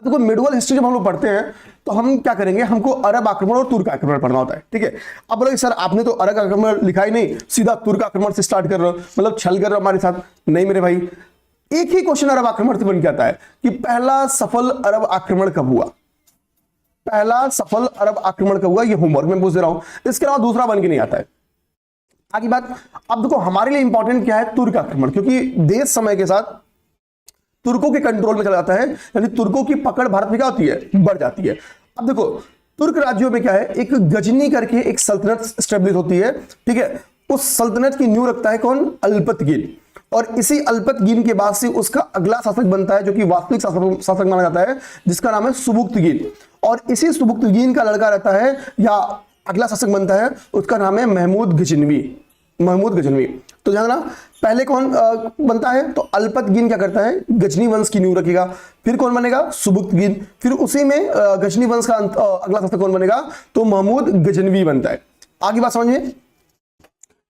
देखो medieval history जब हम लोग पढ़ते हैं तो हम क्या करेंगे, हमको अरब आक्रमण और तुर्क आक्रमण पढ़ना होता है, ठीक है। अब बोलोगे सर आपने तो अरब आक्रमण लिखा ही नहीं, सीधा तुर्क आक्रमण से स्टार्ट कर रहे हो, मतलब छल कर रहे हो हमारे साथ। नहीं मेरे भाई, एक ही क्वेश्चन अरब आक्रमण से बन के आता है कि पहला सफल अरब आक्रमण कब हुआ, पहला सफल अरब आक्रमण कब हुआ, ये होमवर्क में पूछ दे रहा हूं। इसके अलावा दूसरा बन के नहीं आता है। आगे बात, अब देखो हमारे लिए इंपॉर्टेंट क्या है, तुर्क आक्रमण, क्योंकि देश समय के साथ तुर्कों के कंट्रोल में चला जाता है, यानी तुर्कों की पकड़ भारत में क्या होती है, बढ़ जाती है। अब देखो तुर्क राज्यों में क्या है, एक गजनी करके एक सल्तनत स्टेब्लिश होती है, ठीक है। उस सल्तनत की नींव रखता है कौन, अल्पतगीन, और इसी अल्पतगीन के बाद से उसका अगला शासक बनता है जो कि वास्तविक शासक माना जाता है, जिसका नाम है सुबुक्तगीन। और इसी सुबुक्तगीन का लड़का रहता है या अगला शासक बनता है, उसका नाम है महमूद गजनवी, महमूद गजनवी। तो ध्यान रखना, पहले कौन बनता है, तो अल्पतगीन क्या करता है, गजनी वंश की नींव रखेगा, फिर कौन बनेगा, सुबुक्तगीन, फिर उसी में गजनी वंश का अगला शासक कौन बनेगा, तो महमूद गजनवी बनता है। आगे बात समझिए।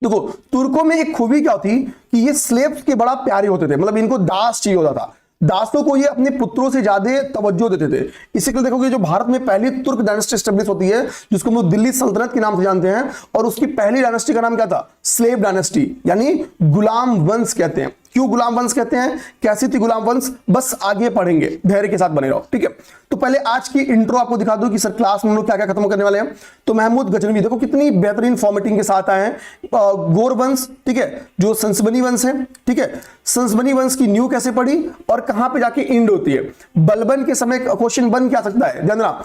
देखो तुर्कों में एक खूबी क्या होती कि ये स्लेव्स के बड़ा प्यारे होते थे, मतलब इनको दास चाहिए होता था, दासों को ये अपने पुत्रों से ज्यादा तवज्जो देते थे। इसी के लिए देखोगे जो भारत में पहली तुर्क डायनेस्टी स्टेब्लिश होती है, जिसको हम लोग दिल्ली सल्तनत के नाम से जानते हैं, और उसकी पहली डायनेस्टी का नाम क्या था, स्लेव डायनेस्टी, यानी गुलाम वंश कहते हैं। क्यों गुलाम वंश कहते हैं, कैसी थी गुलाम वंश, बस आगे पढ़ेंगे, धैर्य के साथ बने रहो, ठीक है। तो पहले आज की इंट्रो आपको दिखा दूं कि सर क्लास में हम लोग क्या क्या खत्म करने वाले हैं। तो महमूद गजनवी देखो कितनी बेहतरीन फॉर्मेटिंग के साथ आए हैं। गोर वंश, ठीक है, जो संसबनी वंश है, ठीक है, संसबनी वंश की न्यू कैसे पड़ी और कहां पे जाके इंड होती है। बलबन के समय क्वेश्चन बन क्या सकता है, ध्यान रखना,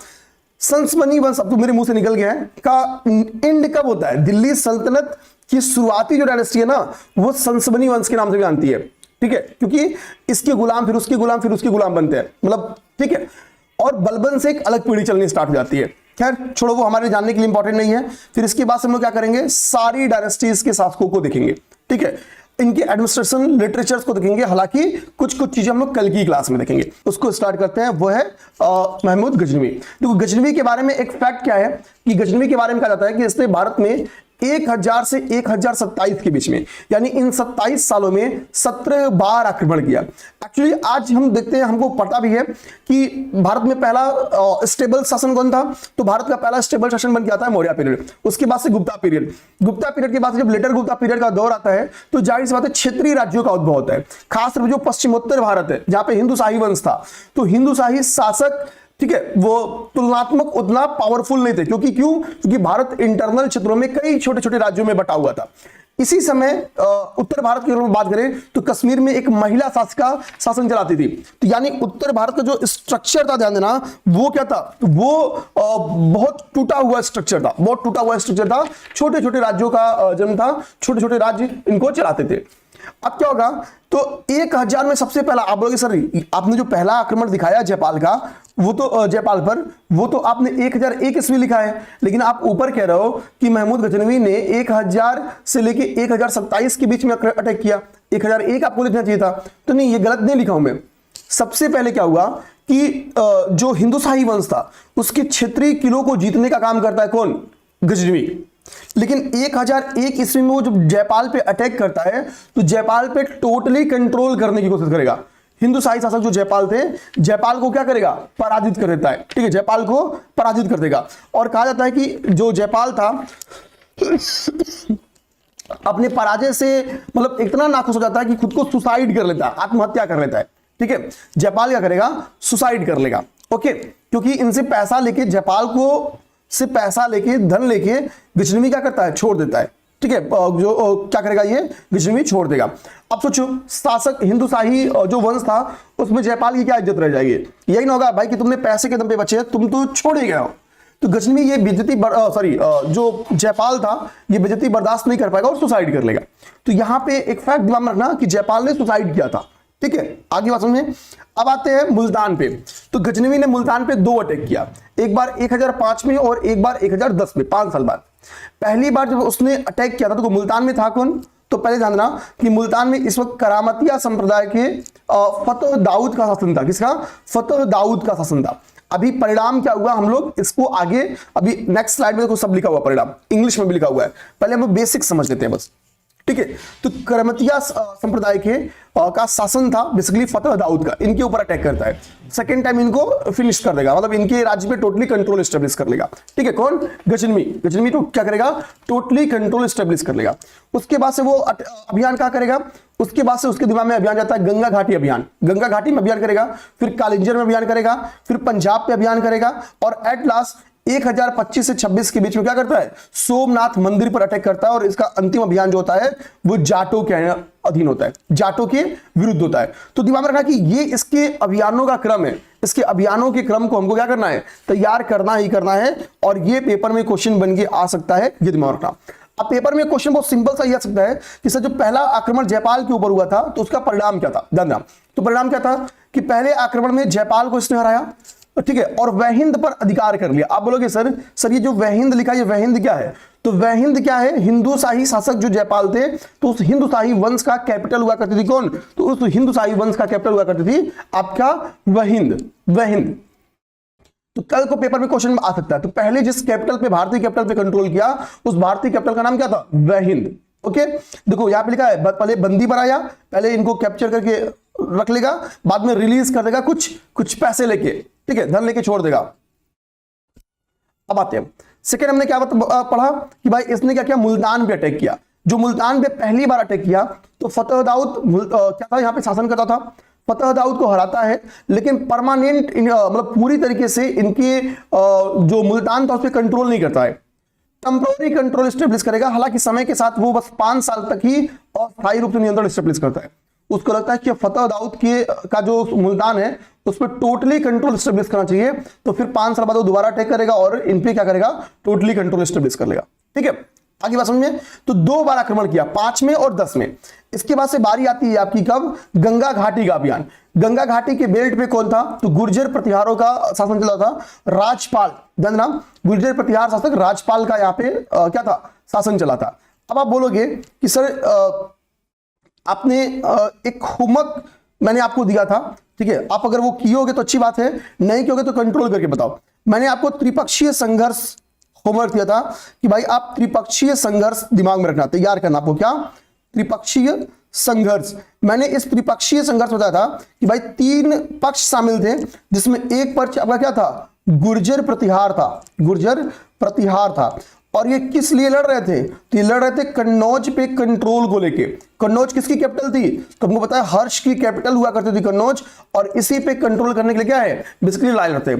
संसबनी वंश, अब तो मेरे मुंह से निकल गया है, का इंड कब होता है, दिल्ली सल्तनत की शुरुआती जो डायनेस्टी है ना, वो संसबनी वंश के नाम से जानती है, ठीक है, क्योंकि इसके गुलाम फिर उसके गुलाम फिर उसके गुलाम बनते हैं, मतलब ठीक है। और बलबन से एक अलग पीढ़ी चलनी स्टार्ट हो जाती है। खैर छोड़ो, वो हमारे जानने के लिए इंपॉर्टेंट नहीं है। फिर इसके बाद हम लोग क्या करेंगे, सारी डायनेस्टीज के शासकों को देखेंगे, ठीक है, इनके एडमिनिस्ट्रेशन लिटरेचर्स को देखेंगे, हालांकि कुछ कुछ चीजें हम लोग कल की क्लास में देखेंगे। उसको स्टार्ट करते हैं, वो है महमूद गजनवी। देखो गजनवी के बारे में एक फैक्ट क्या है कि गजनवी के बारे में कहा जाता है कि इसने भारत में 1000 से 1027 के बीच में, यानी इन 27 सालों में 17 बार आक्रमण किया। एक्चुअली आज हम देखते हैं, हमको पता भी है कि भारत में पहला स्टेबल शासन कौन था, तो भारत का पहला स्टेबल शासन बन के आता है मौर्य पीरियड, उसके बाद से गुप्ता पीरियड, गुप्ता पीरियड के बाद से जब लेटर गुप्ता पीरियड का दौर आता है तो जाहिर सी बात है क्षेत्रीय राज्यों का उद्भव होता है। खासकर जो पश्चिमोत्तर भारत है जहां पे हिंदू शाही वंश था, तो हिंदू शाही शासक, ठीक है, वो तुलनात्मक उतना पावरफुल नहीं थे, क्योंकि भारत इंटरनल क्षेत्रों में कई छोटे छोटे राज्यों में बटा हुआ था। इसी समय उत्तर भारत की बात करें तो कश्मीर में एक महिला शासिका शासन चलाती थी। तो यानी उत्तर भारत का जो स्ट्रक्चर था, ध्यान देना, वो क्या था, वो बहुत टूटा हुआ स्ट्रक्चर था, बहुत टूटा हुआ स्ट्रक्चर था, छोटे छोटे राज्यों का जन्म था, छोटे छोटे राज्य इनको चलाते थे। अब क्या होगा, तो 1000 में सबसे पहला, आप बोलोगे सर आपने जो पहला आक्रमण दिखाया जयपाल का, वो तो जयपाल पर, वो तो आपने 1001 ईस्वी लिखा है, लेकिन आप ऊपर कह रहे हो कि महमूद गजनवी ने 1000 से लेके 1027 के बीच में अटैक किया, 1001 आपको लिखना चाहिए था। तो नहीं, ये गलत नहीं लिखा हूं मैं। सबसे पहले क्या हुआ कि जो हिंदू शाही वंश था उसके क्षेत्रीय किलों को जीतने का काम करता है कौन, गजनवी। लेकिन 1001 ईस्वी में वो जब जयपाल पे अटैक करता है तो जयपाल पे टोटली कंट्रोल करने की कोशिश करेगा। हिंदू शाही शासक जो जयपाल थे, जयपाल को क्या करेगा, पराजित कर देता है, ठीक है, जयपाल को पराजित कर देगा। और कहा जाता है कि जो जयपाल था अपने पराजय से मतलब इतना नाखुश हो जाता है कि खुद को सुसाइड कर लेता है, आत्महत्या कर लेता है, ठीक है। जयपाल क्या करेगा, सुसाइड कर लेगा, ओके, क्योंकि इनसे पैसा लेके, जयपाल को से पैसा लेके, धन लेके गजनवी क्या करता है, छोड़ देता है, ठीक है। जो क्या करेगा, ये गजनवी छोड़ देगा। अब सोचो, शासक हिंदू शाही जो वंश था उसमें जयपाल की क्या इज्जत रह जाएगी, यही ना होगा भाई कि तुमने पैसे के दम पे बचे, तुम तो छोड़ ही गए हो। तो गजनवी ये बेइज्जती जो जयपाल था ये बेइज्जती बर्दाश्त नहीं कर पाएगा और सुसाइड कर लेगा। तो यहां पे एक फैक्ट दिमाग में रखना कि जयपाल ने सुसाइड किया था, ठीक है। आगे बात समझें। अब आते हैं मुल्तान पे। तो गजनवी ने मुल्तान पे 2 अटैक किया, एक बार 1005 में और एक बार 1010 में, 5 साल बाद। पहली बार जब उसने अटैक किया था तो मुल्तान में था कौन, तो पहले ध्यान देना कि मुल्तान में इस वक्त करामतिया संप्रदाय के फतेह दाऊद का शासन था। किसका, फतेह दाऊद का शासन था। अभी परिणाम क्या हुआ, हम लोग इसको आगे, अभी नेक्स्ट स्लाइड में देखो सब लिखा हुआ परिणाम, इंग्लिश में भी लिखा हुआ है, पहले हम बेसिक समझ लेते हैं बस। ठीक है। तो करमतिया संप्रदाय के का शासन था बेसिकली फतेह दाऊद का, इनके ऊपर अटैक करता है, सेकेंड टाइम इनको फिनिश कर देगा, मतलब इनके राज्य पे टोटली कंट्रोल एस्टेब्लिश कर लेगा। ठीक है, कौन? गजनवी तो क्या करेगा? टोटली कंट्रोल एस्टेब्लिश कर लेगा। उसके बाद से वो अभियान क्या करेगा? उसके बाद से उसके दिमाग में अभियान जाता है गंगा घाटी अभियान, गंगा घाटी में अभियान करेगा, फिर कालिंजर में अभियान करेगा, फिर पंजाब पे अभियान करेगा, और एट लास्ट 1025 से 26 के बीच में क्या करता है? सोमनाथ मंदिर पर अटैक करता है, और इसका अंतिम अभियान जो होता है वो जाटों के अधीन होता है, जाटों के विरुद्ध होता है। तो दिमाग में रखना कि ये इसके अभियानों का क्रम है, इसके अभियानों के क्रम को हमको क्या करना है? तैयार करना ही करना है, और ये पेपर में क्वेश्चन बन के आ सकता है, ये दिमाग रखना। अब पेपर में क्वेश्चन बहुत सिंपल सा ही आ सकता है कि सर जो पहला आक्रमण जयपाल के ऊपर हुआ था तो उसका परिणाम क्या था? ध्यान देना। तो परिणाम क्या था कि पहले आक्रमण में जयपाल को इसने हराया, ठीक है, और वहिंद पर अधिकार कर लिया। आप बोलोगे सर ये जो वहिंद लिखा है, ये वहिंद क्या है? तो वहिंद क्या है? हिंदुशाही शासक जो जयपाल थे, तो उस हिंदुशाही वंश का कैपिटल हुआ करती थी कौन? तो उस हिंदुशाही वंश का कैपिटल हुआ करती थी आपका वहिंद। तो कल को पेपर में क्वेश्चन आ सकता है, तो पहले जिस कैपिटल पे, भारतीय कैपिटल पे कंट्रोल किया, उस भारतीय कैपिटल का नाम क्या था? वहिंद। ओके, देखो यहां पे लिखा है पहले बंदी बनाया, पहले इनको कैप्चर करके रख लेगा, बाद में रिलीज कर देगा कुछ पैसे लेके, ठीक है, धन लेके छोड़ देगा। अब आते हैं सेकेंड, हमने क्या पढ़ा कि भाई इसने क्या किया? मुल्तान पे अटैक किया। जो मुल्तान पे पहली बार अटैक किया तो फतेह दाऊद क्या था? यहां पे शासन करता था, फतेह दाऊद को हराता है, लेकिन परमानेंट मतलब पूरी तरीके से इनके जो मुल्तान था उस पर कंट्रोल नहीं करता है, टेम्पररी कंट्रोल स्टेब्लिश करेगा। हालांकि समय के साथ वो बस 5 साल तक ही अस्थायी रूप से नियंत्रण स्टेब्लिश करता है। उसको लगता है कि फतेह दाऊद का जो मुल्तान है उस पर टोटली कंट्रोल स्टेब्लिश करना चाहिए, तो फिर 5 साल बाद वो दोबारा अटैक करेगा और इन पे क्या करेगा? टोटली कंट्रोल स्टेब्लिश कर लेगा। ठीक है, आगे बात समझिए। तो 2 बार आक्रमण किया, 5 में और 10 में। इसके बाद से बारी आती है आपकी कब? गंगा घाटी का अभियान। गंगा घाटी के बेल्ट पे कौन था? तो गुर्जर प्रतिहारों का शासन चला था, राजपाल, नाम गुर्जर प्रतिहार शासक राजपाल का यहाँ पे क्या था? शासन चला था। अब आप बोलोगे कि सर आपने एक होमवर्क मैंने आपको दिया था, ठीक है, आप अगर वो कियोगे तो अच्छी बात है, नहीं कियोगे तो कंट्रोल करके बताओ। मैंने आपको त्रिपक्षीय संघर्ष होमवर्क दिया था कि भाई आप त्रिपक्षीय संघर्ष दिमाग में रखना, तैयार करना आपको। क्या? त्रिपक्षीय संघर्ष। मैंने इस त्रिपक्षीय संघर्ष बताया था कि भाई 3 पक्ष शामिल थे, जिसमें एक पक्ष आपका क्या था? गुर्जर प्रतिहार था। और ये किस लिए लड़ रहे थे? तो ये लड़ रहे थे कन्नौज पे कंट्रोल को लेके। कन्नौज किसकी कैपिटल थी? तो हमको पता है हर्ष की कैपिटल हुआ करती थी कन्नौज, और इसी पे कंट्रोल करने के लिए क्या है? बेसिकली लड़ाई लड़ते।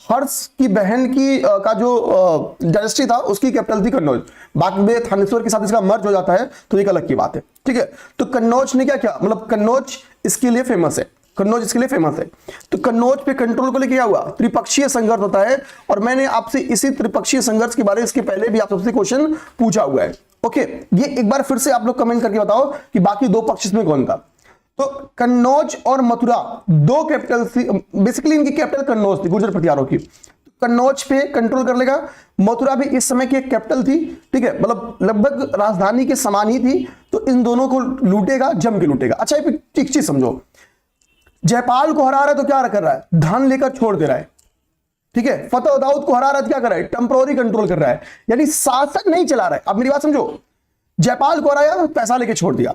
हर्ष की बहन की का जो डायनेस्टी था उसकी कैपिटल थी कन्नौज। बाद में थानेश्वर के साथ इसका मर्ज हो जाता है, तो एक अलग की बात है। ठीक है, तो कन्नौज ने क्या किया? मतलब कन्नौज इसके लिए फेमस है, तो कन्नौज पे कंट्रोल को लेके क्या हुआ? त्रिपक्षीय संघर्ष होता है। और मैंने आपसे इसी त्रिपक्षीय संघर्ष के बारे में इसके पहले भी आप सबसे क्वेश्चन पूछा हुआ है। ओके, ये एक बार फिर से आप लोग कमेंट करके बताओ कि बाकी 2 पक्ष में कौन था। तो कन्नौज और मथुरा 2 कैपिटल थी, बेसिकली इनकी कैपिटल कन्नौज थी गुर्जर प्रतिहारों की। कन्नौज पे कंट्रोल कर लेगा। मथुरा भी इस समय की एक कैपिटल थी, ठीक है, मतलब लगभग राजधानी के समान ही थी। तो इन दोनों को लूटेगा, जम के लूटेगा। अच्छा एक चीज समझो, जयपाल को हरा रहा है तो क्या कर रहा है? धन लेकर छोड़ दे रहा है। ठीक है, फतेह दाऊद को हरा रहा है तो क्या कर रहा है? टेम्पररी कंट्रोल कर रहा है, यानी शासन नहीं चला रहा है। अब मेरी बात समझो, जयपाल को हराया तो पैसा लेके छोड़ दिया।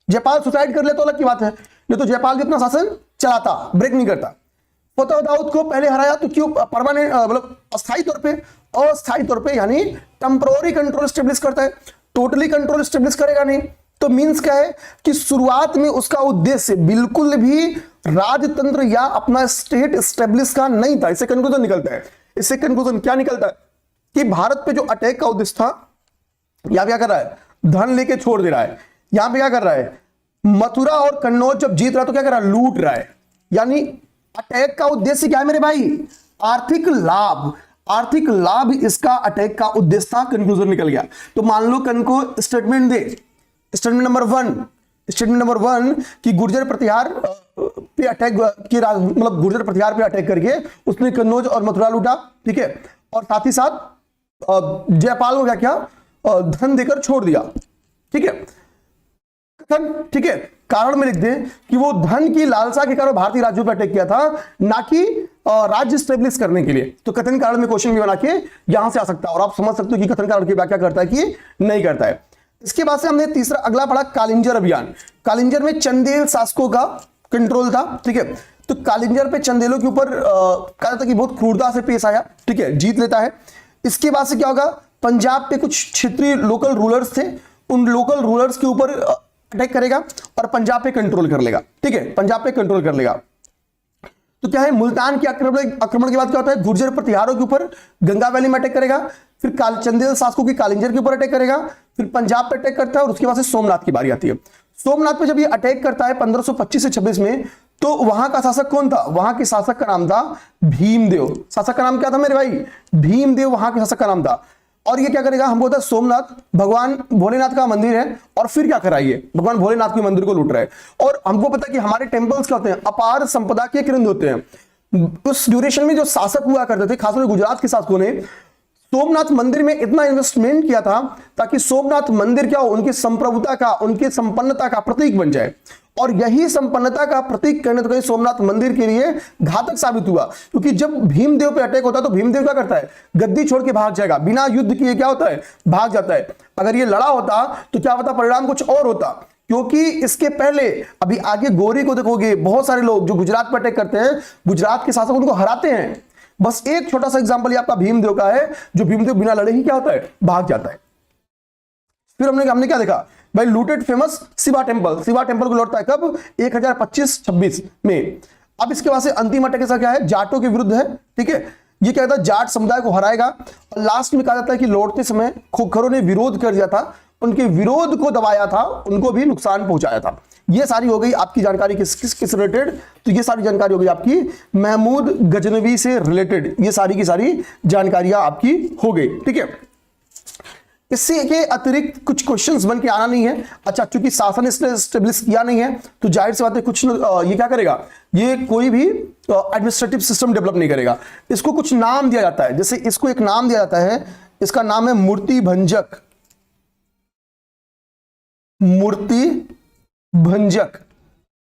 जयपाल सुसाइड कर ले तो अलग की बात है, नहीं तो जयपाल भी अपना शासन चलाता, ब्रेक नहीं करता। फतेह दाऊद को पहले हराया तो क्यों? परमानेंट मतलब अस्थायी तौर पे यानी टेम्पररी कंट्रोल स्टेब्लिश करता है, टोटली कंट्रोल स्टेब्लिश करेगा नहीं। तो मींस क्या है कि शुरुआत में उसका उद्देश्य बिल्कुल भी राजतंत्र या अपना स्टेट स्टेब्लिश का नहीं था। इससे कंक्लूजन निकलता है, क्या निकलता है कि भारत पे जो अटैक का उद्देश्य था, यहां क्या कर रहा है? धन लेके छोड़ दे रहा है। यहां पे क्या कर रहा है? मथुरा और कन्नौज जब जीत रहा है तो क्या कर रहा है? लूट रहा है। यानी अटैक का उद्देश्य क्या है मेरे भाई? आर्थिक लाभ इसका अटैक का उद्देश्य था। कंक्लूजन निकल गया। तो मान लो कन को स्टेटमेंट दे, स्टेटमेंट नंबर 1 कि गुर्जर प्रतिहार पे अटैक मतलब गुर्जर प्रतिहार पे अटैक करके उसने कन्नौज और मथुरा लूटा। ठीक है, और साथ ही साथ जयपाल को क्या किया? धन देकर छोड़ दिया। ठीक है, ठीक है, कारण में लिख दे कि वो धन की लालसा के कारण भारतीय राज्यों पर अटैक किया था, ना कि राज्य स्टेब्लिश करने के लिए। तो कथन कारण में क्वेश्चन भी बना के यहां से आ सकता है, और आप समझ सकते हो कि कथन कारण की व्याख्या करता है कि नहीं करता है। इसके बाद से हमने तीसरा अगला पढ़ा कालिंजर अभियान। कालिंजर में चंदेल शासकों का कंट्रोल था, ठीक है। तो कालिंजर पे चंदेलों के ऊपर कहा जाता कि बहुत क्रूरता से पेश आया, ठीक है, जीत लेता है। इसके बाद से क्या होगा, पंजाब पे कुछ क्षेत्रीय लोकल रूलर्स थे, उन लोकल रूलर्स के ऊपर अटैक करेगा और पंजाब पे कंट्रोल कर लेगा, ठीक है, पंजाब पे कंट्रोल कर लेगा। तो क्या है, मुल्तान के आक्रमण के बाद क्या होता है, गुर्जर प्रतिहारों के ऊपर गंगा वैली में अटैक करेगा, फिर चंदेल शासकों की कालिंजर के ऊपर अटैक करेगा, फिर पंजाब पे अटैक करता है और उसके बाद से सोमनाथ की बारी आती है। सोमनाथ पे जब ये अटैक करता है 1525 से 26 में, तो वहां का शासक कौन था, वहां के शासक का नाम था भीमदेव। शासक का नाम क्या था मेरे भाई, भीमदेव वहां के शासक का नाम था। और ये क्या करेगा, हमको होता है सोमनाथ भगवान भोलेनाथ का मंदिर है, और फिर क्या कराइए, भगवान भोलेनाथ के मंदिर को लूट रहा है। और हमको पता है कि हमारे टेम्पल्स क्या होते हैं, अपार संपदा के केंद्र होते हैं। उस ड्यूरेशन में जो शासक हुआ करते थे, खासकर गुजरात के शासकों ने सोमनाथ मंदिर में इतना इन्वेस्टमेंट किया था ताकि सोमनाथ मंदिर क्या हो, उनकी संप्रभुता का, उनकी संपन्नता का प्रतीक बन जाए। और यही संपन्नता का प्रतीक कहने तो कहीं सोमनाथ मंदिर के लिए घातक साबित हुआ, क्योंकि जब भीमदेव पे अटैक होता है तो भीमदेव क्या करता है, गद्दी छोड़ के भाग जाएगा, बिना युद्ध किए क्या होता है, भाग जाता है। अगर ये लड़ा होता तो क्या होता, परिणाम कुछ और होता, क्योंकि इसके पहले अभी आगे गौरी को देखोगे, बहुत सारे लोग जो गुजरात पर अटैक करते हैं, गुजरात के शासक उनको हराते हैं। बस एक छोटा सा एग्जांपल ये आपका भीमदेव का है, जो भीमदेव बिना लड़े ही क्या होता है, भाग जाता है। फिर हमने क्या देखा भाई, looted famous Shiva temple. Shiva temple को लौटता है कब, 1025-26 में। अब इसके बाद से अंतिम अटैक ऐसा क्या है, जाटों के विरुद्ध है, ठीक है। ये क्या कहता है, जाट समुदाय को हराएगा। और लास्ट में कहा जाता है कि लौटते समय खोखरों ने विरोध कर दिया था, उनके विरोध को दबाया था, उनको भी नुकसान पहुंचाया था। ये सारी हो गई आपकी जानकारी किस रिलेटेड, तो ये सारी जानकारी हो गई आपकी महमूद गजनवी से रिलेटेड, ये सारी की सारी जानकारियां आपकी हो गई, ठीक है। इससे के अतिरिक्त कुछ क्वेश्चंस बन के आना नहीं है। अच्छा, चूंकि शासन इसने स्टेब्लिश किया नहीं है, तो जाहिर सी बात है कुछ ये क्या करेगा, ये कोई भी एडमिनिस्ट्रेटिव सिस्टम डेवलप नहीं करेगा। इसको कुछ नाम दिया जाता है, जैसे इसको एक नाम दिया जाता है, इसका नाम है मूर्ति भंजक। मूर्ति भंजक,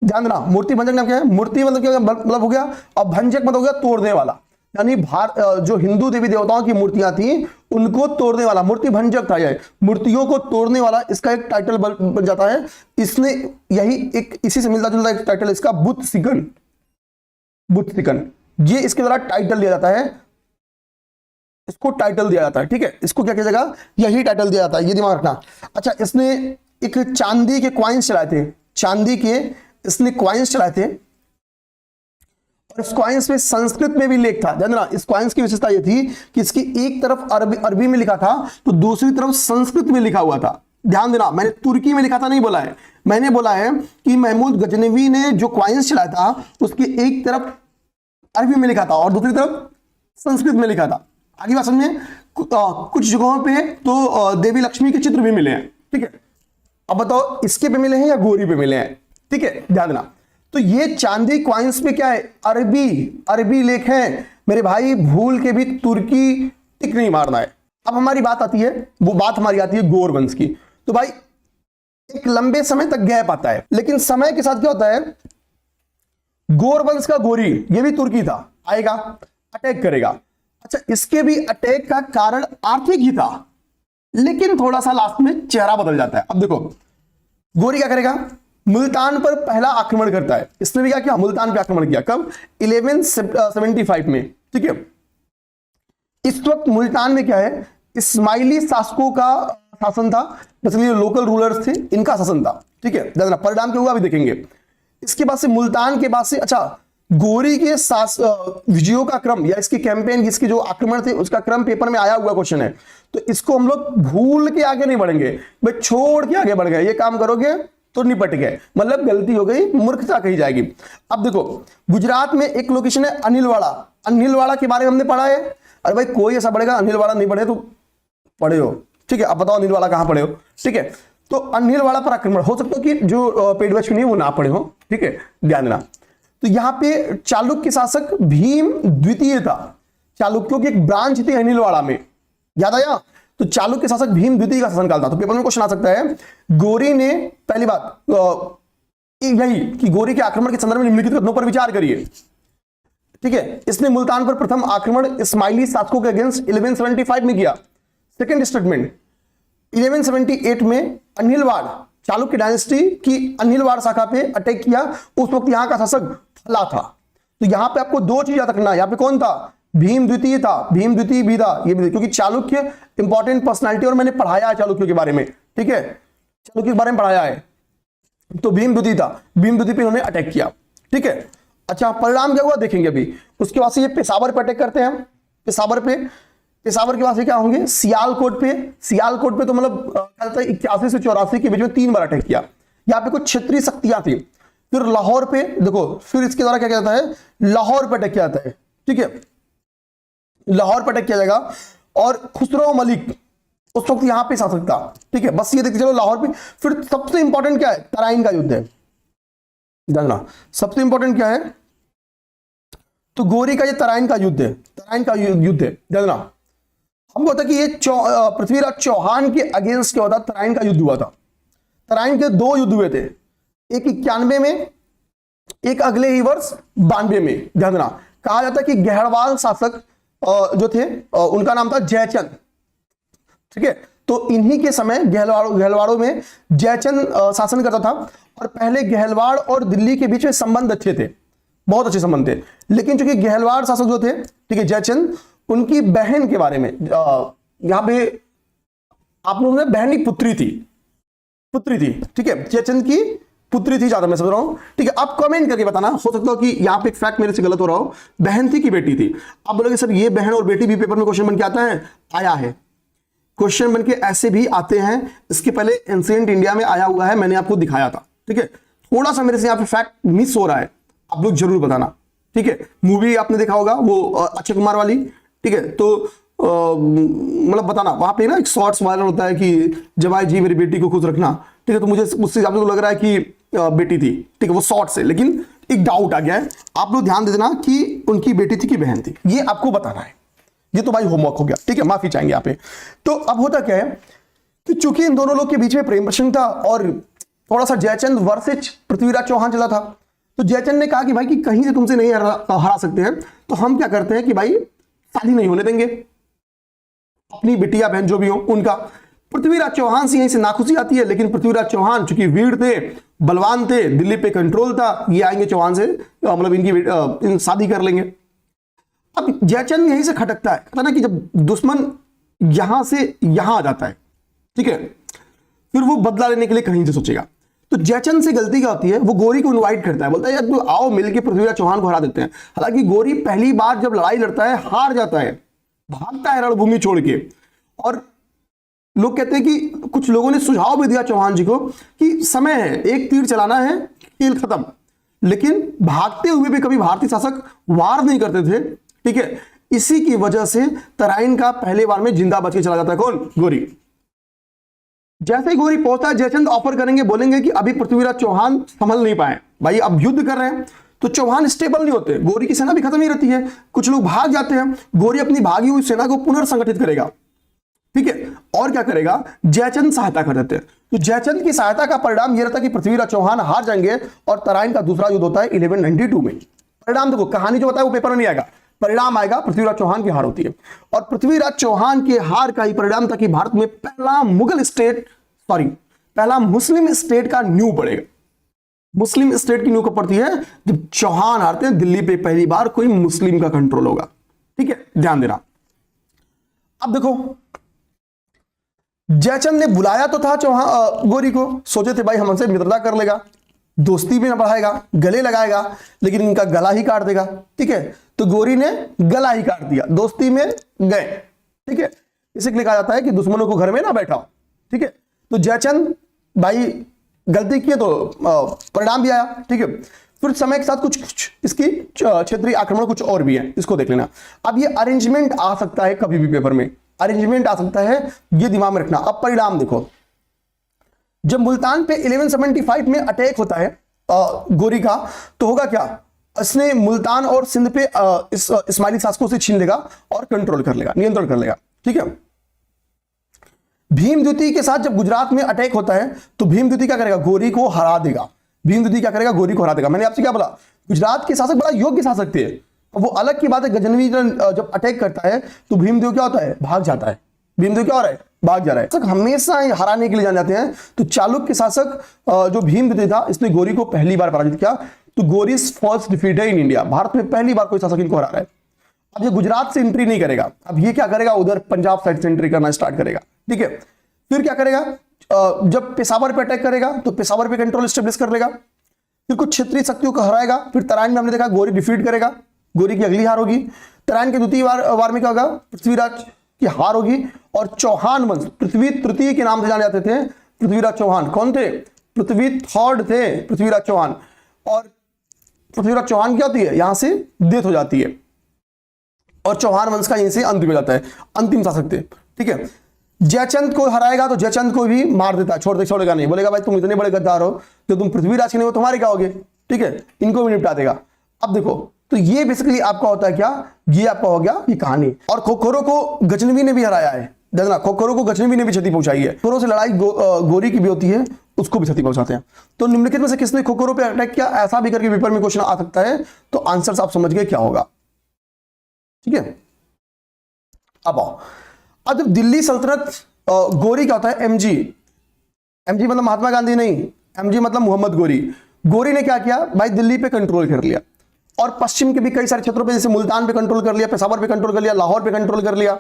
ध्यान देना, मूर्ति भंजक नाम क्या है, मूर्ति मतलब क्या, मतलब हो गया, और भंजक मतलब हो गया तोड़ने वाला, यानी जो हिंदू देवी देवताओं की मूर्तियां थी उनको तोड़ने वाला, मूर्ति भंजक था। ये मूर्तियों को तोड़ने वाला इसका एक टाइटल बन जाता है। इसने यही एक इसी से मिलता जुलता एक टाइटल इसका बुद्ध सिकन, बुद्ध सिकन, ये इसके द्वारा टाइटल दिया जाता है, इसको टाइटल दिया जाता है, ठीक है। इसको क्या किया जाएगा, यही टाइटल दिया जाता है, ये दिमाग रखना। अच्छा, इसने एक चांदी के कॉइन्स चलाए थे, चांदी के इसने कॉइन्स चलाए थे, और इस कॉइन्स में संस्कृत में भी लेख था। ध्यान देना, इस कॉइन्स की विशेषता ये थी कि इसकी एक तरफ अरबी में लिखा था, तो दूसरी तरफ संस्कृत में लिखा हुआ था। ध्यान देना, मैंने तुर्की में लिखा था नहीं बोला है, मैंने बोला है कि महमूद गजनवी ने जो कॉइन्स चलाया था उसकी एक तरफ अरबी में लिखा था और दूसरी तरफ संस्कृत में लिखा था। आगे बात समझिए, कुछ जगहों पे तो देवी लक्ष्मी के चित्र भी मिले हैं, ठीक है। अब बताओ इसके पे मिले हैं या गोरी पे मिले हैं, ठीक है, ध्यान देना। तो ये चांदी कॉइन्स पे क्या है, अरबी लेख है मेरे भाई, भूल के भी तुर्की टिक नहीं मारना है। अब हमारी बात आती है, वो बात हमारी आती है गौर वंश की। तो भाई एक लंबे समय तक गैप आता है, लेकिन समय के साथ क्या होता है, गौर वंश का गोरी ये भी तुर्की था, आएगा अटैक करेगा। अच्छा, इसके भी अटैक का कारण आर्थिक ही था, लेकिन थोड़ा सा लास्ट में चेहरा बदल जाता है। अब देखो गोरी क्या करेगा, मुल्तान पर पहला आक्रमण करता है। इसने भी क्या किया, मुल्तान पे आक्रमण किया, कब, 1175 में, ठीक है। इस वक्त मुल्तान में क्या है, इस्माइली शासकों का शासन था, इसलिए लोकल रूलर्स थे, इनका शासन था, ठीक है। ध्यान, परिणाम क्या हुआ अभी देखेंगे। इसके बाद से मुल्तान के बाद से, अच्छा, गोरी के विजयों का क्रम या इसकी कैंपेन, इसके जो आक्रमण थे उसका क्रम पेपर में आया हुआ क्वेश्चन है, तो इसको हम लोग भूल के आगे नहीं बढ़ेंगे भाई, छोड़ के आगे बढ़ गए, ये काम करोगे तो निपट गए, मतलब गलती हो गई, मूर्खता कही जाएगी। अब देखो गुजरात में एक लोकेशन है अनिलवाड़ा, अनिलवाड़ा के बारे में हमने पढ़ा है। अरे भाई कोई ऐसा पढ़ेगा, अनिलवाड़ा नहीं पढ़े तो पढ़े हो, ठीक है। अब बताओ अनिलवाड़ा कहां पढ़े हो, ठीक है। तो अनिलवाड़ा पर आक्रमण, हो सकता है कि जो पेड बैच नहीं वो ना पढ़े हो, ठीक है, ध्यान देना। तो यहां पे चालुक्य शासक भीम द्वितीय था, चालुक्यों की एक ब्रांच थी अनिलवाड़ा में, याद आया। तो चालुक्य शासक भीम द्वितीय का शासनकाल था। तो पेपर में क्वेश्चन आ सकता है, गोरी ने, पहली बात यही कि गोरी के आक्रमण के संदर्भ में निम्नलिखित कथनों पर विचार करिए, ठीक है। इसने मुल्तान पर प्रथम आक्रमण इस्माइली शासकों के अगेंस्ट 1175 में किया। सेकंड स्टेटमेंट, 1178 में अनिलवाड़ चालुक्य डायनेस्टी की अनिलवाड़ शाखा पे अटैक किया। उस वक्त यहां का शासक फला था। तो यहां पे आपको दो चीज याद रखना, यहां पे कौन था, भीम द्वितीय था, भीम द्वितीय भी था, ये भी, क्योंकि चालुक्य इंपॉर्टेंट पर्सनालिटी और मैंने पढ़ाया है चालुक्य के बारे में, ठीक है, चालुक्य के बारे में पढ़ाया है। तो भीम द्वितीय था, भीम द्वितीय पे इन्होंने अटैक किया, ठीक है। अच्छा, परिणाम क्या हुआ देखेंगे अभी। उसके बाद से ये पेशावर पे अटैक करते हैं, पेशावर पे, पेशावर के बाद से क्या होंगे, सियालकोट पे, सियालकोट पे तो मतलब 81 से 84 के बीच में 3 बार अटैक किया। यहाँ पे कुछ क्षेत्रीय शक्तियां थी। फिर लाहौर पे देखो, फिर इसके द्वारा क्या किया जाता है, लाहौर पे अटैक किया जाता है, ठीक है, लाहौर पे अटैक किया जाएगा। और खुसरो मलिक उस वक्त यहां पे शासक था, ठीक है, बस ये देखते चलो लाहौर पे। फिर सबसे इंपॉर्टेंट क्या है, तराइन का युद्ध है, जानना सबसे इंपॉर्टेंट क्या है, तो गोरी का ये तराइन का युद्ध है, तराइन का युद्ध है, जानना। हमको होता कि ये पृथ्वीराज चौहान के अगेंस्ट क्या होता, तराइन का युद्ध हुआ था। तराइन के 2 युद्ध हुए थे, एक 91 में, एक अगले ही वर्ष 92 में। ध्यान देना, कहा जाता है कि गहरवाल शासक जो थे उनका नाम था जयचंद, ठीक है। तो इन्हीं के समय गहलवाड़ों में जयचंद शासन करता था। और पहले गहलवाड़ और दिल्ली के बीच में संबंध अच्छे थे, बहुत अच्छे संबंध थे। लेकिन चूंकि गहलवाड़ शासक जो थे, ठीक है, जयचंद, उनकी बहन के बारे में यहां पे आप लोगों ने बहन की पुत्री थी, पुत्री थी, ठीक है, जयचंद की पुत्री थी, ज्यादा मैं समझ रहा हूं, ठीक है। आप कमेंट करके बताना, हो सकता हो कि यहां पे एक फैक्ट मेरे से गलत हो रहा हो, बहन थी कि बेटी थी। आप बोलोगे सर ये बहन और बेटी भी पेपर में क्वेश्चन बन के आता है, आया है, क्वेश्चन बन के ऐसे भी आते हैं। इसके पहले एंशिएंट इंडिया में आया हुआ है, मैंने आपको दिखाया था, ठीक है। थोड़ा सा मेरे से यहां पे फैक्ट मिस हो रहा है, आप लोग जरूर बताना, ठीक है। मूवी आपने देखा होगा वो अक्षय कुमार वाली, ठीक है, तो मतलब बताना, वहां पे ना एक शॉर्ट्स वायरल होता है कि जब आई जी मेरी बेटी को खुश रखना, ठीक है। तो मुझे उससे आप लोग लग रहा है कि बेटी थी, ठीक है, वो शॉर्ट से, लेकिन एक डाउट आ गया है। आप लोग ध्यान दे देना कि उनकी बेटी थी कि बहन थी, ये आपको बताना है। ये तो भाई होमवर्क हो गया, ठीक है, माफी चाहेंगे यहाँ पे। तो अब होता क्या है कि चूंकि इन दोनों लोग के बीच में प्रेम प्रसंग था और थोड़ा सा जयचंद वर्सेस पृथ्वीराज चौहान चला था, तो जयचंद ने कहा कि भाई कि कहीं से तुमसे नहीं हरा सकते हैं, तो हम क्या करते हैं कि भाई शादी नहीं होने देंगे अपनी बिटिया बहन जो भी हो उनका। पृथ्वीराज चौहान से यहीं से नाखुशी आती है, लेकिन पृथ्वीराज चौहान चूंकि वीर थे, बलवान थे, दिल्ली पे कंट्रोल था, ये आएंगे चौहान से, मतलब इनकी शादी कर लेंगे। अब जयचंद यहीं से खटकता है, कहता ना कि जब दुश्मन यहां से यहां आ जाता है, ठीक है, फिर वो बदला लेने के लिए कहीं से सोचेगा। तो जयचंद से गलती क्या होती है, वो गोरी को इनवाइट करता है, बोलता है यार तू आओ मिलके पृथ्वीराज चौहान को हरा देते हैं। हालांकि गोरी पहली बार जब लड़ाई लड़ता है हार जाता है, भागता है रणभूमि छोड़ के। और लोग कहते हैं कि कुछ लोगों ने सुझाव भी दिया चौहान जी को कि समय है, एक तीर चलाना है, खेल खत्म। लेकिन भागते हुए भी कभी भारतीय शासक वार नहीं करते थे, ठीक है। इसी की वजह से तराइन का पहले बार में जिंदा बच के चला जाता है कौन, गोरी। जैसे ही गोरी पहुंचता है, जयचंद ऑफर करेंगे, बोलेंगे कि अभी पृथ्वीराज चौहान संभल नहीं पाए भाई, अब युद्ध कर रहे हैं, तो चौहान स्टेबल नहीं होते, गोरी की सेना भी खत्म ही रहती है, कुछ लोग भाग जाते हैं। गोरी अपनी भागी हुई सेना को पुनर्संगठित करेगा, ठीक है, और क्या करेगा, जयचंद सहायता कर देते हैं। तो जयचंद की सहायता का परिणाम यह रहता है कि पृथ्वीराज चौहान हार जाएंगे और तराइन का दूसरा युद्ध होता है 1192 में। परिणाम देखो, कहानी जो बताया वो पेपर में नहीं आएगा, परिणाम आएगा पृथ्वीराज चौहान की हार होती है। और पृथ्वीराज चौहान के हार का ही परिणाम था कि भारत में पहला मुस्लिम स्टेट का न्यू पड़ेगा। मुस्लिम स्टेट की न्यू कब पड़ती है, जब चौहान हारते हैं, दिल्ली पे पहली बार कोई मुस्लिम का कंट्रोल होगा, ठीक है, ध्यान देना। अब देखो, जयचंद ने बुलाया तो था चौहान गोरी को, सोचे थे भाई हमसे मित्रता कर लेगा, दोस्ती भी ना बढ़ाएगा, गले लगाएगा, लेकिन इनका गला ही काट देगा, ठीक है। तो गोरी ने गला ही काट दिया, दोस्ती में गए, ठीक है। इसे कहा जाता है कि दुश्मनों को घर में ना बैठाओ, ठीक है। तो जयचंद भाई गलती की तो परिणाम भी आया, ठीक है। फिर समय के साथ कुछ इसकी क्षेत्रीय आक्रमण कुछ और भी है, इसको देख लेना। अब ये अरेंजमेंट आ सकता है कभी भी पेपर में, अरेंजमेंट आ सकता है, ये दिमाग में रखना। अब परिणाम देखो, जब मुल्तान पे 1175 में अटैक होता है गोरी का, तो होगा क्या, इसने मुल्तान और सिंध पे इस्माइली शासकों से छीन लेगा और कंट्रोल कर लेगा, नियंत्रण कर लेगा, ठीक है। भीम द्वितीय के साथ जब गुजरात में अटैक होता है, तो भीम द्वितीय क्या करेगा, गोरी को हरा देगा। भीम द्वितीय क्या करेगा, गोरी को हरा देगा। मैंने आपसे क्या बोला, गुजरात के शासक बड़ा योग्य शासक थे, वो अलग की बात है। गजनवी जब अटैक करता है तो भीमदेव क्या होता है, भाग जाता है। भीमदेव क्या हो रहा है, भाग जा रहा है। हमेशा हराने के लिए जाने जाते हैं। तो चालुक्य शासक जो भीमद्वितीय था, इसने गौरी को पहली बार पराजित किया। तो गौरी फर्स्ट डिफीट है इन इंडिया, भारत में पहली बार कोई शासक इनको हरा रहा है। अब ये गुजरात से एंट्री नहीं करेगा, अब ये क्या करेगा, उधर पंजाब साइड से एंट्री करना स्टार्ट करेगा, ठीक है। फिर क्या करेगा, जब पेशावर पे अटैक करेगा तो पेशावर पे कंट्रोल स्टेब्लिश कर लेगा। फिर कुछ क्षेत्रीय शक्तियों को हराएगा। फिर तराइन में हमने देखा गौरी डिफीट करेगा, गौरी की अगली हार होगी। तराइन के द्वितीय वार में क्या होगा, पृथ्वीराज की हार होगी। और चौहान वंश, पृथ्वी तृतीय के नाम से जाने जाते थे पृथ्वीराज चौहान। कौन थे, पृथ्वी थर्ड थे पृथ्वीराज चौहान। और पृथ्वीराज चौहान क्या होती है, यहां से डेथ हो जाती है और चौहान वंश का यहीं से अंत हो जाता है, अंतिम शासक थे, ठीक है। जयचंद को हराएगा तो जयचंद को भी मार देता है, छोड़ेगा नहीं, बोलेगा भाई तुम इतने बड़े गद्दार हो, तो तुम पृथ्वीराज के नहीं हो, तुम्हारे क्या होगे, ठीक है, इनको भी निपटा देगा। अब देखो, तो ये बेसिकली आपका होता है क्या, ये आपका हो गया ये कहानी। और खोखरो को गजनवी ने भी हराया है, देखना, खोखरो को गजनवी ने भी क्षति पहुंचाई है। खोखरो से लड़ाई गौरी की भी होती है, उसको भी क्षति पहुंचाते हैं। तो निम्नलिखित में से किसने खोखरो पे अटैक किया, ऐसा भी करके पेपर में क्वेश्चन आ सकता है। तो आंसर आप समझ गए क्या होगा, ठीक है। अब आओ, अब जब दिल्ली सल्तनत, गौरी क्या होता है, एमजी, एमजी मतलब महात्मा गांधी नहीं, एमजी मतलब मोहम्मद गोरी। गोरी ने क्या किया भाई, दिल्ली पे कंट्रोल कर लिया और पश्चिम के भी कई सारे क्षेत्रों पे, जैसे मुल्तान पे कंट्रोल कर लिया, पेशावर पे कंट्रोल कर लिया, लाहौर पे कंट्रोल कर लिया,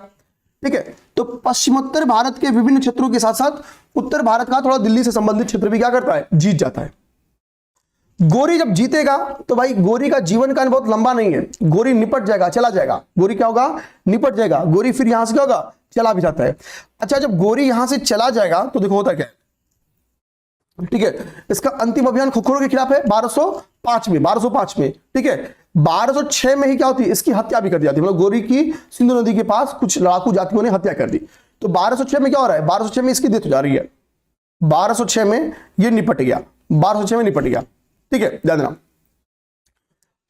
ठीक है। तो पश्चिमोत्तर भारत के विभिन्न क्षेत्रों के साथ साथ उत्तर भारत का थोड़ा दिल्ली से संबंधित क्षेत्र भी क्या करता है, जीत जाता है। गोरी जब जीतेगा तो भाई गोरी का जीवन काल बहुत लंबा नहीं है, गोरी निपट जाएगा, चला जाएगा। गोरी क्या होगा, निपट जाएगा। गोरी फिर यहां से क्या होगा, चला भी जाता है। अच्छा, जब गोरी यहां से चला जाएगा तो देखो होता क्या है, ठीक है। इसका अंतिम अभियान खोखरो के खिलाफ है 1205 में, ठीक है। 1206 में ही क्या होती है, इसकी हत्या भी कर दी जाती है, मतलब गोरी की सिंधु नदी के पास कुछ लड़ाकू जातियों ने हत्या कर दी। तो 1206 में क्या हो रहा है, 1206 में इसकी डेथ हो जा रही है, 1206 में ये निपट गया, 1206 में निपट गया, ठीक है, ध्यान देना।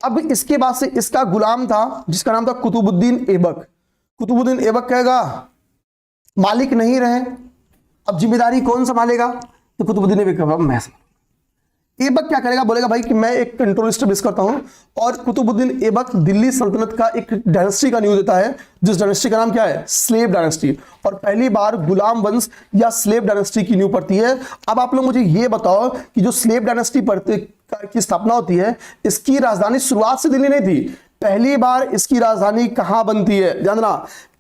अब इसके बाद से इसका गुलाम था जिसका नाम था कुतुबुद्दीन ऐबक। कुतुबुद्दीन ऐबक कहेगा मालिक नहीं रहे, अब जिम्मेदारी कौन संभालेगा, तो कुतुबुद्दीन ऐबक कहेगा मैं। ऐबक क्या करेगा, बोलेगा भाई कि मैं एक कंट्रोल स्टेब्लिश करता हूं। और कुतुबुद्दीन ऐबक दिल्ली सल्तनत का एक डायनेस्टी का न्यू देता है, जिस डायनेस्टी का नाम क्या है, स्लेव डायनेस्टी। और पहली बार गुलाम वंश या स्लेव डायनेस्टी की न्यू पड़ती है। अब आप लोग मुझे ये बताओ कि जो स्लेव डायनेस्टी की स्थापना होती है, इसकी राजधानी शुरुआत से दिल्ली नहीं थी, पहली बार इसकी राजधानी कहां बनती है, जानना,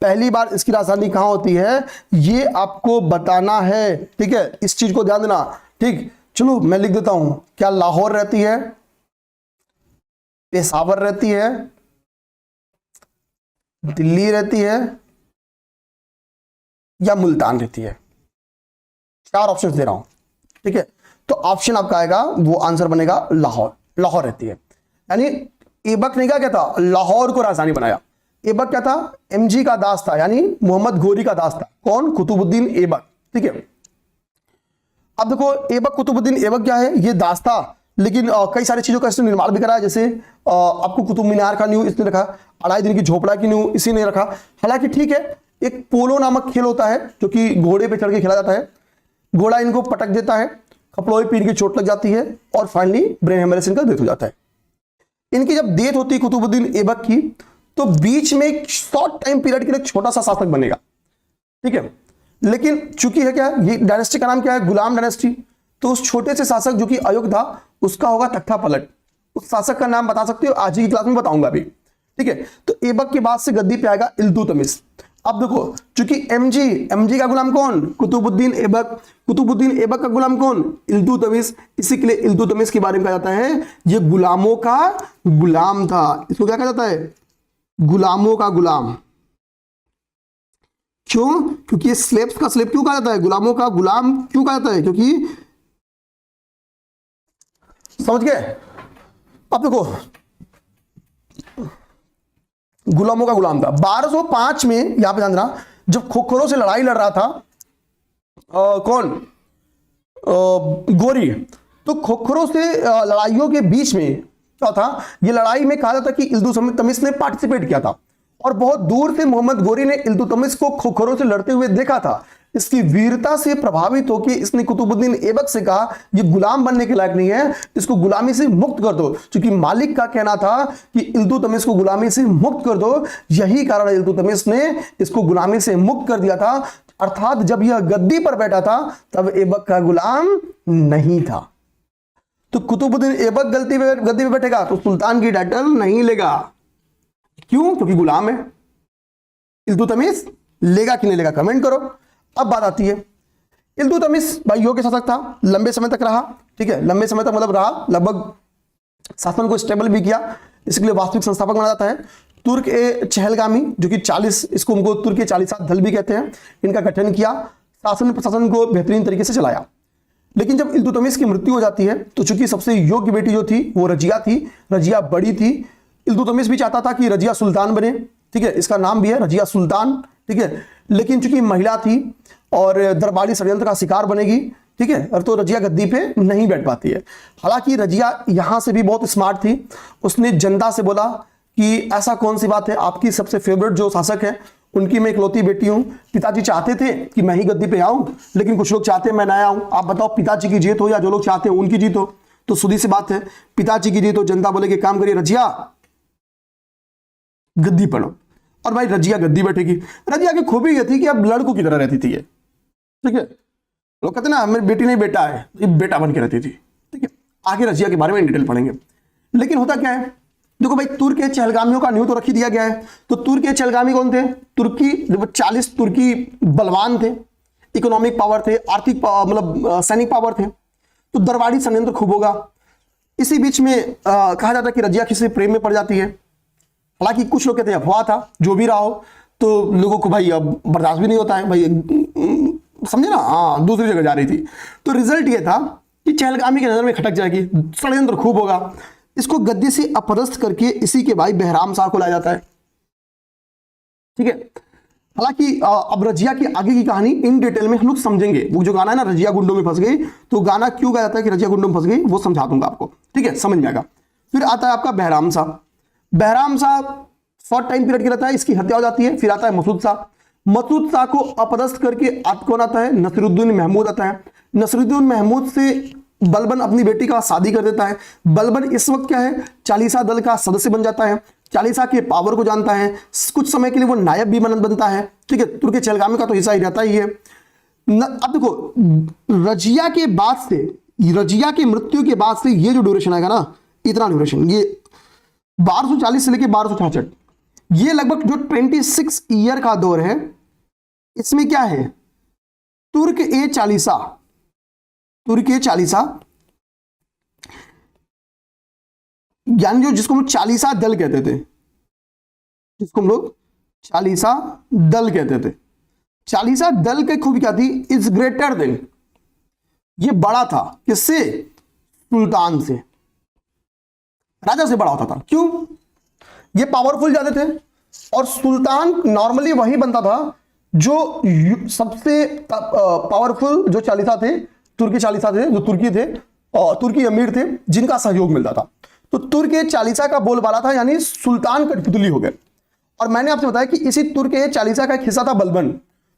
पहली बार इसकी राजधानी कहां होती है, ये आपको बताना है, ठीक है। इस चीज को ध्यान देना, ठीक। चलो मैं लिख देता हूं, क्या लाहौर रहती है, पेशावर रहती है, दिल्ली रहती है, या मुल्तान रहती है। 4 ऑप्शन दे रहा हूं, ठीक है। तो ऑप्शन आपका आएगा, वो आंसर बनेगा लाहौर, लाहौर रहती है। यानी ऐबक ने क्या था, लाहौर को राजधानी बनाया। ऐबक क्या था, एमजी का दास था, यानी मोहम्मद गोरी का दास था। कौन, कुतुबुद्दीन ऐबक, ठीक है। अब देखो ऐबक, कुतुबुद्दीन ऐबक क्या है, ये दास था, लेकिन कई सारी चीजों का इसने निर्माण भी कराया। जैसे आपको कुतुब मीनार का न्यू इसने रखा, 2.5 दिन की झोपड़ा की न्यू इसी ने रखा। हालांकि ठीक है, एक पोलो नामक खेल होता है जो कि घोड़े पे चढ़ के खेला जाता है, घोड़ा इनको पटक देता है, खपलोई पीन की चोट लग जाती है और फाइनली ब्रेन हेमरेज इनका डेथ हो जाता है। इनकी जब डेथ होती है कुतुबुद्दीन ऐबक की, तो बीच में एक शॉर्ट टाइम पीरियड के लिए छोटा सा शासक बनेगा, ठीक है। लेकिन चूंकि है क्या, ये डायनेस्टी का नाम क्या है, गुलाम डायनेस्टी, तो उस छोटे से शासक जो कि अयोग्य था उसका होगा तख्ता पलट। उस शासक का नाम बता सकते हो, आज ही की क्लास में बताऊंगा अभी, ठीक है। तो ऐबक के बाद से गद्दी पे आएगा इल्तुतमिश। अब देखो, चूंकि एमजी का गुलाम कौन, कुतुबुद्दीन ऐबक, कुतुबुद्दीन ऐबक का गुलाम कौन, इल्तुतमिश, इसी के लिए इल्तुतमिश के बारे में कहा जाता है ये गुलामों का गुलाम था। इसको क्या कहा जाता है, गुलामों का गुलाम। क्यों, क्योंकि स्लेव्स का स्लेव क्यों कहा जाता है, गुलामों का गुलाम क्यों कहा जाता है, क्योंकि, समझ गए। अब देखो, गुलामों का गुलाम था। 1205 में यहां पे ध्यान देना, जब खोखरो से लड़ाई लड़ रहा था कौन, गोरी, तो खोखरो से लड़ाइयों के बीच में क्या था, ये लड़ाई में कहा जाता कि इल्तुतमिश ने पार्टिसिपेट किया था और बहुत दूर से मोहम्मद गोरी ने इल्तुतमिश को खोखरो से लड़ते हुए देखा था। इसकी वीरता से प्रभावित होकर इसने कुतुबुद्दीन ऐबक से कहा ये गुलाम बनने के लायक नहीं है, इसको गुलामी से मुक्त कर दो। क्योंकि मालिक का कहना था कि इल्तुतमिश को गुलामी से मुक्त कर दो, यही कारण इल्तुतमिश ने इसको गुलामी से मुक्त कर दिया था। अर्थात जब यह गद्दी पर बैठा था तब ऐबक का गुलाम नहीं था। तो कुतुबुद्दीन ऐबक गद्दी पे बैठेगा तो सुल्तान की टाइटल नहीं लेगा। क्यों? क्योंकि गुलाम है। इल्तुतमिश लेगा कि नहीं लेगा, कमेंट करो। अब बात आती है, इल्तुतमिश भाइयों के शासक था, लंबे समय तक रहा, ठीक है, लंबे समय तक मतलब रहा, लगभग शासन को स्टेबल भी किया, इसके लिए वास्तविक संस्थापक माना जाता है। तुर्क ए चहलगामी जो कि 40, इसको हमको तुर्क 40 दल भी कहते हैं, इनका गठन किया, शासन प्रशासन को बेहतरीन तरीके से चलाया। लेकिन जब इल्तुतमिश की मृत्यु हो जाती है तो चूंकि सबसे योग्य बेटी जो थी वो रजिया थी, रजिया बड़ी थी, इल्तुतमिश भी चाहता था कि रजिया सुल्तान बने, ठीक है, इसका नाम भी है रजिया सुल्तान, ठीक है, लेकिन चूंकि महिला थी और दरबारी षड्यंत्र का शिकार बनेगी, ठीक है, और तो रजिया गद्दी पे नहीं बैठ पाती है। हालांकि रजिया यहां से भी बहुत स्मार्ट थी, उसने जनता से बोला कि ऐसा कौन सी बात है, आपकी सबसे फेवरेट जो शासक है उनकी मैं इकलौती बेटी हूं, पिताजी चाहते थे कि मैं ही गद्दी पे आऊं, लेकिन कुछ लोग चाहते हैं मैं ना आऊं, आप बताओ पिताजी की जीत हो या जो लोग चाहते हैं उनकी जीत हो। तो सीधी सी बात है, पिताजी की जीत हो, जनता बोले कि काम करिए रजिया गद्दी पढ़ो, और भाई रजिया गद्दी बैठेगी। रजिया की खूबी यह थी कि अब लड़कों की तरह रहती थी ये, ठीक है, लोग कहते ना मेरी बेटी नहीं बेटा है, ये बेटा बन के रहती थी, ठीक है। आगे रजिया के बारे में डिटेल पढ़ेंगे। लेकिन होता क्या है, देखो भाई तुर्क के चहलगामियों का न्यू तो रख ही दिया गया है। तो तुर्क के चहलगामी कौन थे? तुर्की 40 तुर्की बलवान थे, इकोनॉमिक पावर थे, आर्थिक मतलब सैनिक पावर थे। तो दरबारी षड्यंत्र खूब होगा। इसी बीच में कहा जाता है कि रजिया किसी प्रेम में पड़ जाती है। हालांकि कुछ लोग कहते हैं अफवाह था, जो भी रहा हो, तो लोगों को भाई अब बर्दाश्त भी नहीं होता है भाई, समझे ना, हाँ दूसरी जगह जा रही थी। तो रिजल्ट ये था कि चहलगामी की नजर में खटक जाएगी, षड्यंत्र खूब होगा, इसको गद्दी से अपदस्थ करके इसी के भाई बहराम शाह को लाया जाता है, ठीक है। हालांकि अब रजिया की आगे की कहानी इन डिटेल में हम लोग समझेंगे। वो जो गाना है ना रजिया गुंडों में फंस गई, तो गाना क्यों गाया जाता है कि रजिया गुंडों में फंस गई, वो समझा दूंगा आपको, ठीक है, समझ में आएगा। फिर आता है आपका Bahram Shah. Bahram Shah short time period के रहता है, इसकी हत्या हो जाती है। फिर आता है मसूद शाह। मसूद शाह को अपदस्थ करके कौन आता है? नसीरुद्दीन महमूद आता है। नसीरुद्दीन महमूद से बलबन अपनी बेटी का शादी कर देता है। बलबन इस वक्त क्या है, चालीसा दल का सदस्य बन जाता है, चालीसा के पावर को जानता है, कुछ समय के लिए वो नायब भी बनता है, ठीक है। तुर्क चहलगामी का तो हिस्सा ही रहता ही है। अब देखो रजिया के बाद से, रजिया की मृत्यु के बाद से ये जो ड्यूरेशन आएगा ना, इतना ड्यूरेशन, ये 1240 से लेकर 1266, ये लगभग जो 26 ईयर का दौर है, इसमें क्या है, तुर्क ए चालीसा, तुर्क ए चालीसा यानी जो जिसको हम चालीसा दल कहते थे, जिसको हम लोग चालीसा दल कहते थे। चालीसा दल की खूबी क्या थी? इज ग्रेटर देन, ये बड़ा था किससे? सुल्तान से, राजा से बड़ा होता था। क्यों? ये पावरफुल ज्यादा थे, और सुल्तान नॉर्मली वही बनता था जो सबसे पावरफुल जो चालीसा थे, तुर्की चालीसा थे, जो तुर्की थे, तुर्की अमीर थे, जिनका सहयोग मिलता था। तो तुर्क चालीसा का बोलबाला था, यानी सुल्तान कठपुतली हो गए। और मैंने आपसे बताया कि इसी तुर्क चालीसा का एक हिस्सा था बलबन,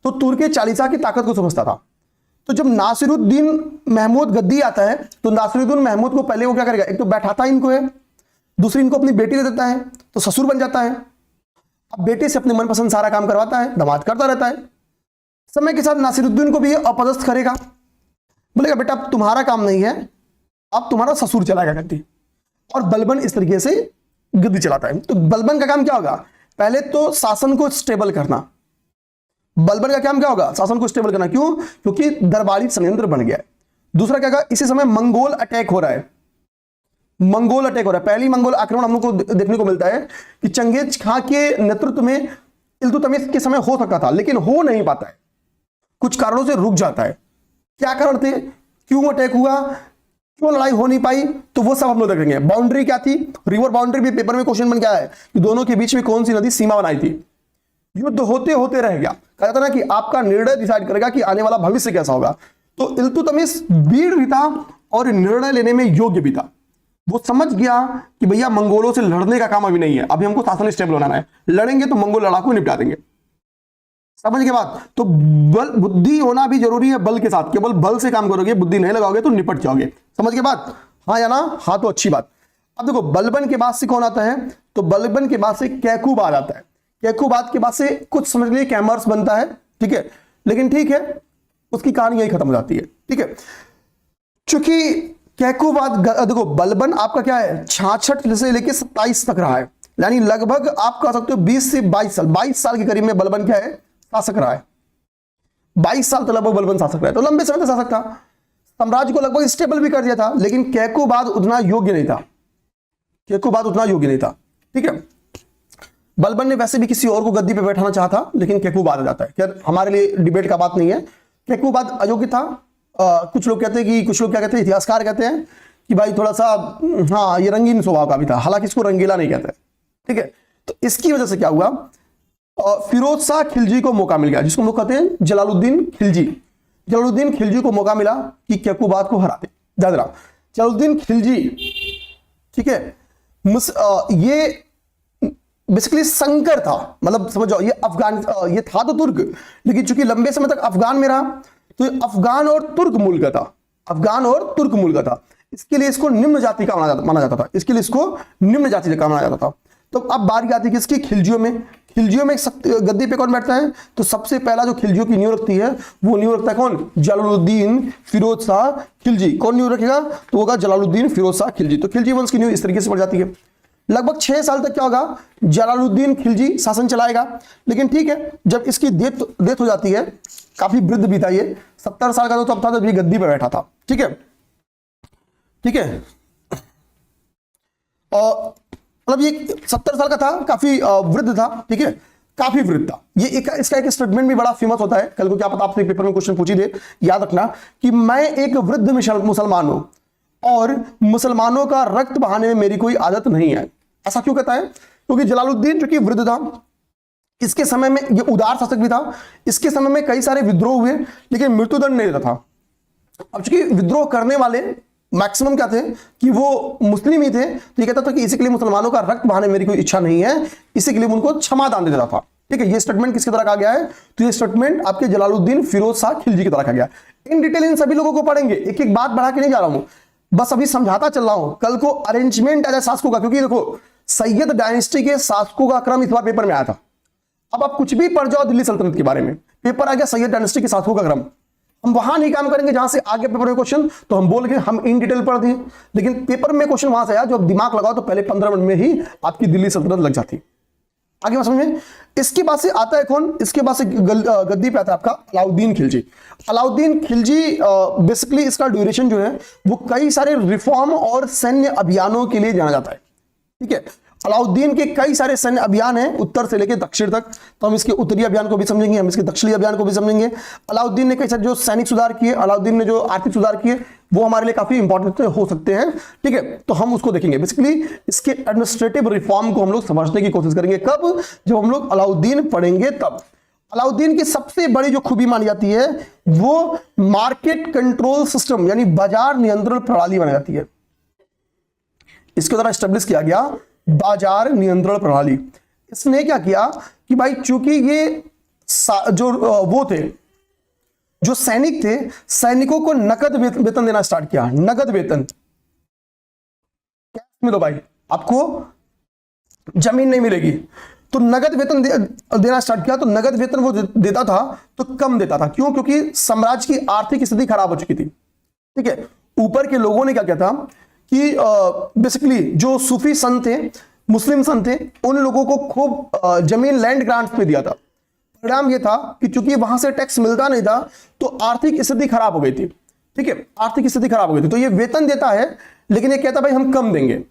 तो तुर्क चालीसा की ताकत को समझता था। तो जब नासिरुद्दीन महमूद गद्दी आता है, तो नासिरुद्दीन महमूद को पहले वो क्या करेगा, एक तो बैठाता इनको है, दूसरी इनको अपनी बेटी दे देता है, तो ससुर बन जाता है। अब बेटे से अपने मनपसंद सारा काम करवाता है, दामाद करता रहता है। समय के साथ नासिरुद्दीन को भी अपदस्थ करेगा, बोलेगा बेटा अब तुम्हारा काम नहीं है, अब तुम्हारा ससुर चलाएगा गद्दी। और बलबन इस तरीके से गद्दी चलाता है। तो बलबन का काम क्या होगा? पहले तो शासन को स्टेबल करना। बलबन का काम क्या होगा? शासन को स्टेबल करना। क्यों? क्योंकि दरबारी षड्यंत्र बन गया है। दूसरा क्या होगा, इसी समय मंगोल अटैक हो रहा है, मंगोल अटैक हो रहा है। पहली मंगोल आक्रमण हम लोग को देखने को मिलता है कि चंगेज खां के नेतृत्व में इल्तुतमिश के समय हो सकता था, लेकिन हो नहीं पाता है, कुछ कारणों से रुक जाता है। क्या कारण थे, क्यों अटैक हुआ, क्यों लड़ाई हो नहीं पाई, तो वो सब हम लोग देखेंगे। बाउंड्री क्या थी, रिवर बाउंड्री भी पेपर में क्वेश्चन बन गया है कि दोनों के बीच में कौन सी नदी सीमा बनाई थी। युद्ध होते होते रह गया। कहा जाता ना कि आपका निर्णय डिसाइड करेगा कि आने वाला भविष्य कैसा होगा। तो इल्तुतमिश वीर भी था और निर्णय लेने में योग्य भी था। वो समझ गया कि भैया मंगोलों से लड़ने का काम अभी नहीं है, अभी हमको शासन स्टेबल बनाना है, लड़ेंगे तो मंगोल लड़ाकू निपटा देंगे। समझ के बाद तो बल बुद्धि होना भी जरूरी है बल के साथ, केवल बल से काम करोगे, बुद्धि नहीं लगाओगे तो निपट जाओगे। समझ के बाद, हाँ या ना? हाँ तो अच्छी बात। अब देखो बलबन के बाद से कौन आता है, तो बलबन के बाद से कैकुबाद आता है। कैकुबाद के बाद से कुछ समझ लीजिए कैमर्स बनता है, ठीक है। लेकिन ठीक है, उसकी कहानी यही खत्म हो जाती है। ठीक है, चूंकि कैकुबाद देखो बलबन आपका क्या है 66 से लेके 27 तक रहा है, यानी लगभग आप कह सकते हो 20 से 22 साल के करीब में बलबन क्या है शासक रहा है। 22 साल तो लगभग बलबन शासक रहा है, तो लंबे समय तक शासक था, साम्राज्य को लगभग स्टेबल भी कर दिया था, लेकिन कैकुबाद उतना योग्य नहीं था, कैकुबाद उतना योग्य नहीं था। ठीक है, बलबन ने वैसे भी किसी और को गद्दी पे बैठाना चाहा था, लेकिन कैकुबाद आ जाता है। खैर हमारे लिए डिबेट का बात नहीं है, कैकुबाद अयोग्य था। कुछ लोग कहते हैं कि, कुछ लोग क्या कहते हैं, इतिहासकार कहते हैं कि भाई थोड़ा सा हाँ ये रंगीन स्वभाव का भी था, हालांकि इसको रंगीला नहीं कहते। ठीक है, तो इसकी वजह से क्या हुआ, फिरोज शाह खिलजी को मौका मिल गया, जिसको हम लोग कहते हैं जलालुद्दीन खिलजी। जलालुद्दीन खिलजी को मौका मिला कि कैकुबाद को हरा दे। दादरा जलालुद्दीन खिलजी, ठीक है, ये बेसिकली संकर था, मतलब समझ जाओ ये अफगान, ये था तो तुर्क, लेकिन चूंकि लंबे समय तक अफगान में रहा, तो ये अफगान और तुर्क मूल का था, अफगान और तुर्क मूल का था। इसके लिए इसको निम्न जाति का माना जाता था, इसके लिए इसको निम्न जाति का माना जाता था। तो अब बारी आती है किसकी, खिलजियों में। खिलजियों में गद्दी पे कौन बैठता है, तो सबसे पहला जो खिलजियों की नींव रखती है वो नींव रखता है कौन, जलालुद्दीन फिरोज शाह खिलजी। कौन नींव रखेगा, तो होगा जलालुद्दीन फिरोज शाह खिलजी। तो खिलजी वंश की नींव इस तरीके से पड़ जाती है। लगभग 6 साल तक क्या होगा, जलालुद्दीन खिलजी शासन चलाएगा, लेकिन ठीक है जब इसकी डेथ हो जाती है, काफी वृद्ध भी था ये, 70 साल का तो तब था जब ये गद्दी पे बैठा था। ठीक है, ठीक है, और मतलब ये 70 साल का था, काफी वृद्ध था। ठीक है, काफी वृद्ध था ये। इसका एक स्टेटमेंट भी बड़ा फेमस होता है, कल को क्या पता आपसे पेपर में क्वेश्चन पूछ ही दे, याद रखना कि मैं एक वृद्ध मुसलमान हूं और मुसलमानों का रक्त बहाने में मेरी कोई आदत नहीं है। ऐसा क्यों कहता है, क्योंकि जलालुद्दीन जो कि वृद्ध था, इसके समय में ये उदार शासक भी था, इसके समय में कई सारे विद्रोह हुए, लेकिन मृत्युदंड नहीं देता था। अब चूंकि विद्रोह करने वाले मैक्सिमम क्या थे कि वो मुस्लिम ही थे, तो ये कहता था कि इसी के लिए मुसलमानों का रक्त बहाने मेरी कोई इच्छा नहीं है, इसी के लिए उनको क्षमा दान दे देता था। ठीक है, ये स्टेटमेंट किसकी तरह कहा गया है, तो ये स्टेटमेंट आपके जलालुद्दीन फिरोज शाह खिलजी की तरह कहा गया। इन डिटेल इन सभी लोगों को पढ़ेंगे, एक एक बात बढ़ा के नहीं जा रहा हूं, बस अभी समझाता चल रहा हूं। कल को अरेंजमेंट आ जाए शासकों का, क्योंकि देखो सैयद डायनेस्टी के शासकों का क्रम इस बार पेपर में आया था। अब आप कुछ भी पढ़ जाओ दिल्ली सल्तनत के बारे में, पेपर आ गया सैयद डायनेस्टी के शासकों का क्रम, हम वहां नहीं काम करेंगे जहां से आगे पेपर में क्वेश्चन, तो हम बोल के हम इन डिटेल पढ़ दिए, लेकिन पेपर में क्वेश्चन वहां से आया जो आप दिमाग लगाओ तो पहले 15 मिनट में ही आपकी दिल्ली सल्तनत लग जाती। आगे बात समझ में। इसके बाद से आता है कौन, इसके बाद से गद्दी पे आता है आपका अलाउद्दीन खिलजी। अलाउद्दीन खिलजी बेसिकली इसका ड्यूरेशन जो है वो कई सारे रिफॉर्म और सैन्य अभियानों के लिए जाना जाता है। ठीक है, अलाउद्दीन के कई सारे सैन्य अभियान हैं उत्तर से लेकर दक्षिण तक, तो हम इसके उत्तरी अभियान को भी समझेंगे, हम इसके दक्षिणी अभियान को भी समझेंगे। अलाउद्दीन ने कई सारे जो सैनिक सुधार किए, अलाउद्दीन ने जो आर्थिक सुधार किए, वो हमारे लिए काफी इंपॉर्टेंट हो सकते हैं। ठीक है, तो हम उसको देखेंगे। बेसिकली इसके एडमिनिस्ट्रेटिव रिफॉर्म को हम लोग समझने की कोशिश करेंगे, कब, जब हम लोग अलाउद्दीन पढ़ेंगे तब। अलाउद्दीन की सबसे बड़ी जो खूबी मानी जाती है वो मार्केट कंट्रोल सिस्टम यानी बाजार नियंत्रण प्रणाली मानी जाती है। इसके द्वारा स्टेब्लिश किया गया बाजार नियंत्रण प्रणाली। इसने क्या किया कि भाई चूंकि ये जो वो थे, जो सैनिक थे, सैनिकों को नकद वेतन देना स्टार्ट किया। नकद वेतन कैश में दो भाई, आपको जमीन नहीं मिलेगी, तो नगद वेतन देना स्टार्ट किया। तो नगद वेतन वो देता था तो कम देता था, क्यों, क्योंकि साम्राज्य की आर्थिक स्थिति खराब हो चुकी थी। ठीक है, ऊपर के लोगों ने क्या किया था कि बेसिकली जो सूफी संत थे, मुस्लिम संत थे, उन लोगों को खूब जमीन लैंड ग्रांट पे दिया था। परिणाम ये था कि चूंकि वहां से टैक्स मिलता नहीं था तो आर्थिक स्थिति खराब हो गई थी। ठीक है, आर्थिक स्थिति खराब हो गई थी, तो ये वेतन देता है लेकिन ये कहता भाई हम कम देंगे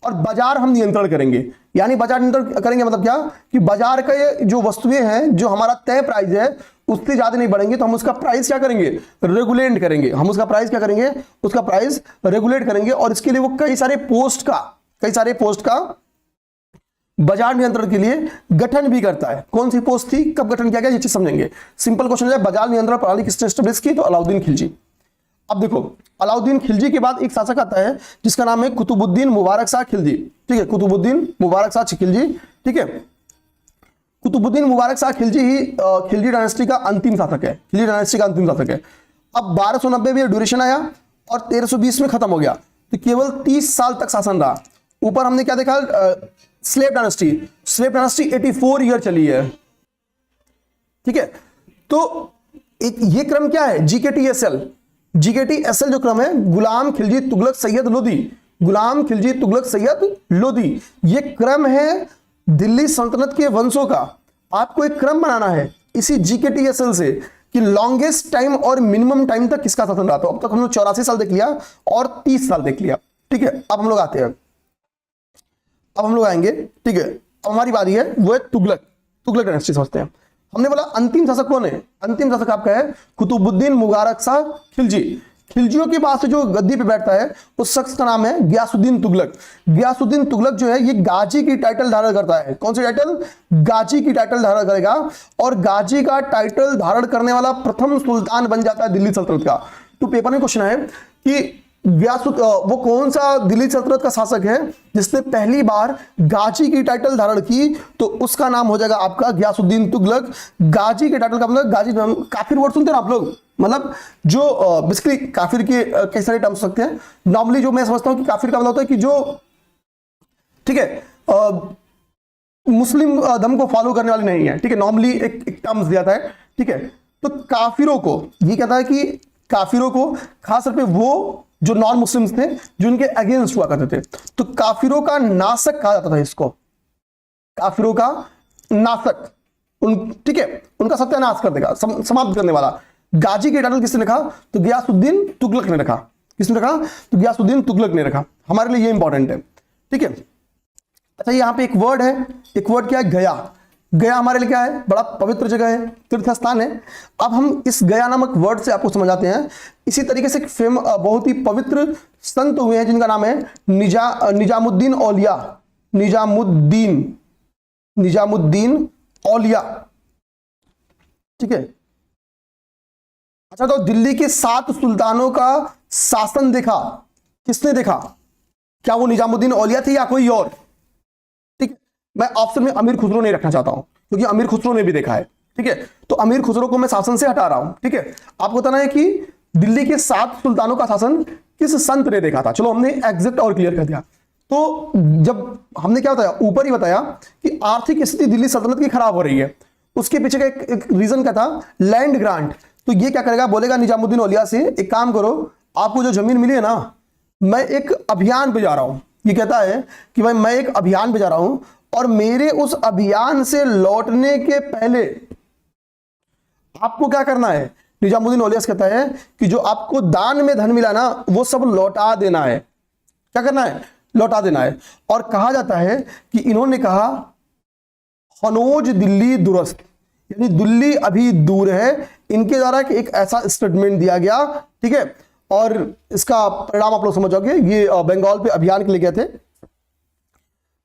और बाजार हम नियंत्रण करेंगे। यानी बाजार नियंत्रण करेंगे मतलब क्या कि बाजार का ये जो वस्तुएं हैं, जो हमारा तय प्राइस है उससे ज्यादा नहीं बढ़ेंगे, तो हम उसका प्राइस क्या करेंगे, रेगुलेट करेंगे। हम उसका प्राइस क्या करेंगे, उसका प्राइस रेगुलेट करेंगे। और इसके लिए वो कई सारे पोस्ट का बाजार नियंत्रण के लिए गठन भी करता है। कौन सी पोस्ट थी, कब गठन किया गया, ये चीज समझेंगे। सिंपल क्वेश्चन है, बाजार नियंत्रण प्रणाली किसने एस्टेब्लिश की, तो अलाउद्दीन खिलजी। अब देखो अलाउद्दीन खिलजी के बाद एक शासक आता है जिसका नाम है कुतुबुद्दीन मुबारक शाह खिलजी। ठीक है, कुतुबुद्दीन मुबारक शाह खिलजी। ठीक है, कुतुबुद्दीन मुबारक शाह खिलजी ही खिलजी डायनेस्टी का अंतिम शासक है। खिलजी डायनेस्टी का अंतिम शासक है। अब 1290 में ड्यूरेशन आया और 1320 में खत्म हो गया, तो केवल 30 साल तक शासन रहा। ऊपर हमने क्या देखा, स्लेव डायनेस्टी 84 ईयर चली है। ठीक है, तो एक ये क्रम क्या है, GKTSL। GKTSL जो क्रम है, गुलाम खिलजी तुगलक सैयद लोधी, गुलाम खिलजी तुगलक सैयद लोधी, ये क्रम है दिल्ली सल्तनत के वंशों का। आपको एक क्रम बनाना है इसी GKTSL से कि लॉन्गेस्ट टाइम और मिनिमम टाइम तक किसका शासन रहा। तो अब तक हम लोग 84 साल देख लिया और 30 साल देख लिया, ठीक है। अब हम लोग आते हैं, अब हम लोग आएंगे, ठीक है। अब हमारी बारी है, वो है तुगलक, तुगलक डायनेस्टी समझते हैं। हमने बोला अंतिम शासक कौन है, अंतिम शासक आपका है कुतुबुद्दीन मुबारक शाह खिलजी। खिलजियों के बाद से जो गद्दी पे बैठता है उस शख्स का नाम है गयासुद्दीन तुगलक। गयासुद्दीन तुगलक जो है ये गाजी की टाइटल धारण करता है। कौन सी टाइटल, गाजी की टाइटल धारण करेगा, और गाजी का टाइटल धारण करने वाला प्रथम सुल्तान बन जाता है दिल्ली सल्तनत का। तो पेपर में क्वेश्चन है कि वो कौन सा दिल्ली सल्तनत का शासक है जिसने पहली बार गाजी की टाइटल धारण की, तो उसका नाम हो जाएगा आपका गयासुद्दीन तुगलक। गाजी के टाइटल का मतलब, गाजी काफिर वर्ड सुनते हैं ना आप लोग, मतलब जो बेसिकली काफिर के कई सारे टर्म्स सकते हैं। नॉर्मली जो मैं समझता हूं कि काफिर का मतलब होता है कि जो, ठीक है, मुस्लिम धर्म को फॉलो करने वाले नहीं है, ठीक है। नॉर्मली एक टर्म्स दिया जाता है, ठीक है। तो काफिरों को ये कहता है कि काफिरों को खासतौर पे वो जो नॉन मुस्लिम्स थे जो उनके अगेंस्ट हुआ करते थे, तो काफिरों का नासक कहा जाता था इसको, काफिरों का नासक, ठीक है, उनका सत्यानाश कर देगा, समाप्त करने वाला। गाजी के टाइटल किसने रखा, तो गयासुद्दीन तुगलक ने रखा। किसने रखा, तो गयासुद्दीन तुगलक ने रखा। हमारे लिए ये इंपॉर्टेंट है, ठीक है। अच्छा, यहाँ पे एक वर्ड है, एक वर्ड क्या है, गया। गया हमारे लिए क्या है, बड़ा पवित्र जगह है, तीर्थ स्थान है। अब हम इस गया नामक वर्ड से आपको समझाते हैं। इसी तरीके से बहुत ही पवित्र संत हुए हैं जिनका नाम है निजामुद्दीन औलिया, निजामुद्दीन औलिया, ठीक है। अच्छा, तो दिल्ली के 7 सुल्तानों का शासन देखा, किसने देखा, क्या वो निजामुद्दीन औलिया थे या कोई और, ठीक है। मैं ऑप्शन में अमीर खुसरो नहीं रखना चाहता हूं क्योंकि अमीर खुसरो ने भी देखा है, ठीक है। तो अमीर खुसरो को मैं शासन से हटा रहा हूं, ठीक है। आपको बताना है कि दिल्ली के 7 सुल्तानों का शासन किस संत ने देखा था। चलो, हमने एग्जैक्ट और क्लियर कर दिया। तो जब हमने क्या बताया, ऊपर ही बताया कि आर्थिक स्थिति दिल्ली सल्तनत की खराब हो रही है, उसके पीछे का एक रीजन क्या था, लैंड ग्रांट। तो ये क्या करेगा, बोलेगा निजामुद्दीन औलिया से, एक काम करो, आपको जो जमीन मिली है ना, मैं एक अभियान पे जा रहा हूं। ये कहता है कि भाई मैं एक अभियान पे जा रहा हूं और मेरे उस अभियान से लौटने के पहले आपको क्या करना है। निजामुद्दीन औलिया कहता है कि जो आपको दान में धन मिला ना, वो सब लौटा देना है। क्या करना है, लौटा देना है। और कहा जाता है कि इन्होंने कहा हनोज दिल्ली दुरस्त, यानी दिल्ली अभी दूर है, इनके द्वारा एक ऐसा स्टेटमेंट दिया गया, ठीक है। और इसका परिणाम आप लोग समझ जाओगे। ये बंगाल पे अभियान के लिए गए थे,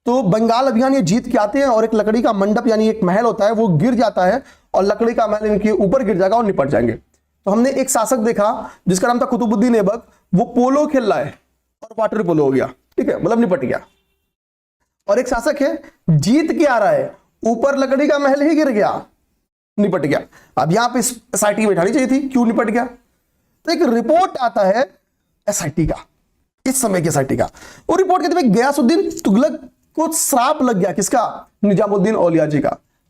तो बंगाल अभियान ये जीत के आते हैं और एक लकड़ी का मंडप यानी एक महल होता है वो गिर जाता है और लकड़ी का महल इनके ऊपर गिर जाएगा और निपट जाएंगे। तो हमने एक शासक देखा जिसका नाम था कुतुबुद्दीन ऐबक, वो पोलो खेल रहा है और वाटर पोलो हो गया, ठीक है, मतलब निपट गया। और एक शासक है जीत के आ रहा है, ऊपर लकड़ी का महल ही गिर गया, निपट गया। अब यहां पे SIT बैठानी चाहिए थी, क्यों निपट गया। तो एक रिपोर्ट आता है SIT का, इस समय के SIT का, वो रिपोर्ट कहते हैं गयासुद्दीन तुगलक को श्राप लग गया, किसका, निजामुद्दीन औलिया जी का।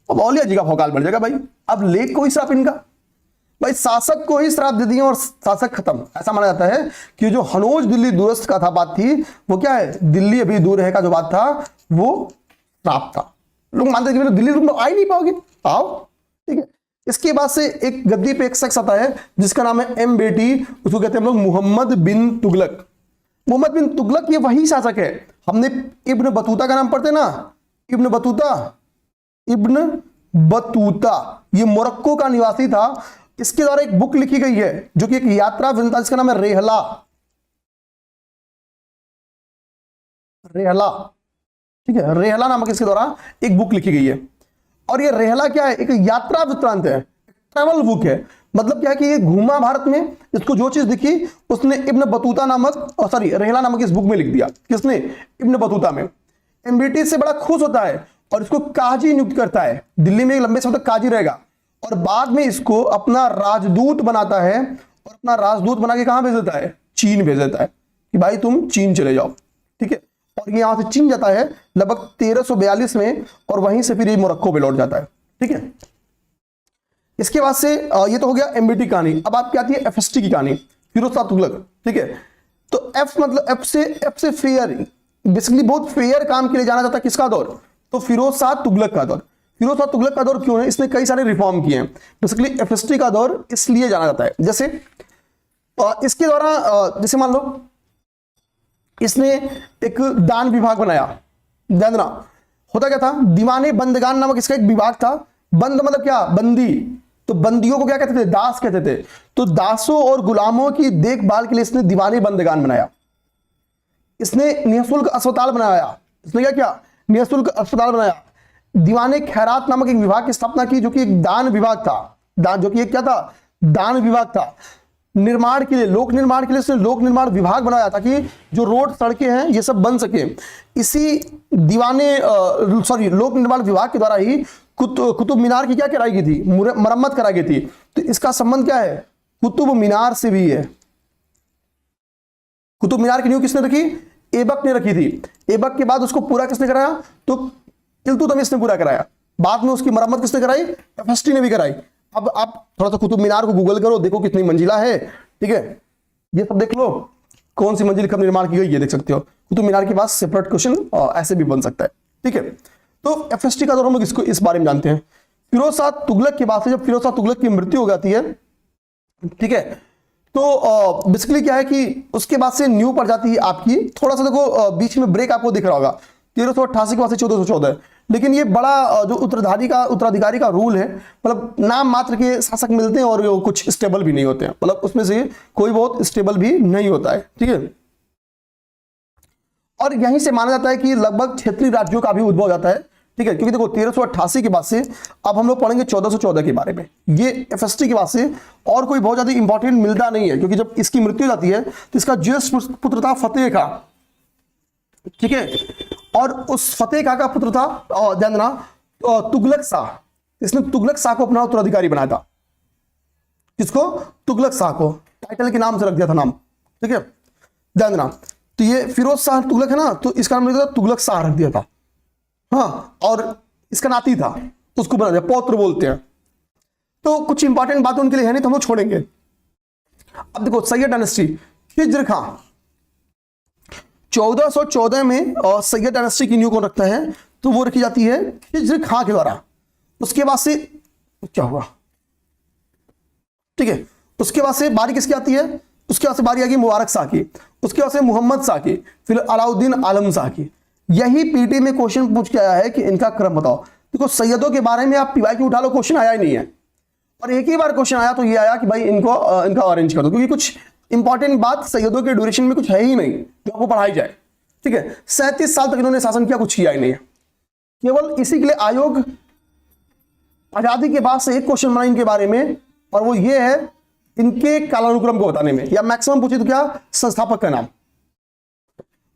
अब औलिया जी का भौकाल बढ़ जाएगा भाई, अब ले कोई श्राप इनका, भाई शासक को ही श्राप दे दिए और शासक खत्म। ऐसा माना जाता है कि जो हनोज दिल्ली दूरस्थ का था बात थी, वो क्या है, दिल्ली अभी दूर है का जो बात था वो श्राप था। लोग मानते हैं कि दिल्ली तुम आ ही नहीं पाओगे, आओ, ठीक है। इसके बाद से एक गद्दी पे एक शख्स आता है जिसका नाम है M बेटी, उसको कहते हैं हम लोग मोहम्मद बिन तुगलक। मोहम्मद बिन तुगलक ये वही शासक है, हमने इब्न बतूता का नाम पढ़ते ना, इब्न बतूता ये मोरक्को का निवासी था। इसके द्वारा एक बुक लिखी गई है जो कि एक यात्रा वृंदावन, जिसका नाम है रेहला, ठीक है, रेहला नामक इसके द्वारा एक बुक लिखी गई है। और ये रेहला क्या है, एक यात्रा वृत्तांत है, ट्रैवल बुक है। मतलब क्या है कि ये घूमा भारत में, इसको जो चीज दिखी उसने इब्न बतूता नामक, सॉरी रेहला नामक इस बुक में लिख दिया। किसने, इब्न बतूता में। एमबीटी से बड़ा खुश होता है और इसको काजी नियुक्त करता है, दिल्ली में लंबे समय तक काजी रहेगा। और बाद में इसको अपना राजदूत बनाता है और अपना राजदूत बना के कहां भेज देता है, चीन भेज देता है कि भाई तुम चीन चले जाओ, ठीक है। और ये यहां से चीन जाता है लगभग 1342 में और वहीं से फिर ये मोरक्को पे लौट जाता है, ठीक है। इसके बाद से ये तो हो गया एमबीटी कहानी। अब आपकी आती है एफएसटी की कहानी, फिरोज शाह तुगलक, ठीक है। तो एफ मतलब एफ से फेयर, बेसिकली बहुत फेयर काम के लिए जाना जाता है किसका दौर, तो फिरोज शाह तुगलक का दौर। फिरोज शाह तुगलक का दौर क्यों है, इसने कई सारे रिफॉर्म किए हैं, बेसिकली एफएसटी का दौर इसलिए जाना जाता है। जैसे इसके द्वारा जैसे मान लो इसने एक दान विभाग बनाया, ध्यान देना। होता क्या था, दीवाने बंदगान नामक इसका एक विभाग था। बंद मतलब क्या, बंदी, तो बंदियों को क्या कहते थे, दास कहते थे। तो दासों और गुलामों की देखभाल के लिए इसने दीवाने बंदगान बनाया। इसने निःशुल्क अस्पताल बनाया, इसने क्या किया, निःशुल्क अस्पताल बनाया। दीवाने खैरात नामक एक विभाग की स्थापना की, जो कि एक दान विभाग था, दान जो कि एक क्या था, दान विभाग था। निर्माण के लिए, लोक निर्माण के लिए इसने लोक निर्माण विभाग बनाया ताकि जो रोड सड़कें हैं ये सब बन सके। इसी दीवाने लोक निर्माण विभाग के द्वारा ही कुतुब मीनार की क्या कराई गई थी, मरम्मत कराई गई थी। तो इसका संबंध क्या है, कुतुब मीनार से भी है। कुतुब मीनार की नींव किसने रखी, ऐबक ने रखी थी। ऐबक के बाद उसको पूरा किसने कराया, तो इल्तुतमिश ने पूरा कराया। बाद में उसकी मरम्मत किसने कराई, एफएसटी ने भी कराई। अब आप थोड़ा सा कुतुब मीनार को गूगल करो, देखो कितनी मंजिला है, ठीक है, ये सब देख लो, कौन सी मंजिल कब निर्माण की गई ये देख सकते हो। कुतुब मीनार के पास सेपरेट क्वेश्चन ऐसे भी बन सकता है, ठीक है। तो एफएसटी का दौर हम लोग इसको इस बारे में जानते हैं। फिरोज शाह तुगलक के बाद से जब फिरोज शाह तुगलक की मृत्यु हो जाती है, ठीक है, तो बेसिकली क्या है कि उसके बाद से न्यू पड़ जाती है आपकी, थोड़ा सा देखो बीच में ब्रेक आपको दिख रहा होगा, 1388 के बाद से 1414। लेकिन ये बड़ा जो उत्तराधिकारी का रूल है, मतलब नाम मात्र के शासक मिलते हैं और वो कुछ स्टेबल भी नहीं होते हैं, मतलब उसमें से कोई बहुत स्टेबल भी नहीं होता है, ठीक है। और यहीं से माना जाता है कि लगभग क्षेत्रीय राज्यों का भी उद्भव हो जाता है, ठीक है, क्योंकि देखो 1388 के बाद से अब हम लोग पढ़ेंगे 1414 के बारे में। ये एफएसटी के बाद से और कोई बहुत ज्यादा इंपॉर्टेंट मिलता नहीं है, क्योंकि जब इसकी मृत्यु हो जाती है तो इसका ज्येष्ठ पुत्र था फतेह खां, ठीक है, और उस फतेह खां का पुत्र था ध्यान देना तुगलक शाह। इसने तुगलक शाह को अपना उत्तराधिकारी बनाया था। किसको, तुगलक शाह को, टाइटल के नाम से रख दिया था नाम, ठीक है, ध्यान देना। तो ये फिरोज शाह तुगलक है ना, तो इसका नाम तुगलक शाह रख दिया था, हाँ, और इसका नाती था तो उसको बना दिया, पौत्र बोलते हैं। तो कुछ इंपॉर्टेंट बातें उनके लिए है नहीं, तो हम लोग छोड़ेंगे। अब देखो सैयद डायनेस्टी, खिज्र खां 1414 में सैयद डायनेस्टी की न्यू कौन रखता है, तो वो रखी जाती है खिज्र खां के द्वारा। उसके बाद से क्या हुआ, ठीक है, उसके बाद से बारी किसकी आती है, उसके बाद से बारी आ गई मुबारक शाह की, उसके बाद से मोहम्मद शाह की, फिर अलाउद्दीन आलम शाह की। यही पीटी में क्वेश्चन पूछ के आया है कि इनका क्रम बताओ। देखो सैयदों के बारे में आप पीवाई उठा लो, क्वेश्चन आया ही नहीं है, और एक ही बार क्वेश्चन आया तो ये आया कि भाई इनका ऑरेंज कर दो, क्योंकि कुछ इंपॉर्टेंट बात सैयदों के ड्यूरेशन में कुछ है ही नहीं जो आपको पढ़ाई जाए, ठीक है। 37 साल तक इन्होंने शासन किया, कुछ किया ही नहीं है। केवल इसी के लिए आयोग आजादी के बाद से एक क्वेश्चन बना इनके बारे में, और वो ये है इनके कालानुक्रम को बताने में, या मैक्सिमम पूछे तो क्या, संस्थापक का नाम।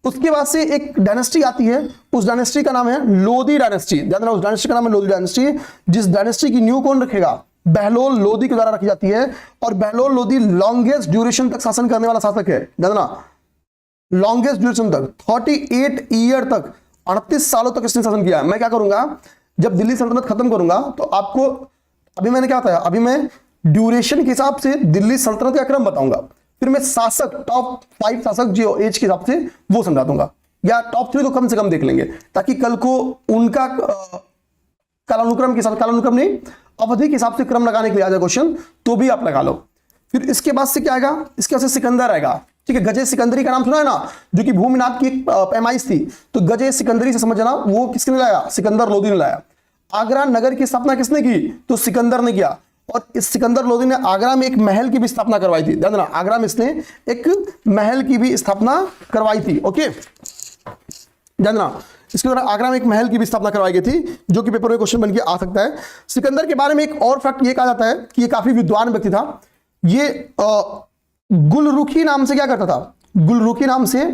उसके बाद से एक डायनेस्टी आती है, उस डायनेस्टी का नाम है लोधी डायनेस्टी। ध्यान रखना, उस डायनेस्टी का नाम है लोधी डायनेस्टी। जिस डायनेस्टी की न्यू कौन रखेगा, बहलोल लोधी के द्वारा रखी जाती है, और बहलोल लोधी लॉन्गेस्ट ड्यूरेशन तक शासन करने वाला शासक है। ध्यान रखना, लॉन्गेस्ट ड्यूरेशन तक 38 ईयर तक, 38 सालों तक इसने शासन किया। मैं क्या करूंगा, जब दिल्ली सल्तनत खत्म करूंगा तो आपको, अभी मैंने क्या बताया, अभी मैं ड्यूरेशन के हिसाब से दिल्ली सल्तनत का क्रम बताऊंगा, फिर मैं शासक टॉप 5 शासक जो एज के हिसाब से वो समझा दूंगा, या टॉप 3 तो कम से कम देख लेंगे, ताकि कल को उनका कालानुक्रम के साथ, कालानुक्रम नहीं अवधि के हिसाब से क्रम लगाने के लिए आ जाए क्वेश्चन, तो भी आप लगा लो। फिर इसके बाद से क्या आएगा, इसके बाद से सिकंदर आएगा, ठीक है। गजे सिकंदरी का नाम सुना है ना, जो कि भूमि नाप की एक पैमाइश थी, तो गजे सिकंदरी से समझना वो किसने लाया, सिकंदर लोधी ने लाया। आगरा नगर की स्थापना किसने की, तो सिकंदर ने किया, और इस सिकंदर लोधी ने आगरा में एक महल की भी स्थापना करवाई थी। ध्यान देना, आगरा में इसने एक महल की भी स्थापना करवाई थी, ओके, ध्यान देना, इसके द्वारा आगरा में एक महल की भी स्थापना करवाई गई थी, जो कि पेपर में क्वेश्चन बन के आ सकता है। सिकंदर के बारे में एक और फैक्ट ये कहा जाता है कि ये काफी विद्वान व्यक्ति था। ये गुलरुखी नाम से क्या करता था, गुलरुखी नाम से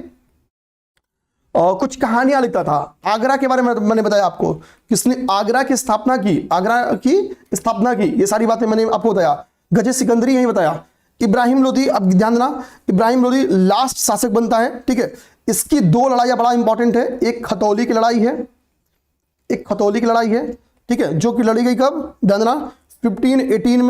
कुछ कहानियां लिखता था। आगरा के बारे में मैंने बताया आपको, किसने आगरा की स्थापना की, आगरा की स्थापना की, ये सारी बातें मैंने आपको बताया। गजे सिकंदरी यही बताया। इब्राहिम लोधी, अब ध्यान देना, इब्राहिम लोधी लास्ट शासक बनता है, ठीक है। इसकी 2 लड़ाइयां बड़ा इंपॉर्टेंट है, एक खतौली की लड़ाई है, एक खतौली की लड़ाई है, ठीक है, जो कि लड़ी गई कब, ध्यान देना 1518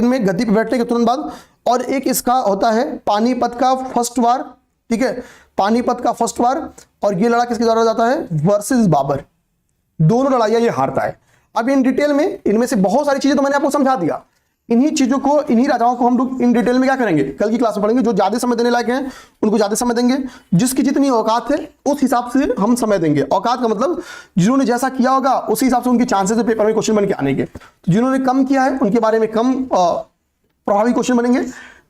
में गद्दी पर बैठने के तुरंत बाद, और एक इसका होता है पानीपत का फर्स्ट वार, ठीक है, पानीपत का फर्स्ट वार, और ये लड़ा किसके द्वारा जाता है, वर्सेस बाबर। दोनों लड़ाइयां ये हारता है। अब इन डिटेल में इनमें से बहुत सारी चीजें तो मैंने आपको समझा दिया, इन्हीं चीजों को, इन्हीं राजाओं को हम लोग इन डिटेल में क्या करेंगे, कल की क्लास में पढ़ेंगे। जो ज्यादा समय देने लायक हैं उनको ज्यादा समय देंगे, जिसकी जितनी औकात है उस हिसाब से हम समय देंगे। औकात का मतलब जिन्होंने जैसा किया होगा उसी हिसाब से उनके चांसेस है पेपर में क्वेश्चन बन के आने के। तो जिन्होंने कम किया है उनके बारे में कम प्रभावी क्वेश्चन बनेंगे,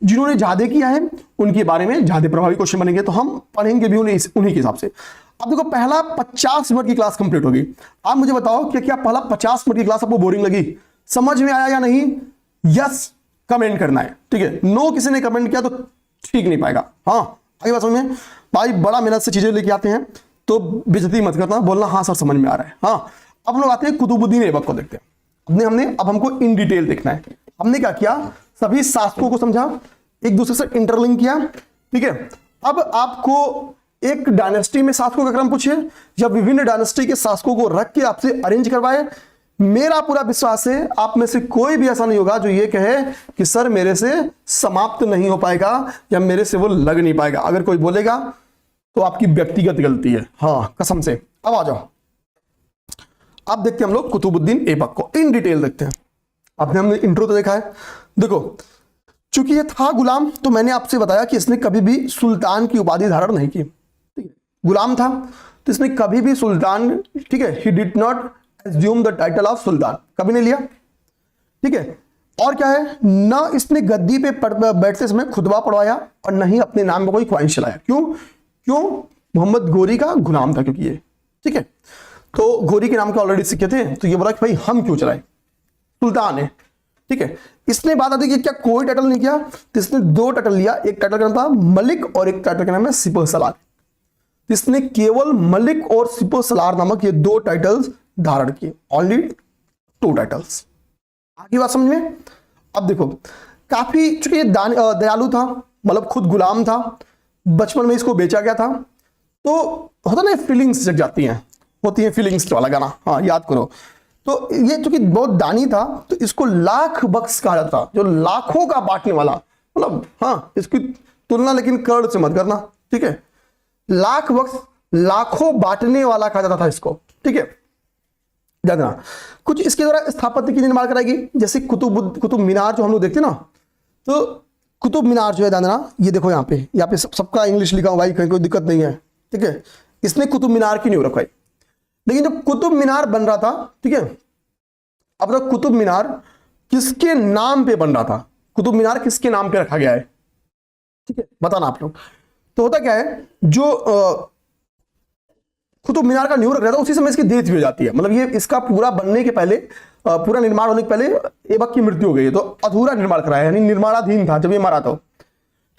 जिन्होंने ज्यादा किया है उनके बारे में ज्यादा प्रभावी क्वेश्चन बनेंगे। तो हम पढ़ेंगे भी उन्हीं के हिसाब से। अब देखो, पहला 50 मिनट की क्लास कंप्लीट होगी। आप मुझे बताओ कि क्या पहला 50 मिनट की क्लास आपको बोरिंग लगी, समझ में आया या नहीं? यस कमेंट करना है, ठीक है। नो किसी ने कमेंट किया तो ठीक नहीं पाएगा। हाँ, आगे बात समझ में? भाई बड़ा मेहनत से चीजें लेके आते हैं तो बेइज्जती मत करना, बोलना हाँ सर समझ में आ रहा है। हाँ, अब हम लोग आते हैं कुतुबुद्दीन ऐबक को देखते हैं। अब हमको इन डिटेल देखना है। हमने क्या किया, सभी शासकों को समझा, एक दूसरे से इंटरलिंक किया, ठीक है। अब आपको एक डायनेस्टी में शासकों का क्रम पूछिए या विभिन्न डायनेस्टी के शासकों को रख के आपसे अरेंज करवाए, मेरा पूरा विश्वास है आप में से कोई भी ऐसा नहीं होगा जो ये कहे कि सर मेरे से समाप्त नहीं हो पाएगा या मेरे से वो लग नहीं पाएगा। अगर कोई बोलेगा तो आपकी व्यक्तिगत गलती है, हाँ कसम से। अब आ जाओ, अब देखते हैं हम लोग कुतुबुद्दीन ऐबक को इन डिटेल देखते हैं। हमने इंट्रो तो देखा है। देखो, चूंकि ये था गुलाम तो मैंने आपसे बताया कि इसने कभी भी सुल्तान की उपाधि धारण नहीं की, ठीक है। गुलाम था तो इसने कभी भी सुल्तान, ठीक है, he did not assume the title of सुल्तान, कभी नहीं लिया, ठीक है। और क्या है, ना इसने गद्दी पे बैठते समय खुतबा पढ़वाया और न ही अपने नाम में कोई ख्वाहिश चलाया। क्यों? मोहम्मद गोरी का गुलाम था, क्योंकि ये, ठीक है। तो गोरी के नाम के ऑलरेडी सिक्के थे, तो ये बोला कि भाई हम क्यों चलाए, सुल्तान है, ठीक है। इसने बात आती कि क्या कोई टाइटल नहीं किया, तो इसने 2 टाइटल लिया। एक टाइटल का नाम था मलिक और एक टाइटल का नाम है सिपह सलार। इसने केवल मलिक और सिपह सलार नामक ये 2 टाइटल्स धारण किए, ओनली 2 टाइटल्स। आगे बात समझ में? अब देखो, काफी चूंकि ये दयालु था, मतलब खुद गुलाम था, बचपन में इसको बेचा गया था, तो होता ना फीलिंग्स जग जाती हैं, होती है फीलिंग्स वाला गाना, हाँ याद करो। तो ये चूंकि बहुत दानी था तो इसको लाख बख्श कहा जाता था, जो लाखों का बांटने वाला, मतलब हाँ, इसकी तुलना लेकिन करोड़ से मत करना, ठीक है। लाख बख्श, लाखों बांटने वाला कहा जाता था इसको, ठीक है। जानना कुछ इसके द्वारा स्थापत्य की निर्माण कराएगी, जैसे कुतुब मीनार जो हम लोग देखते हैं ना, तो कुतुब मीनार जो है जानना, ये देखो यहाँ पे सबका इंग्लिश लिखा हुआ भाई, कहीं कोई दिक्कत नहीं है, ठीक है। इसने कुतुब मीनार की नींव रखवाई। लेकिन जब कुतुब मीनार बन रहा था, ठीक है, अब तक कुतुब मीनार किसके नाम पे बन रहा था, कुतुब मीनार किसके नाम पे रखा गया है, ठीक है, बताना आप लोग। तो होता क्या है, जो कुतुब मीनार का नींव रख रहा था उसी समय इसकी डेथ भी हो जाती है। मतलब ये इसका पूरा बनने के पहले, पूरा निर्माण होने के पहले ऐबक की मृत्यु हो गई है, तो अधूरा निर्माण कराया, यानी निर्माणाधीन था जब ये मारा था,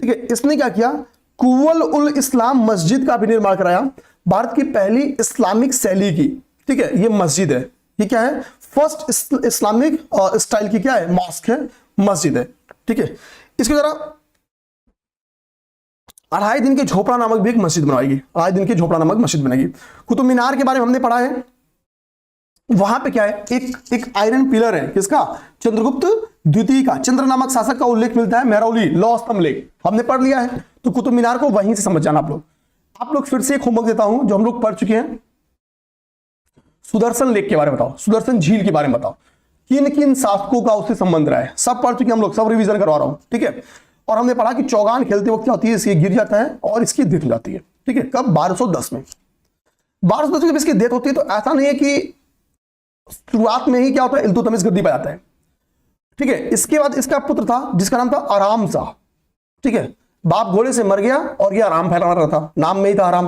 ठीक है। इसने क्या किया, कुव्वल उल इस्लाम मस्जिद का भी निर्माण कराया, भारत की पहली इस्लामिक शैली की, ठीक है, ये मस्जिद है। ये क्या है, फर्स्ट इस्लामिक स्टाइल की क्या है, मॉस्क है, मस्जिद है, ठीक है। इसके द्वारा 2.5 दिन के झोपड़ा नामक भी एक मस्जिद बनवाएगी, 2.5 दिन के झोपड़ा नामक मस्जिद बनेगी। कुतुब मीनार के बारे में हमने पढ़ा है, वहां पे क्या है, एक आयरन पिलर है, किसका, चंद्रगुप्त द्वितीय का, चंद्र नामक शासक का उल्लेख मिलता है, मेहरौली लौह स्तंभ लेख हमने पढ़ लिया है। तो कुतुब मीनार को वहीं से समझ जाना आप लोग फिर से एक होमवर्क देता हूं जो हम लोग पढ़ चुके हैं। सुदर्शन लेक के बारे में बताओ, सुदर्शन झील के बारे में बताओ, किन किन शासकों का उससे संबंध रहा है, सब पढ़ चुके हम लोग, सब रिवीजन करवा रहा हूं, ठीक है। और हमने पढ़ा कि चौगान खेलते वक्त क्या होती है, इसकी गिर जाता है और इसकी डेथ हो जाती है, ठीक है। कब, 1210 में। 1210 में जब इसकी डेथ होती है तो ऐसा नहीं है कि शुरुआत में ही क्या होता है, इल्तुतमिश गद्दी पर जाता है, ठीक है। इसके बाद इसका पुत्र था जिसका नाम था आराम शाह, ठीक है। बाप घोड़े से मर गया और ये आराम फैला रहा था, नाम में ही था आराम।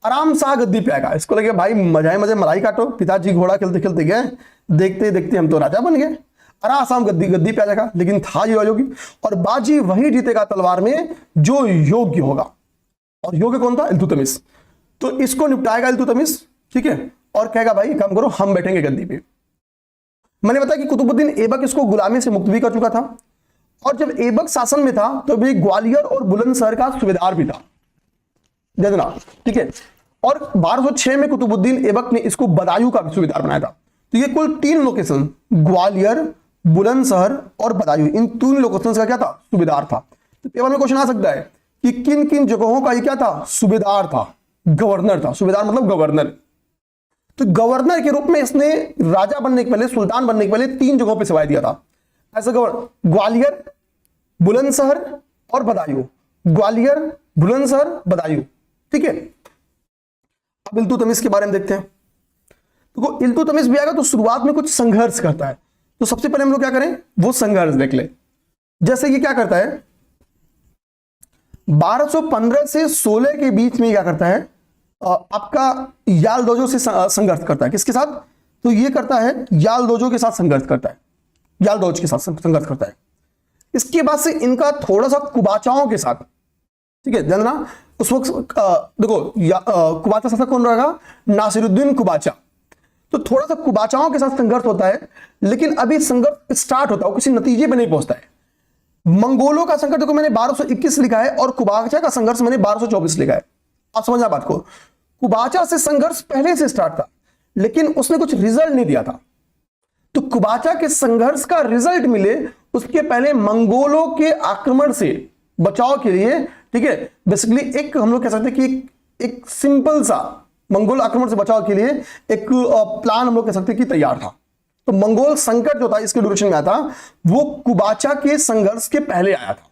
आराम शाह गद्दी पे आएगा, इसको लगे भाई मजे मलाई काटो, पिताजी घोड़ा खेलते खेलते गए, देखते देखते हम तो राजा बन गए, आराम गद्दी पे आ जाएगा। लेकिन था जो अयोग्य, और बाजी वही जीतेगा तलवार में जो योग्य होगा, और योग्य कौन था, इल्तुतमिश। तो इसको निपटाएगा इल्तुतमिश, ठीक है, और कहेगा भाई काम करो, हम बैठेंगे गद्दी पे। मैंने बताया कि कुतुबुद्दीन ऐबक इसको गुलामी से मुक्त भी कर चुका था, और जब ऐबक शासन में था तो भी ग्वालियर और बुलंदशहर का सूबेदार भी था, ठीक है। और 1206 में कुतुबुद्दीन ऐबक ने इसको बदायूं का भी सूबेदार बनाया था। तो ये कुल 3 लोकेशन, ग्वालियर, बुलंदशहर और बदायूं, इन 3 लोकेशन का क्या था, सूबेदार था। तो पेपर में क्वेश्चन आ सकता है कि किन किन जगहों का ये क्या था, सूबेदार था, गवर्नर था। सूबेदार मतलब गवर्नर। तो गवर्नर के रूप में इसने राजा बनने के पहले, सुल्तान बनने के पहले 3 जगहों पर सेवाएं दिया था ऐसा ग्वालियर, बुलंदशहर और बदायूं। ग्वालियर, बुलंदशहर, बदायूं, ठीक है। अब इल्तुतमिश के बारे में देखते हैं। तो इल्तुतमिश भी आएगा तो शुरुआत में कुछ संघर्ष करता है। तो सबसे पहले हम लोग क्या करें, वो संघर्ष देख ले। जैसे कि क्या करता है, 1215 से 16 के बीच में क्या करता है, आपका याल दोजो से संघर्ष करता है। किसके साथ, तो ये करता है याल दोजो के साथ संघर्ष करता है, याल दोज के साथ संघर्ष करता है। इसके बाद से इनका थोड़ा सा कुबाचाओं के साथ, ठीक है, जानना उस वक्त देखो कुबाचा शासक कौन रहेगा, नासिरुद्दीन कुबाचा। तो थोड़ा सा कुबाचाओं के साथ संघर्ष होता है, लेकिन अभी संघर्ष स्टार्ट होता है, किसी नतीजे पे नहीं पहुंचता है। मंगोलों का संघर्ष देखो मैंने 1221 लिखा है और कुबाचा का संघर्ष मैंने 1224 लिखा है। आप समझना बात को, कुबाचा से संघर्ष पहले से स्टार्ट था, लेकिन उसने कुछ रिजल्ट नहीं दिया था। तो कुबाचा के संघर्ष का रिजल्ट मिले उसके पहले मंगोलों के आक्रमण से बचाव के लिए, ठीक है, बेसिकली एक हम लोग कह सकते हैं कि एक सिंपल सा मंगोल आक्रमण से बचाव के लिए एक प्लान हम लोग कह सकते हैं कि तैयार था। तो मंगोल संकट जो था इसके ड्यूरेशन में आया था, वो कुबाचा के संघर्ष के पहले आया था।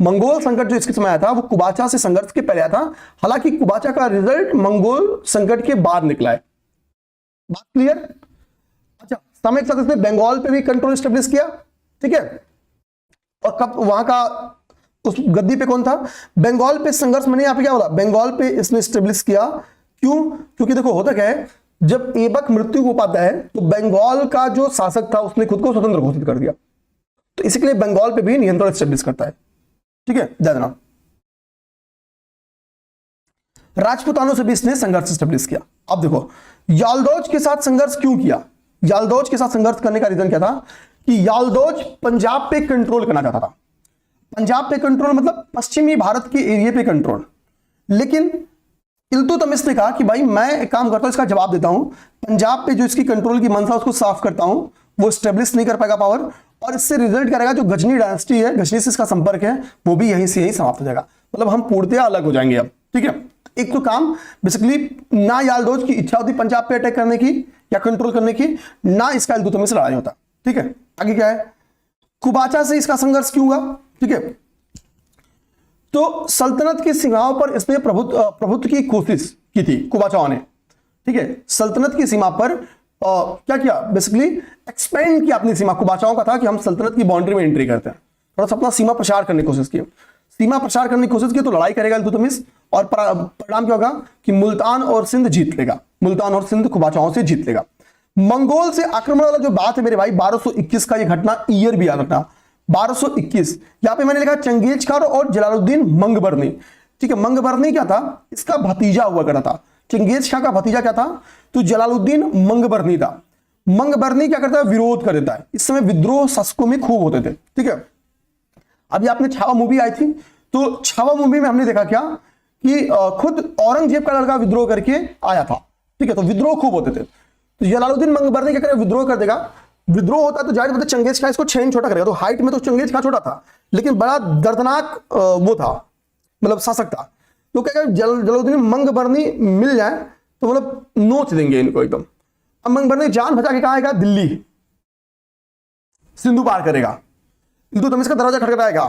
मंगोल संकट जो इसके समय आया था वो कुबाचा से संघर्ष के पहले आया था। हालांकि कुबाचा का रिजल्ट मंगोल संकट के बाद निकला है। बात क्लियर। अच्छा, समय के साथ इसने बंगाल पे भी कंट्रोल स्टेब्लिश किया, ठीक है। और कब वहां का उस गद्दी पे कौन था, बंगाल पे संघर्ष, मैंने यहां पे क्या बोला, बंगाल पे इसने स्टेब्लिश किया। क्यों, क्योंकि देखो होता क्या है, जब ऐबक मृत्यु को पाता है तो बंगाल का जो शासक था उसने खुद को स्वतंत्र घोषित कर दिया, तो इसी के लिए बंगाल पे भी नियंत्रण स्टेब्लिश करता है, ठीक है, ध्यान देना। राजपूतानों से भी इसने संघर्ष स्टेब्लिश किया। अब देखो यालदौज के साथ संघर्ष क्यों किया, यालदौज के साथ संघर्ष करने का रीजन क्या था कि यालदौज पंजाब पे कंट्रोल करना चाहता था। पंजाब पे कंट्रोल मतलब पश्चिमी भारत के एरिया पे कंट्रोल। लेकिन इल्तुतमिश ने कहा कि भाई मैं एक काम करता हूं, इसका जवाब देता हूं, पंजाब पे जो इसकी कंट्रोल की मंशा उसको साफ करता हूं, वो स्टेब्लिश नहीं कर पाएगा पावर, और इससे रिजल्ट क्या रहेगा, जो गजनी डायनेस्टी है, गजनी से इसका संपर्क है, वो भी यहीं से यहीं समाप्त हो जाएगा। मतलब हम पूर्णतया अलग हो जाएंगे अब, ठीक है। एक तो काम बेसिकली ना यालदौज की इच्छा होती पंजाब पे अटैक करने की या कंट्रोल करने की, ना इसका इल्तुतमिश से लड़ाई होता, ठीक है। आगे क्या है, कुबाचा से इसका संघर्ष क्यों हुआ, ठीक है। तो सल्तनत की सीमाओं पर इसने प्रभुत्व की कोशिश की थी कुबाचाओं ने, ठीक है। सल्तनत की सीमा पर क्या किया, बेसिकली एक्सपेंड किया अपनी सीमा। कुबाचाओं का था कि हम सल्तनत की बाउंड्री में एंट्री करते हैं, थोड़ा सा अपना सीमा प्रसार करने की कोशिश की। सीमा प्रसार करने की कोशिश की तो लड़ाई करेगा इल्तुतमिश, और परिणाम क्या होगा कि मुल्तान और सिंध जीत लेगा, मुल्तान और सिंध कुबाचाओं से जीत लेगा। मंगोल से आक्रमण वाला जो बात है मेरे भाई, 1221 का ये घटना, ईयर भी याद रखना 1221। यहां पे मैंने लिखा चंगेज खान और जलालुद्दीन मंगबरनी, ठीक है। मंगबरनी क्या था, इसका भतीजा हुआ करता था। चंगेज खान का भतीजा क्या था, तो जलालुद्दीन मंगबरनी था। मंगबरनी क्या करता है, विरोध कर देता है। इस समय विद्रोह शासकों में खूब होते थे, ठीक है। अभी आपने छावा मूवी आई थी, तो छावा मूवी में हमने देखा क्या कि खुद औरंगजेब का लड़का विद्रोह करके आया था, ठीक है। तो विद्रोह खूब होते थे। तो जलालुद्दीन मंगबरनी क्या करेगा, विद्रोह कर देगा। विद्रोह होता है तो जाहिर बात है चंगेज खान इसको छेन छोटा करेगा। तो हाइट में तो चंगेज खान छोटा था, लेकिन बड़ा दर्दनाक वो था, मतलब शासक था। तो क्या जलालुद्दीन मंगबरनी मिल जाए तो मतलब नोच देंगे इनको एकदम। अब मंगबरनी जान बचा के कहा आएगा, दिल्ली, सिंधु पार करेगा। इल्तुतमिश का दरवाजा खटखटाएगा।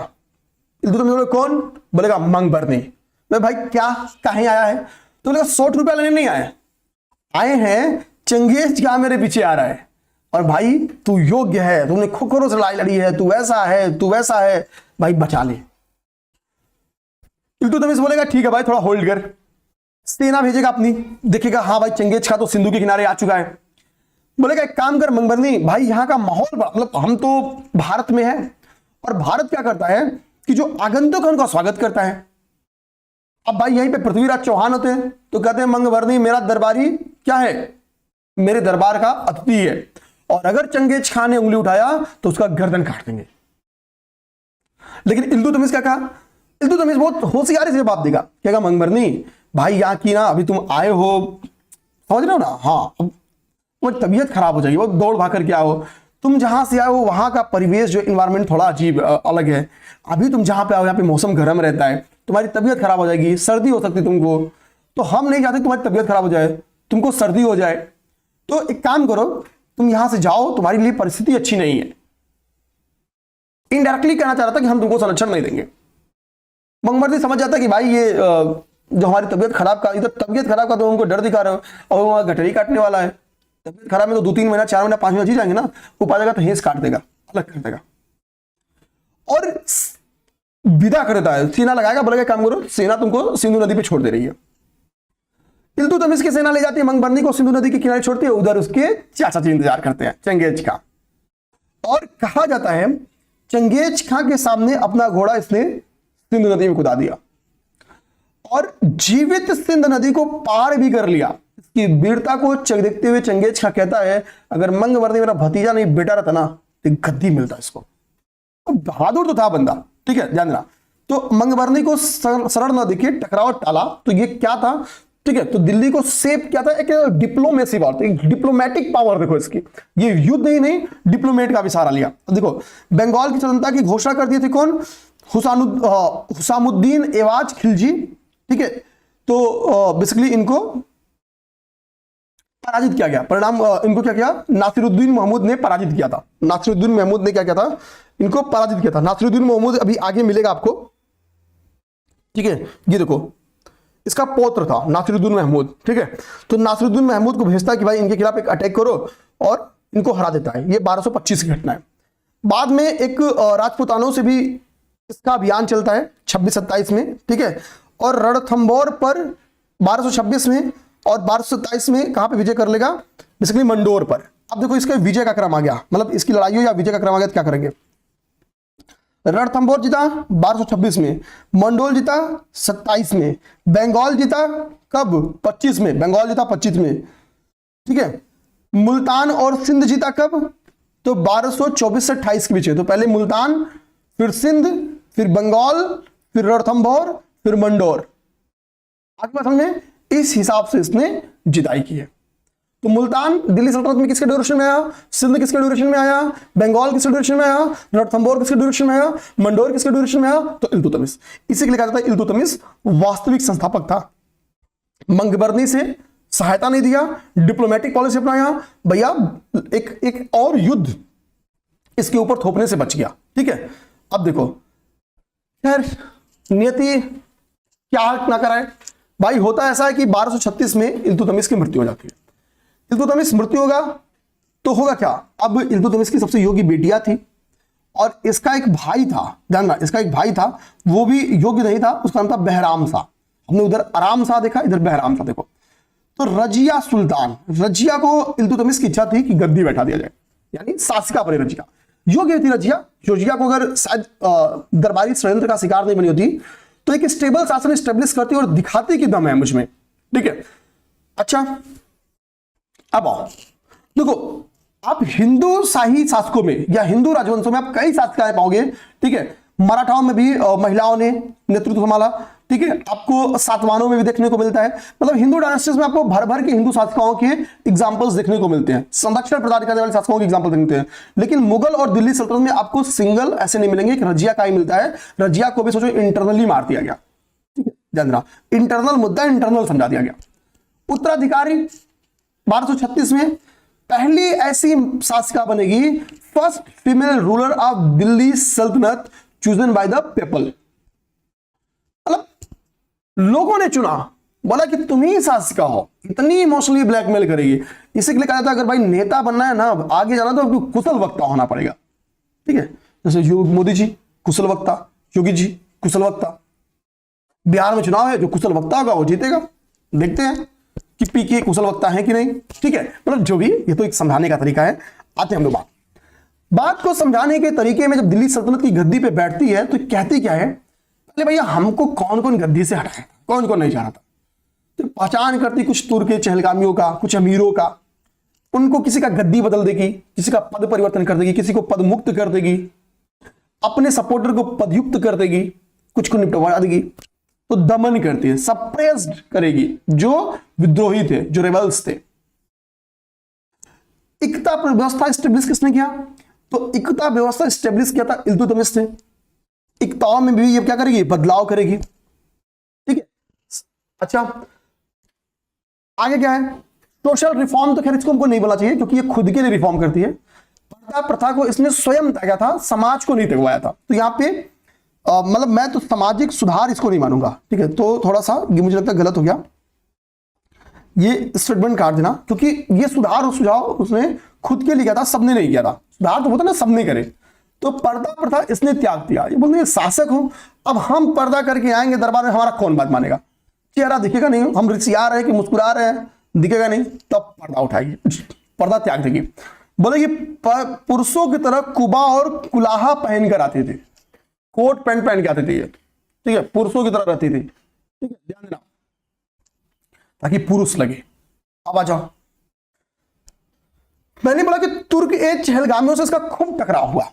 इल्तुतमिश बोले कौन, बोलेगा मंगबरनी। भाई क्या कहीं आया है, तो बोलेगा 100 रुपया लेने नहीं आए, आए हैं चंगेज खान मेरे पीछे आ रहा है, और भाई तू योग्य है, तूने खोखरों से लड़ाई लड़ी है, तू ऐसा है, तू वैसा है, भाई बचा ले। इल्तुतमिश बोलेगा ठीक है भाई, थोड़ा होल्ड कर। सेना भेजेगा अपनी, देखेगा हाँ भाई चंगेज खान तो सिंधु के किनारे आ चुका है। बोलेगा एक काम कर मंगबरनी भाई, यहाँ का माहौल मतलब हम तो भारत में है, और भारत क्या करता है कि जो आगंतुक है उनका स्वागत करता है। अब भाई यहीं पे पृथ्वीराज चौहान होते हैं, तो कहते हैं मंगबरनी मेरा दरबारी क्या है, मेरे दरबार का अतिथि है, और अगर चंगेज खान ने उंगली उठाया तो उसका गर्दन काट देंगे। लेकिन इल्तुतमिश क्या कहा, इल्तुतमिश बहुत होशियारी से जवाब देगा, कहेगा मंगबरनी भाई यहाँ की ना अभी तुम आए हो, समझ रहे हो ना, हाँ तुम्हारी तबीयत खराब हो जाएगी, वो दौड़ भाग करके आओ, तुम जहां से आओ वहां का परिवेश जो इन्वायरमेंट थोड़ा अजीब अलग है। अभी तुम जहां पे आओ यहाँ पे मौसम गर्म रहता है, तुम्हारी तबीयत खराब हो जाएगी, सर्दी हो सकती है तुमको, तो हम नहीं चाहते तुम्हारी तबीयत खराब हो जाए, तुमको सर्दी हो जाए। तो एक काम करो, तुम यहां से जाओ, तुम्हारे लिए परिस्थिति अच्छी नहीं है। इनडायरेक्टली कहना चाह रहा था कि हम तुमको संरक्षण नहीं देंगे। मंगमर्दी समझ जाता कि भाई ये जो हमारी तबीयत खराब का, इधर तबीयत खराब का तो उनको डर दिखा रहे हो, और वहां गठरी काटने वाला है। तबीयत खराब में तो 2-3 महीना, 4 महीना, 5 महीना जी जाएंगे ना, वो पा जाएगा तो हेस काट देगा, अलग कर देगा और विदा कर देता है। सेना लगाएगा, बोलेगा काम करो, सेना तुमको सिंधु नदी पे छोड़ दे रही है। इल्तुतमिश की सेना ले जाती है मंगमर्दी को, सिंधु नदी के किनारे छोड़ती है, उधर उसके चाचा जी इंतजार करते हैं, चंगेज खां। और कहा जाता है चंगेज खां के सामने अपना घोड़ा इसने सिंधु नदी में कुदा दिया और जीवित सिंधु नदी को पार भी कर लिया। इसकी वीरता को देखते हुए चंगेज खां कहता है, अगर मंगमर्दी मेरा भतीजा नहीं बेटा रहता ना तो गद्दी मिलता इसको। बहादुर तो था बंदा, ठीक है, ध्यान देना। तो मंगमर्दी को शरण न देके टकराव टाला, तो ये क्या था, ठीक है, तो दिल्ली को सेव क्या था, एक डिप्लोमेसी पावर, एक डिप्लोमेटिक पावर। देखो इसकी, ये युद्ध ही नहीं, डिप्लोमेट का भी सहारा लिया। देखो बंगाल की स्वतंत्रता की घोषणा कर दी थी कौन, हुसामुद्दीन एवाज खिलजी, ठीक है। तो बेसिकली इनको पराजित किया गया, परिणाम इनको क्या किया, नासिरुद्दीन महमूद ने पराजित किया था। नासिरुद्दीन महमूद ने क्या किया था, इनको पराजित किया था। नासिरुद्दीन महमूद अभी आगे मिलेगा आपको, ठीक है। ये देखो इसका पौत्र था नासिरुद्दीन महमूद, ठीक है। तो नासिरुद्दीन महमूद को भेजता है कि भाई इनके खिलाफ एक अटैक करो और इनको हरा देता है। ये 1225 की घटना है। बाद में एक राजपूतानों से भी इसका अभियान चलता है 26-27 में, ठीक है। और रणथंभौर पर 1226 में और 1227 में कहां पे विजय कर लेगा, बेसिकली मंडोर पर। अब देखो इसका विजय का क्रम आ गया, मतलब इसकी लड़ाई हो या विजय का क्रम आ गया तो क्या करेंगे। रणथंभौर जीता 1226 में, मंडोर जीता 27 में, बंगाल जीता कब, 25 में, बंगाल जीता 25 में, ठीक है। मुल्तान और सिंध जीता कब, तो 1224 से 28 के बीच है। तो पहले मुल्तान, फिर सिंध, फिर बंगाल, फिर रणथंभौर, फिर मंडोर। आगे बात हमने इस हिसाब से इसने जिताई की है। तो मुल्तान दिल्ली सल्तनत में किसके ड्यूरेशन में आया, सिंध किसके ड्यूरेशन में आया, बंगाल किसके ड्यूरेशन में आया, रणथंभौर किसके ड्यूरेशन में आया, मंडोर किसके ड्यूरेशन में आया, तो इल्तुतमिश। इसी के लिए कहा जाता है इल्तुतमिश वास्तविक संस्थापक था। मंगमर्दी से सहायता नहीं दिया, डिप्लोमेटिक पॉलिसी अपनाया, भैया एक और युद्ध इसके ऊपर थोपने से बच गया, ठीक है। अब देखो खैर नियति क्या ना कराए भाई, होता ऐसा है कि 1236 में इल्तुतमिश की मृत्यु हो जाती है। इल्तुतमिश मृत्यु होगा तो होगा क्या, अब इल्तुतमिश की सबसे योग्य बेटियां थी और इसका एक भाई था, जानना इसका एक भाई था, वो भी योग्य नहीं था, उसका नाम था बहराम शाह। हमने उधर आराम शाह देखा, इधर बहराम शाह देखो। तो रजिया सुल्तान, रजिया को इल्तुतमिश की इच्छा थी कि गद्दी बैठा दिया जाए, यानी शासिका बने रजिया। योग्य थी रजिया, रजिया को अगर शायद दरबारी षड्यंत्र का शिकार नहीं बनी होती तो एक स्टेबल शासन स्टेब्लिश करती और दिखाती कि दम है मुझमें, ठीक है। अच्छा अब आओ देखो, आप हिंदू शाही शासकों में या हिंदू राजवंशों में आप कई शासकाएं पाओगे, ठीक है। मराठाओं में भी महिलाओं ने नेतृत्व संभाला, ठीक है। आपको सातवाहनों में भी देखने को मिलता है, मतलब हिंदू डायनेस्टीज में आपको भर भर के हिंदू शासकाओं के एग्जांपल्स देखने को मिलते हैं, संरक्षण प्रदान करने वाले शासकों के एग्जांपल मिलते हैं। लेकिन मुगल और दिल्ली सल्तनत में आपको सिंगल ऐसे नहीं मिलेंगे, एक रजिया का ही मिलता है। रजिया को भी सोचो इंटरनली मार दिया गया, ठीक है, ध्यान रखना, इंटरनल मुद्दा इंटरनल समझा दिया गया। उत्तराधिकारी 1236 में पहली ऐसी शासिका बनेगी, first female ruler of Delhi सल्तनत चूजन बाय द पीपल। मतलब लोगों ने चुना, बोला कि तुम ही शासिका हो, इतनी इमोशनली ब्लैकमेल करेगी। इसी के लिए कहा जाता है अगर भाई नेता बनना है ना, आगे जाना तो कुशल वक्ता होना पड़ेगा, ठीक है। जैसे मोदी जी कुशल वक्ता, योगी जी कुशल वक्ता। बिहार में चुनाव है, जो कुशल वक्ता होगा वो जीतेगा। देखते हैं कि पीके कुशल वक्ता है कि नहीं, ठीक है। मतलब जो भी, ये तो एक समझाने का तरीका है। आते हैं हम लोग बात को समझाने के तरीके में। जब दिल्ली सल्तनत की गद्दी पे बैठती है तो कहती क्या है, पहले भैया हमको कौन कौन गद्दी से हटाया, कौन कौन नहीं चाह रहा था, तो पहचान करती कुछ तुर्क के चहलगामियों का, कुछ अमीरों का। उनको किसी का गद्दी बदल देगी, किसी का पद परिवर्तन कर देगी, किसी को पद मुक्त कर देगी, अपने सपोर्टर को पदयुक्त कर देगी, कुछ को निपटवा देगी। तो दमन करती है, सप्रेस्ड करेगी जो विद्रोही थे, जो रेबल्स थे। इकता व्यवस्था स्टेब्लिश किसने किया? तो इकता व्यवस्था स्टेब्लिश किया था इल्तुतमिश ने। इकताओं में भी ये क्या करेगी? बदलाव करेगी। ठीक है, अच्छा आगे क्या है? सोशल रिफॉर्म तो खैर इसको हमको नहीं बोलना चाहिए क्योंकि ये खुद के लिए रिफॉर्म करती है। पर्दा प्रथा को इसने स्वयं त्यागा था, समाज को नहीं त्यागवाया था। तो यहाँ पे मतलब मैं तो सामाजिक सुधार इसको नहीं मानूंगा। ठीक है, तो थोड़ा सा ये मुझे लगता है गलत हो गया, ये स्टेटमेंट काट देना, क्योंकि ये सुधार और सुझाव उसने खुद के लिए किया था, सबने नहीं किया था। सुधार तो होता ना सबने करे, तो पर्दा प्रथा इसने त्याग दिया। ये बोलते हैं शासक हूं, अब हम पर्दा करके आएंगे दरबार में, हमारा कौन बात मानेगा? चेहरा दिखेगा नहीं, हम रिसिया रहे हैं कि मुस्कुरा रहे हैं, दिखेगा नहीं, तब पर्दा उठाएगी, पर्दा त्याग देगी। बोले कि पुरुषों की तरह कुबा और कुलाहा पहनकर आती थी, कोट पैंट पहन के आती थी, ठीक है, पुरुषों की तरह रहती थी। ठीक है, ध्यान देना ताकि पुरुष लगे। अब आ जाओ, मैंने बोला कि तुर्क ए चहलगामियों से इसका खूब टकराव हुआ,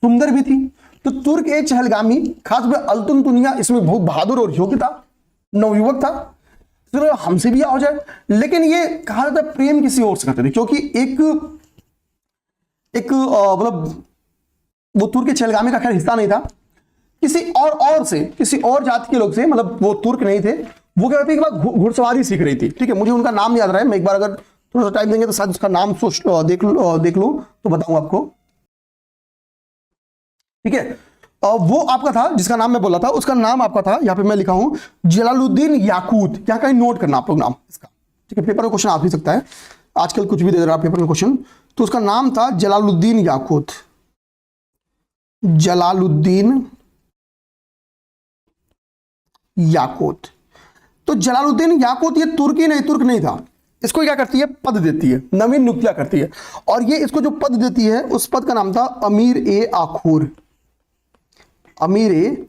सुंदर भी थी। तो तुर्क ए चहलगामी खास में अल्तुनतुनिया इसमें बहुत बहादुर और योग्य था, नवयुवक था, तो हमसे भी हो जाए। लेकिन ये कहा जाता है प्रेम किसी और से करते थे, क्योंकि एक मतलब वो तुर्क के चहलगामी का खैर हिस्सा नहीं था, किसी और से, किसी और जाति के लोग से, मतलब वो तुर्क नहीं थे, वो क्या करती है घुड़सवारी सीख रही थी। ठीक है, मुझे उनका नाम याद रहा है, मैं एक बार अगर थोड़ा सा टाइम देंगे तो शायद उसका नाम सोच देख लो तो बताऊं आपको। ठीक है, वो आपका था जिसका नाम मैं बोला था, उसका नाम आपका था, यहाँ पे मैं लिखा हूं जलालुद्दीन याकूत। यहाँ कहीं नोट करना आप लोग नाम इसका। ठीक है, पेपर में क्वेश्चन आ भी सकता है, आजकल कुछ भी दे रहा है पेपर में क्वेश्चन। तो उसका नाम था जलालुद्दीन याकूत, जलालुद्दीन याकूत। तो जलालुद्दीन याकूत ये तुर्क नहीं था। इसको क्या करती है? पद देती है, नवीन नियुक्तियां करती है। और ये इसको जो पद देती है उस पद का नाम था अमीर ए आखूर। अमीर ए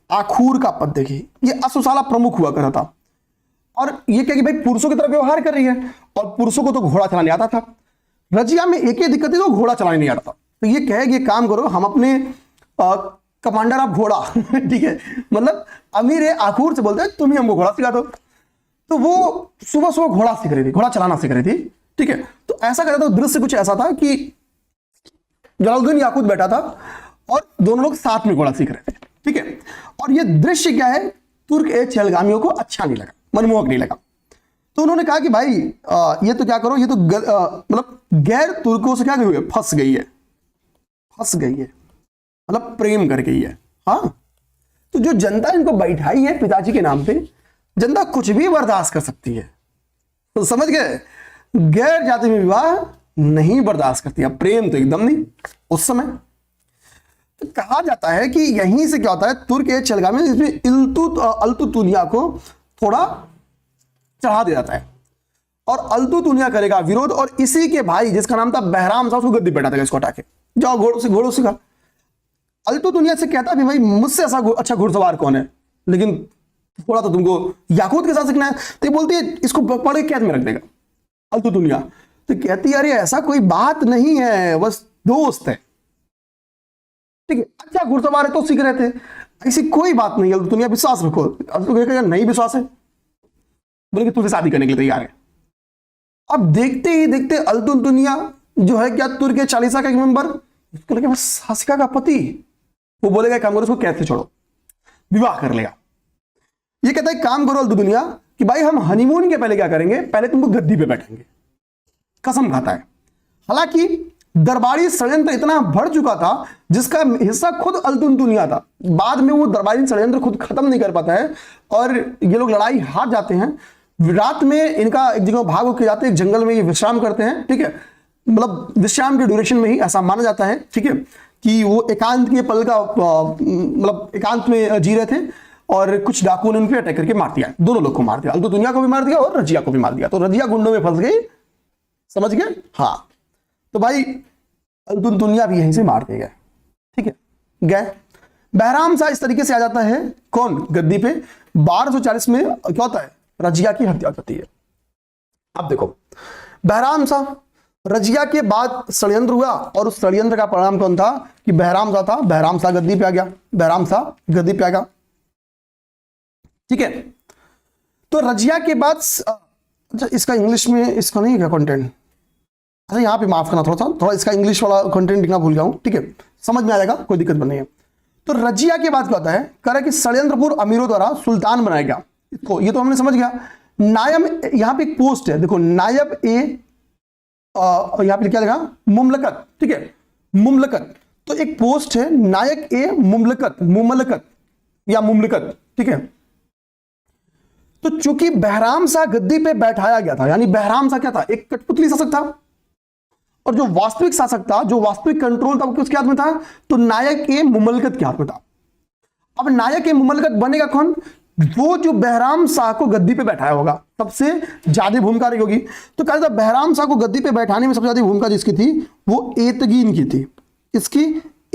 आखूर का पद देखिए, ये अश्वशाला प्रमुख हुआ करता था। और ये क्या कि भाई पुरुषों की तरफ व्यवहार कर रही है, और पुरुषों को तो घोड़ा चलाने आता था। रजिया में एक ही दिक्कत थी, तो घोड़ा चलाने नहीं आता था। तो ये कहे काम करो, हम अपने कमांडर ऑफ घोड़ा ठीक है, मतलब अमीर ए आखूर से बोलते हैं तुम ही हमको घोड़ा सिखा दो। तो वो सुबह सुबह घोड़ा सीख रही थी, घोड़ा चलाना सीख रही थी। ठीक है, तो ऐसा कहता था, दृश्य कुछ ऐसा था कि जलालुद्दीन याकूत बैठा था और दोनों लोग साथ में घोड़ा सीख रहे थे। ठीक है, और ये दृश्य क्या है, तुर्क ए चहलगामियों को अच्छा नहीं लगा, मनमोहक नहीं लगा। तो उन्होंने कहा कि भाई ये तो क्या करो, ये तो मतलब गैर तुर्कों से क्या हुई है, फंस गई है, मतलब प्रेम कर गई है। हाँ, तो जो जनता इनको बैठाई है पिताजी के नाम पे, जनता कुछ भी बर्दाश्त कर सकती है। तो समझ गए, गैर जाति में विवाह नहीं बर्दाश्त करती है, प्रेम तो एकदम नहीं उस समय। तो कहा जाता है कि यहीं से क्या होता है, तुर्क ए चहलगामी इसमें अल्तुतुनिया को थोड़ा चढ़ा दिया जाता है, और अल्तुतुनिया करेगा विरोध। और इसी के भाई जिसका नाम था बहराम साहब, उसको गद्दी बैठा था, इसको हटा के जाओ घोड़ों से सीखा। अल्तुतुनिया से कहता भी भाई मुझसे ऐसा अच्छा घुड़सवार कौन है, लेकिन थोड़ा तो तुमको याकूत के साथ सीखना है। तो बोलती है इसको पढ़ के कैद में रख देगा अल्तुतुनिया। तो कहती है अरे ऐसा कोई बात नहीं है, बस दोस्त है। ठीक है, अच्छा घुड़सवार है तो सीख रहे थे, ऐसी कोई बात नहीं है अल्तुतुनिया, विश्वास रखो। अल्तुतुनिया नहीं विश्वास है, बोले कि तुझसे शादी करने के लिए तैयार है। अब देखते ही देखते अल्तुतुनिया जो है क्या तुर्क के चालीसा का एक मेंबर, उसको लगे बस हासिका का पति, वो बोलेगा काम करो उसको कैद से छोड़ो, विवाह कर लेगा। ये कहता है काम करो अल्तुतुनिया कि भाई हम हनीमून के पहले क्या करेंगे, पहले तुमको गद्दी पे बैठेंगे। कसम खाता है। हालांकि दरबारी षड्यंत्र इतना बढ़ चुका था जिसका हिस्सा खुद अल्तुतुनिया था। बाद में वो दरबारी षड्यंत्र खुद खत्म नहीं कर पाता है और ये लोग लड़ाई हार जाते हैं। रात में इनका एक जगह भाग के जाते हैं, एक जंगल में ये विश्राम करते हैं। ठीक है, मतलब विश्राम के ड्यूरेशन में ही ऐसा माना जाता है। ठीक है, कि वो एकांत के पल का मतलब एकांत में जी रहे थे और कुछ डाकुओं ने उनके अटैक करके मार दिया, दोनों लोग को मार दिया, अल्तुतुनिया को भी मार दिया और रजिया को भी मार दिया। तो रजिया गुंडों में फंस गई, समझ गए। हाँ, तो भाई अल्तुतुनिया भी यहीं से मार दिए गए। ठीक है, गए। बहराम शाह इस तरीके से आ जाता है कौन, गद्दी पे। 1240 में क्या होता है, रजिया की हत्या करती है। अब देखो, बहराम शाह, रजिया के बाद षड्यंत्र हुआ और उस षड्यंत्र का परिणाम कौन था कि बहराम शाह था। बहराम शाह गद्दी पे आ गया, बहराम शाह गद्दी पे आ गया। ठीक है, तो रजिया के बाद अच्छा इसका इंग्लिश में इसका नहीं क्या कंटेंट, अच्छा यहाँ पे माफ करना, थोड़ा इसका इंग्लिश वाला कंटेंट लिखना भूल गया हूँ, ठीक है, समझ में आ जाएगा, कोई दिक्कत नहीं है। तो रजिया के बाद क्या होता है, कह रहा है कि षड्यंत्रपूर्ण अमीरों द्वारा सुल्तान बनाया गया इसको, ये तो हमने समझ गया। नायब, यहाँ पे एक पोस्ट है, देखो नायब ए, यहाँ पे क्या लिखा, मुमलकत, ठीक है, मुमलकत। तो एक पोस्ट है नायक ए मुमलकत, मुमलकत या मुमलकत, ठीक है। तो चूंकि बहराम शाह गद्दी पे बैठाया गया था, यानी बहराम शाह क्या था, एक कठपुतली शासक था, और जो वास्तविक शासक था, जो वास्तविक कंट्रोल था वो किसके हाथ में था, तो नायक ए मुमलकत के हाथ में था। अब नायक ए मुमलकत बनेगा कौन, वो जो बहराम शाह को गद्दी पे बैठाया होगा, सबसे ज्यादा भूमिका रही होगी। तो कहा जाता है बहराम शाह को गद्दी पे बैठाने में सबसे ज्यादा भूमिका जिसकी थी वो एतगीन की थी, इसकी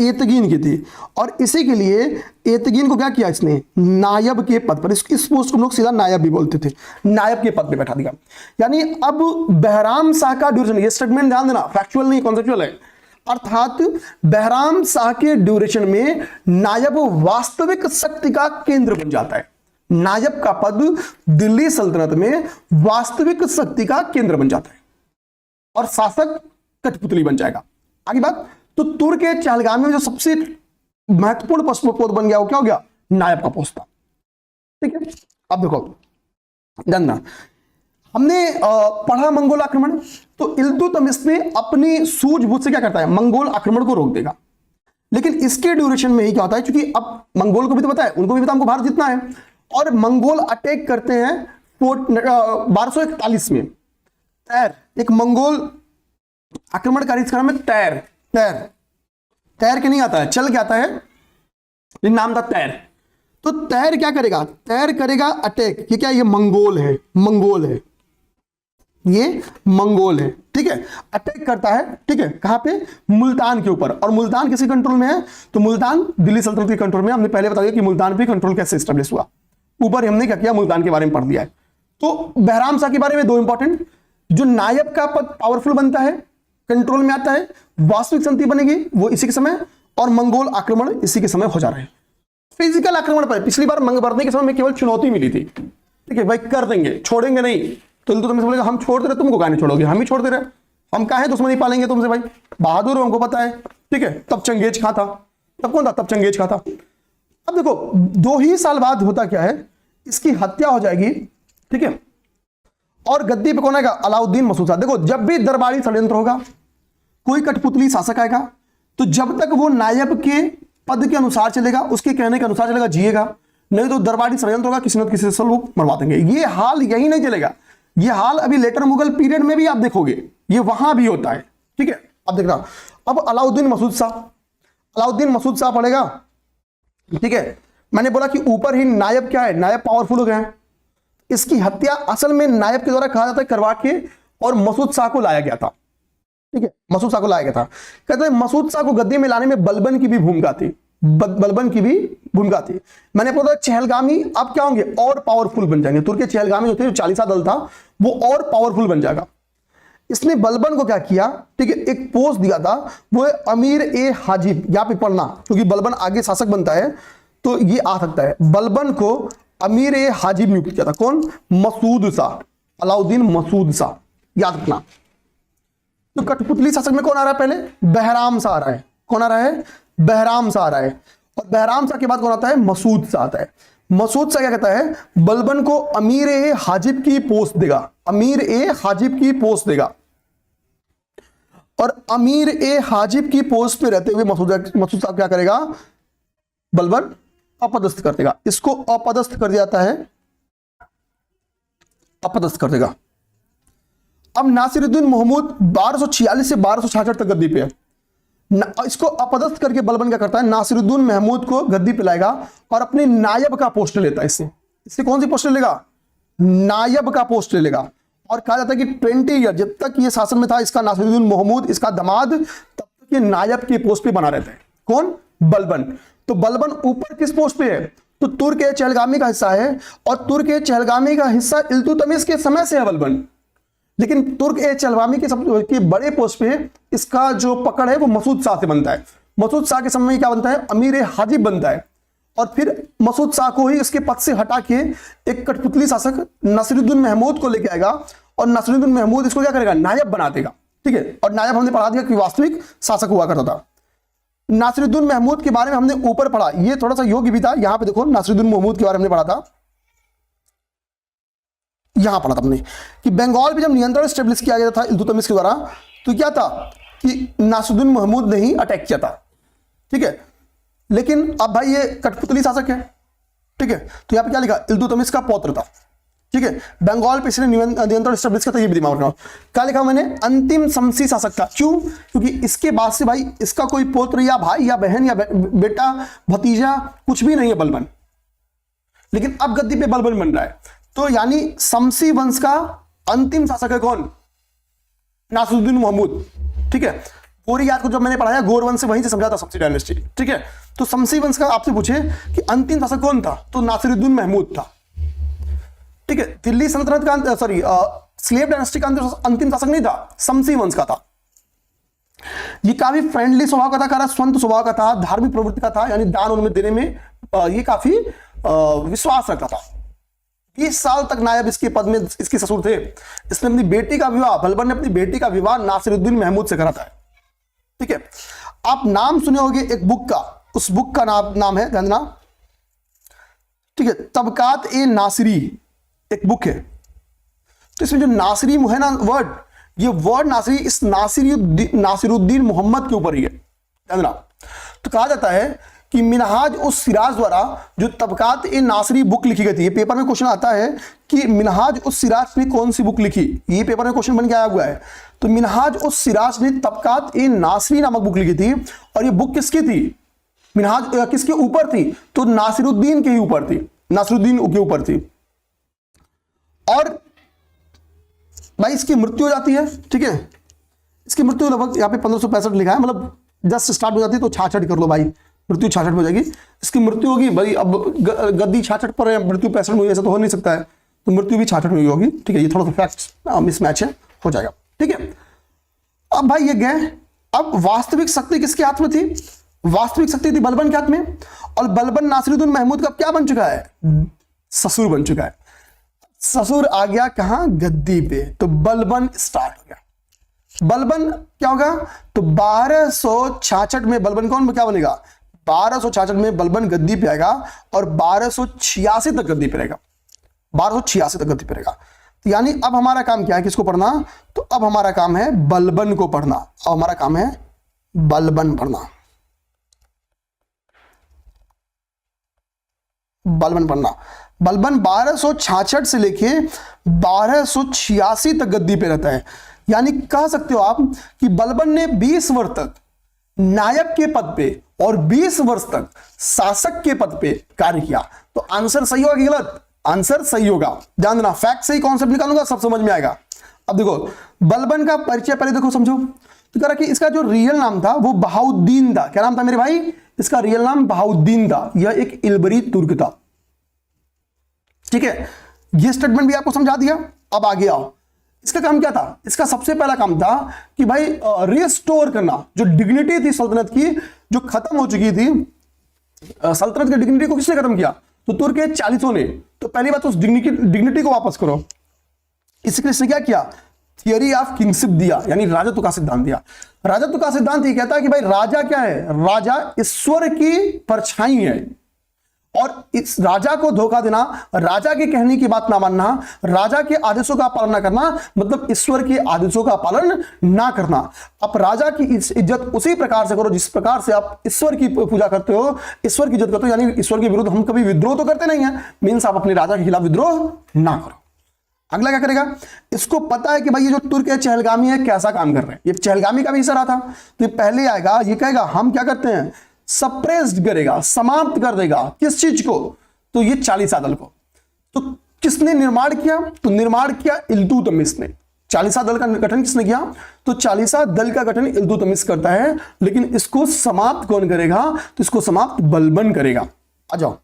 एतगीन की थी। और इसी के लिए एतगीन को क्या किया इसने, नायब के पद पर, इस पोस्ट को हम लोग सीधा नायब भी बोलते थे, नायब के पद पे बैठा दिया। यानी अब बहराम शाह का ड्यूरेशन, ये स्टेटमेंट ध्यान देना, फैक्चुअल नहीं कॉन्सेप्चुअल है, अर्थात बहराम शाह के ड्यूरेशन में नायब वास्तविक शक्ति का केंद्र बन जाता है। नायब का पद दिल्ली सल्तनत में वास्तविक शक्ति का केंद्र बन जाता है और शासक कठपुतली बन जाएगा। आगे बात, तो तुर्क के चहलगामी में जो सबसे महत्वपूर्ण पद बन गया वो क्या हो गया, नायब का पोस्ट था, ठीक है। अब देखो जानना, हमने पढ़ा मंगोल आक्रमण, तो इल्तुतमिश ने अपनी सूझबूझ से क्या करता है, मंगोल आक्रमण को रोक देगा। लेकिन इसके ड्यूरेशन में ही क्या होता है, क्योंकि अब मंगोल को भी तो पता है, उनको भी पता हमको भारत जीतना है, और मंगोल अटैक करते हैं 1241 में। तैर, एक मंगोल आक्रमणकारी इसका नाम है तैर, तैर, तैर के नहीं आता है, चल के आता है, ये नाम था तैर। तो तैर क्या करेगा, तैर करेगा अटैक, ये क्या, ये मंगोल है, मंगोल है, ये मंगोल है, ठीक है, अटैक करता है, ठीक है, कहां पे, मुल्तान के ऊपर। और मुल्तान किसी कंट्रोल में है, तो मुल्तान दिल्ली सल्तनत के कंट्रोल में। हमने पहले बता दिया कि मुल्तान पे कंट्रोल कैसे एस्टेब्लिश हुआ, ऊपर हमने क्या किया, मुल्तान के बारे में पढ़ दिया है। तो बहराम शाह के बारे में दो इंपॉर्टेंट, जो नायब का पद पावरफुल बनता है, कंट्रोल में आता है, वास्तविक संधि बनेगी वो इसी के समय, और मंगोल आक्रमण इसी के समय हो जा रहा है। फिजिकल आक्रमण पर पिछली बार मंगबरनी के समय में केवल चुनौती मिली थी, ठीक है भाई, कर देंगे, छोड़ेंगे नहीं। तो तुमसे बोलेगा हम छोड़ दे रहे, तुमको कहां नहीं छोड़ोगे, हम ही छोड़ दे रहे, हम कहा है दुश्मनी पालेंगे तुमसे भाई, बहादुर हो हमको पता है, ठीक है। तब चंगेज खां था, तब कौन था, तब चंगेज खां था। अब देखो 2 ही साल बाद होता क्या है, इसकी हत्या हो जाएगी, ठीक है, और गद्दी पे कौन आएगा, अलाउद्दीन मसूद शाह। देखो जब भी दरबारी षड्यंत्र होगा, कोई कठपुतली शासक आएगा, तो जब तक वो नायब के पद के अनुसार चलेगा, उसके कहने के अनुसार चलेगा, जिएगा, नहीं तो दरबारी षड्यंत्र होगा, किसी न किसी से लोग मरवा देंगे। ये हाल यही नहीं चलेगा, ये हाल अभी लेटर मुगल पीरियड में भी आप देखोगे, ये वहां भी होता है, ठीक है। अब देखना, अब अलाउद्दीन मसूद शाह, अलाउद्दीन मसूद शाह पड़ेगा, ठीक है। मैंने बोला कि ऊपर ही नायब क्या है, नायब पावरफुल हो गए हैं। इसकी हत्या असल में नायब के द्वारा कहा जाता है करवा के, और मसूद शाह को लाया गया था, ठीक है, मसूद शाह को लाया गया था। कहते हैं मसूद शाह को गद्दी में लाने में बलबन की भी भूमिका थी, बलबन की भी भूमिका थी। मैंने बोला चहलगामी अब क्या होंगे, और पावरफुल बन जाएंगे, तुर्क के चहलगामी जो थे, जो 40 दल था, वो और पावरफुल बन जाएगा। इसने बलबन को क्या किया, ठीक है, एक पोस्ट दिया था, वो अमीर ए हाजिब, यहां पे पढ़ना क्योंकि बलबन आगे शासक बनता है तो ये आ सकता है। बलबन को अमीर ए हाजिब नियुक्त किया था, कौन, मसूद शाह, अलाउद्दीन मसूद शाह, याद रखना। तो कठपुतली शासक में कौन आ रहा है, पहले बहराम शाह आ रहा है, कौन आ रहा है, बहराम शाह आ रहा है, और बहराम शाह के बाद कौन आता है, मसूद शाह आता है। मसूद शाह क्या कहता है, बलबन को अमीर ए हाजिब की पोस्ट देगा, अमीर ए हाजिब की पोस्ट देगा, और अमीर ए हाजिब की पोस्ट पे रहते हुए मसूद शाह क्या करेगा, बलबन अपदस्थ कर देगा, इसको अपदस्थ कर दिया जाता है, अपदस्थ कर देगा। अब नासिरुद्दीन महमूद 1246 से 1266 तक गद्दी पे है, इसको अपदस्थ करके बलबन क्या करता है, नासिरुद्दीन महमूद को गद्दी पे लाएगा और अपने नायब का पोस्ट लेता है। इससे कौन सी पोस्ट लेगा, नायब का पोस्ट लेगा। और कहा जाता है कि 20 ईयर जब तक ये शासन में था इसका नासिरुद्दीन महमूद, इसका दामाद, तब तक ये नायब के पोस्ट पे बना रहता है, कौन, बलबन। तो बलबन ऊपर किस पोस्ट पे है, तो तुर्क ए चहलगामी का हिस्सा है, और तुर्क ए चहलगामी का हिस्सा इल्तुतमिश के समय से है बलबन। लेकिन तुर्क ए चहलगामी के सबसे बड़े पोस्ट पे इसका जो पकड़ है वो मसूद शाह से बनता है। मसूद शाह के समय में क्या बनता है, अमीर ए हाजिब बनता है, और फिर मसूद शाह को ही इसके पद से हटा के एक कठपुतली शासक नासिरुद्दीन महमूद को लेके आएगा, और नासिरुद्दीन महमूद इसको क्या करेगा, नायब बना देगा। ठीक है। और नायब हमने पढ़ा दिया कि वास्तविक शासक हुआ करता था। नासिरुद्दीन महमूद के बारे में हमने ऊपर पढ़ा, ये थोड़ा सा योग्य भी था। यहां पे देखो नासिरुद्दीन महमूद के बारे में पढ़ा था, यहां पढ़ा था हमने कि बंगाल पे जब नियंत्रण स्टेब्लिश किया गया था इल्तुतमिश के द्वारा, तो क्या था कि नासिरुद्दीन महमूद ने ही अटैक किया था, ठीक है। लेकिन अब भाई ये कठपुतली शासक है, ठीक है। तो यहां पे क्या लिखा, इल्तुतमिश का पौत्र था, ठीक है। बंगाल पे इसने नियंत्रण स्टेब्लिश किया था, ये भी दिमाग रखना। क्या लिखा मैंने, अंतिम शमसी शासक था। क्यों? क्योंकि इसके बाद से भाई इसका कोई पुत्र या भाई या बहन या बेटा भतीजा कुछ भी नहीं है बलबन, लेकिन अब गद्दी पे बलबन बन रहा है। तो यानी शमसी वंश का अंतिम शासक है कौन, नासिरुद्दीन महमूद, ठीक है। पूरी याद को जब मैंने पढ़ाया गौर वंश से, वहीं से समझा था शमसी डायनेस्टी, ठीक है। तो शमसी वंश का आपसे पूछे कि अंतिम शासक कौन था, तो नासिरुद्दीन महमूद था, ठीक है। दिल्ली सल्तनत का स्लेव डायनेस्टी का अंतिम शासक नहीं था, शमसी वंश का था। ये काफी फ्रेंडली स्वभाव का था, स्वंत स्वभाव का था, धार्मिक प्रवृत्ति का था, यानी दान उनमें देने में ये काफी विश्वास रखता था। 20 साल तक नायब इसके पद में इसके ससुर थे। इसने अपनी बेटी का विवाह, बलबन ने अपनी बेटी का विवाह नासिरुद्दीन महमूद से करा था, ठीक है। आप नाम सुने होंगे एक बुक का, उस बुक का नाम है, ध्यान देना, ठीक है, तबकात ए नासिरी, एक बुक है। तो इसमें जो नासिरी है ना वर्ड, ये वर्ड नासिरी इस नासिरुद्दीन मोहम्मद के ऊपर ही है, ध्यान देना। तो कहा जाता है कि मिनहाज उस सिराज द्वारा जो तबकात ए नासिरी बुक लिखी गई थी, ये पेपर में क्वेश्चन आता है कि मिनहाज उस सिराज ने कौन सी बुक लिखी, ये पेपर में क्वेश्चन बन के आया हुआ है। तो मिनहाज उस सिराज ने तबकात ए नासिरी नामक बुक लिखी थी, और ये बुक किसकी थी, मिनहाज किसके ऊपर थी, तो नासिरुद्दीन के ही ऊपर थी, नासिरुद्दीन के ऊपर थी। और भाई इसकी मृत्यु हो जाती है, ठीक है। इसकी मृत्यु लगभग यहाँ पे 1565 लिखा है, मतलब जस्ट स्टार्ट हो जाती है, तो 66 कर लो भाई, मृत्यु 66 हो जाएगी। इसकी मृत्यु होगी भाई, अब गद्दी 66 पर है, मृत्यु 65 में हुई, ऐसा तो हो नहीं सकता है, तो मृत्यु भी 66 में होगी, ठीक है। ये थोड़ा सा फैक्ट मिसमैच है, हो जाएगा, ठीक है। अब भाई ये गए, अब वास्तविक शक्ति किसके हाथ में थी, वास्तविक शक्ति थी बलबन के हाथ में, और बलबन नासिरुद्दीन महमूद का क्या बन चुका है, ससुर बन चुका है। ससुर आ गया कहां, गद्दी पे, तो बलबन स्टार्ट हो गया। बलबन क्या होगा, तो 1266 में बलबन कौन क्या बनेगा, 1266 में बलबन गद्दी पे आएगा, और 1286 तक गद्दी पे रहेगा, 1286 तक गद्दी पे रहेगा। तो यानी अब हमारा काम क्या है, किसको पढ़ना, तो अब हमारा काम है बलबन को पढ़ना, अब हमारा काम है बलबन पढ़ना, बलबन पढ़ना। बलबन 1266 से लेके 1286 तक गद्दी पे रहता है। यानी कह सकते हो आप कि बलबन ने 20 वर्ष तक नायब के पद पे और 20 वर्ष तक शासक के पद पे कार्य किया। तो आंसर सही होगा कि गलत, आंसर सही होगा, ध्यान देना। फैक्ट से ही कॉन्सेप्ट निकालूंगा, सब समझ में आएगा। अब देखो बलबन का परिचय पहले देखो, समझो। तो कह रहा कि इसका जो रियल नाम था वो बहाउद्दीन था। क्या नाम था मेरे भाई, इसका रियल नाम बहाउद्दीन था। यह एक इल्बरी तुर्क था, ठीक है। ये स्टेटमेंट भी आपको समझा दिया। अब आगे आओ, इसका काम क्या था, इसका सबसे पहला काम था कि भाई रिस्टोर करना जो डिग्निटी थी सल्तनत की, जो खत्म हो चुकी थी। सल्तनत की डिग्निटी को किसने खत्म किया, तो तुर्क के 40 ने। तो पहली बात तो उस डिग्निटी को वापस करो। इसके लिए क्या किया, थियरी ऑफ किंगशिप दिया, यानी राजत्व का सिद्धांत दिया। राजत्व का सिद्धांत ये कहता है कि भाई राजा क्या है, राजा ईश्वर की परछाई है, और इस राजा को धोखा देना, राजा के कहने की बात ना मानना, राजा के आदेशों का पालन ना करना, मतलब ईश्वर के आदेशों का पालन ना करना। आप राजा की इज्जत उसी प्रकार से करो जिस प्रकार से आप ईश्वर की पूजा करते हो, ईश्वर की इज्जत करते हो। यानी ईश्वर के विरुद्ध हम कभी विद्रोह तो करते नहीं है, मीन्स आप अपने राजा के खिलाफ विद्रोह ना करो। अगला क्या करेगा, इसको पता है कि भाई ये जो तुर्क है चहलगामी है, कैसा काम कर रहे हैं, ये चहलगामी का भी इशारा था। तो ये पहले आएगा, ये कहेगा हम क्या करते हैं, सप्रेस्ड करेगा, समाप्त कर देगा किस चीज को, तो ये 40 दल को। तो किसने निर्माण किया, तो निर्माण किया इल्तुतमिश ने। 40 दल का गठन किसने किया, तो 40 दल का गठन इल्तुतमिश करता है, लेकिन इसको समाप्त कौन करेगा, तो इसको समाप्त बलबन करेगा। आ जाओ,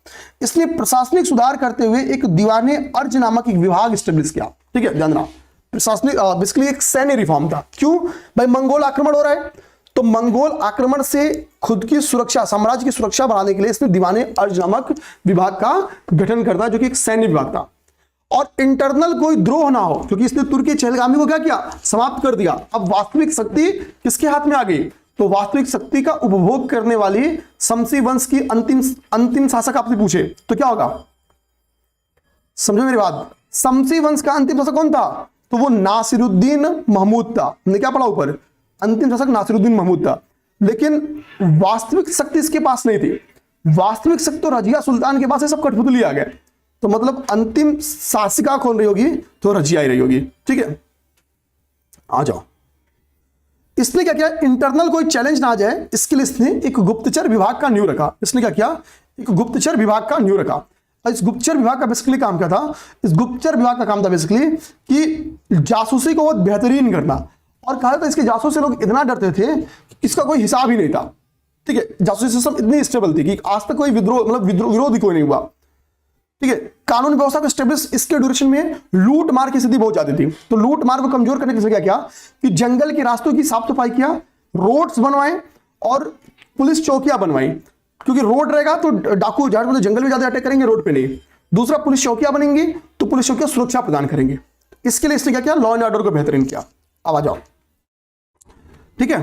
इसने प्रशासनिक सुधार करते हुए एक दीवाने अर्ज नामक एक विभाग स्टेब्लिश किया, ठीक है, ध्यान रखना। प्रशासनिक बेसिकली एक सैन्य रिफॉर्म था। क्यों भाई, मंगोल आक्रमण हो रहा है, तो मंगोल आक्रमण से खुद की सुरक्षा, साम्राज्य की सुरक्षा बढ़ाने के लिए इसने दीवाने अर्ज नामक विभाग का गठन करता है, जो कि एक सैन्य विभाग था। और इंटरनल कोई द्रोह ना हो, क्योंकि इसने तुर्की चहलगामी को क्या किया, समाप्त कर दिया। अब वास्तविक शक्ति किसके हाथ में आ गई, तो वास्तविक शक्ति का उपभोग करने वाली शमसी वंश की अंतिम शासक आपसे पूछे तो क्या होगा, समझो मेरी बात। शमसी वंश का अंतिम शासक कौन था, तो वो नासिरुद्दीन महमूद था। हमने क्या पढ़ा ऊपर, अंतिम शासक नासिरुद्दीन महमूद था। लेकिन वास्तविक शक्ति इसके पास नहीं थी, वास्तविक शक्ति तो रजिया सुल्तान के पास है, सब कठपुतली आ गए। तो मतलब अंतिम शासिका कौन रही होगी, तो रजिया ही रही होगी। ठीक है, आ जाओ। इसने क्या किया, इंटरनल कोई चैलेंज ना आ जाए इसके लिए इसने एक गुप्तचर विभाग का न्यू रखा। इसने क्या किया, एक गुप्तचर विभाग का न्यू रखा। और इस गुप्तचर विभाग का बेसिकली काम क्या था, इस गुप्तचर विभाग का काम था बेसिकली कि जासूसी को बहुत बेहतरीन करना। और कहा था इसके जासूस से लोग इतना डरते थे कि इसका कोई हिसाब ही नहीं था। ठीक है, जासूसी सिस्टम इतनी स्टेबल थी कि आज तक कोई विद्रोह मतलब विरोध ही कोई नहीं हुआ। ठीक है, कानून व्यवस्था को स्टेब्लिश इसके ड्यूरेशन में लूट मार की स्थिति बहुत ज्यादा थी। तो लूट मार को कमजोर करने के लिए क्या किया कि जंगल के रास्तों की साफ सफाई किया, रोड्स बनवाए और पुलिस चौकियां बनवाई। क्योंकि रोड रहेगा तो डाकू झाड़ मतलब जंगल में ज्यादा अटैक करेंगे, रोड पे नहीं। दूसरा, पुलिस चौकियां बनेंगी तो पुलिस चौकियां सुरक्षा प्रदान करेंगे। इसके लिए इसने क्या किया, लॉ एंड ऑर्डर को बेहतरीन किया। अब आ जाओ। ठीक है,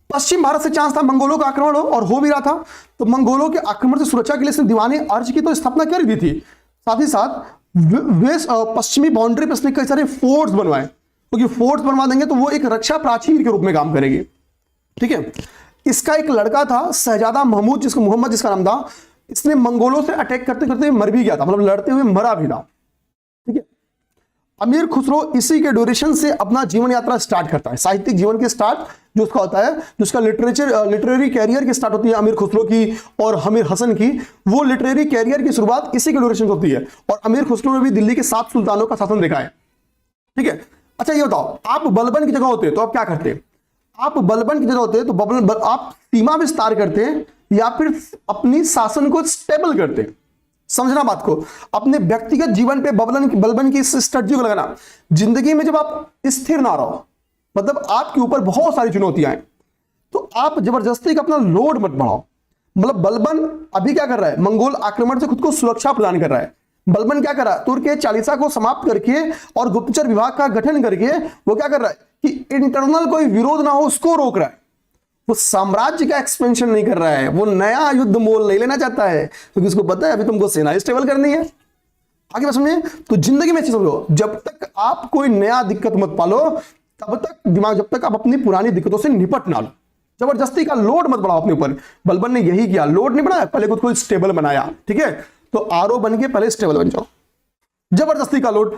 पश्चिम भारत से चांस था मंगोलों का आक्रमण हो, और हो भी रहा था। तो मंगोलों के आक्रमण से सुरक्षा के लिए इसने दीवानी अर्ज की तो स्थापना कर दी थी। साथ ही साथ पश्चिमी बाउंड्री पर इसने कई सारे फोर्ट्स बनवाए, क्योंकि फोर्ट्स बनवा देंगे तो वो एक रक्षा प्राचीर के रूप में काम करेगी। ठीक है, इसका एक लड़का था शहजादा महमूद, जिसको मोहम्मद जिसका नाम था। इसने मंगोलों से अटैक करते करते मर भी गया था, मतलब लड़ते हुए मरा भी था। ठीक है, अमीर खुसरो इसी के ड्यूरेशन से अपना जीवन यात्रा स्टार्ट करता है। साहित्यिक जीवन के स्टार्ट जो उसका होता है, जो उसका लिटरेरी कैरियर की स्टार्ट होती है अमीर खुसरो की और हमीर हसन की, वो लिटरेरी कैरियर की शुरुआत इसी के ड्यूरेशन से होती है। और अमीर खुसरो ने भी दिल्ली के 7 सुल्तानों का शासन देखा है। ठीक है, अच्छा ये बताओ, आप बलबन की जगह होते तो आप क्या करते, आप बलबन की जगह होते तो आप सीमा विस्तार करते या फिर अपनी शासन को स्टेबल करते। समझना बात को, अपने व्यक्तिगत जीवन पे बलबन की इस स्ट्रेटजी को लगाना। जिंदगी में जब आप स्थिर ना रहो, मतलब आपके ऊपर बहुत सारी चुनौतियां हैं, तो आप जबरदस्ती का अपना लोड मत बढ़ाओ। मतलब बलबन अभी क्या कर रहा है, मंगोल आक्रमण से खुद को सुरक्षा प्रदान कर रहा है। बलबन क्या कर रहा है, तुर्क चालीसा को समाप्त करके और गुप्तचर विभाग का गठन करके वो क्या कर रहा है कि इंटरनल कोई विरोध ना हो उसको रोक रहा है। वो साम्राज्य का एक्सपेंशन नहीं कर रहा है, वो नया युद्ध मोल नहीं लेना चाहता है, क्योंकि उसको पता है अभी तुमको सेना स्टेबल करनी है। आगे बात समझिए। तो जिंदगी में समझो, जब तक आप कोई नया दिक्कत मत पालो तब तक दिमाग, जब तक आप अपनी पुरानी दिक्कतों से निपट ना लो, जबरदस्ती का लोड मत बढ़ाओ अपने ऊपर। बलबन ने यही किया, लोड नहीं बनाया, पहले खुद को स्टेबल बनाया। ठीक है, तो आरओ बन के पहले स्टेबल बन जाओ, जबरदस्ती का लोड।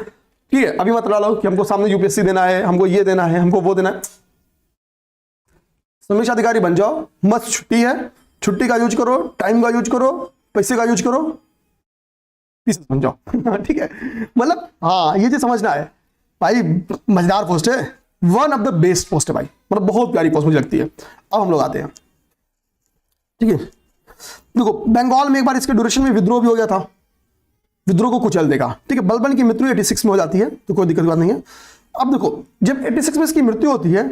ठीक है, अभी मत लो कि हमको सामने यूपीएससी देना है, हमको ये देना है, हमको वो देना है। समीक्षा अधिकारी बन जाओ, मस्त छुट्टी है, छुट्टी का यूज करो, टाइम का यूज करो, पैसे का यूज करो, बन जाओ। ठीक है, मतलब हाँ ये चीज समझना है भाई। मजेदार पोस्ट है, one of the best post है भाई, मतलब बहुत प्यारी पोस्ट मुझे लगती है। अब हम लोग आते हैं। ठीक है, देखो बंगाल में एक बार इसके ड्यूरेशन में विद्रोह भी हो गया था, विद्रोह को कुचल देगा। ठीक है, बलबन की मृत्यु 86 में हो जाती है, तो कोई दिक्कत बात नहीं है। अब देखो, जब 86 में इसकी मृत्यु होती है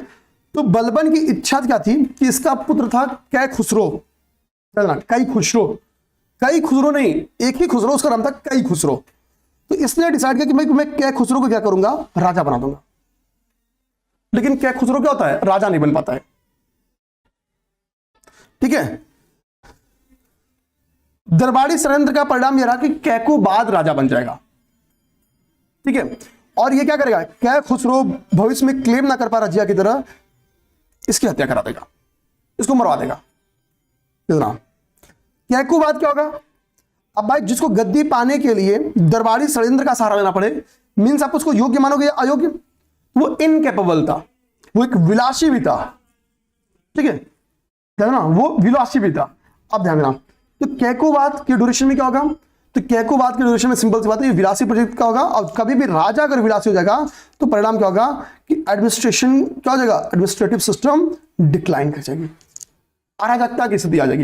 तो बलबन की इच्छा क्या थी कि इसका पुत्र था कै खुसरो, कई खुसरो, कई खुसरो नहीं, एक ही खुसरो, उसका नाम था कई खुसरो। तो इसने डिसाइड किया कि मैं कै खुसरो को क्या करूंगा, राजा बना दूंगा। लेकिन कै खुसरो क्या होता है, राजा नहीं बन पाता है। ठीक है, दरबारी षड्यंत्र का परिणाम यह रहा कि कैकोबाद राजा बन जाएगा। ठीक है, और ये क्या करेगा, कै खुसरो भविष्य में क्लेम ना कर पा रजिया की तरह इसकी हत्या करा देगा, इसको मरवा देगा। कैकोबाद क्या होगा, अब भाई जिसको गद्दी पाने के लिए दरबारी षड्यंत्र का सहारा लेना पड़े, मीन्स आप उसको योग्य मानोगे या अयोग्य, वो इनकेपेबल था, वो एक विलासी भी था। ठीक है ना, वो विलासी भी था। अब ध्यान देना, तो कैकोबाद के ड्यूरेशन में क्या होगा, तो कैकोबाद के ड्यूरेशन में सिंपल सी बात है, विलासी प्रोजेक्ट का होगा। और कभी भी राजा अगर विलासी हो जाएगा तो परिणाम क्या होगा कि एडमिनिस्ट्रेशन क्या हो जाएगा, एडमिनिस्ट्रेटिव सिस्टम डिक्लाइन कर जाएगी, अराजकता की स्थिति आ जाएगी,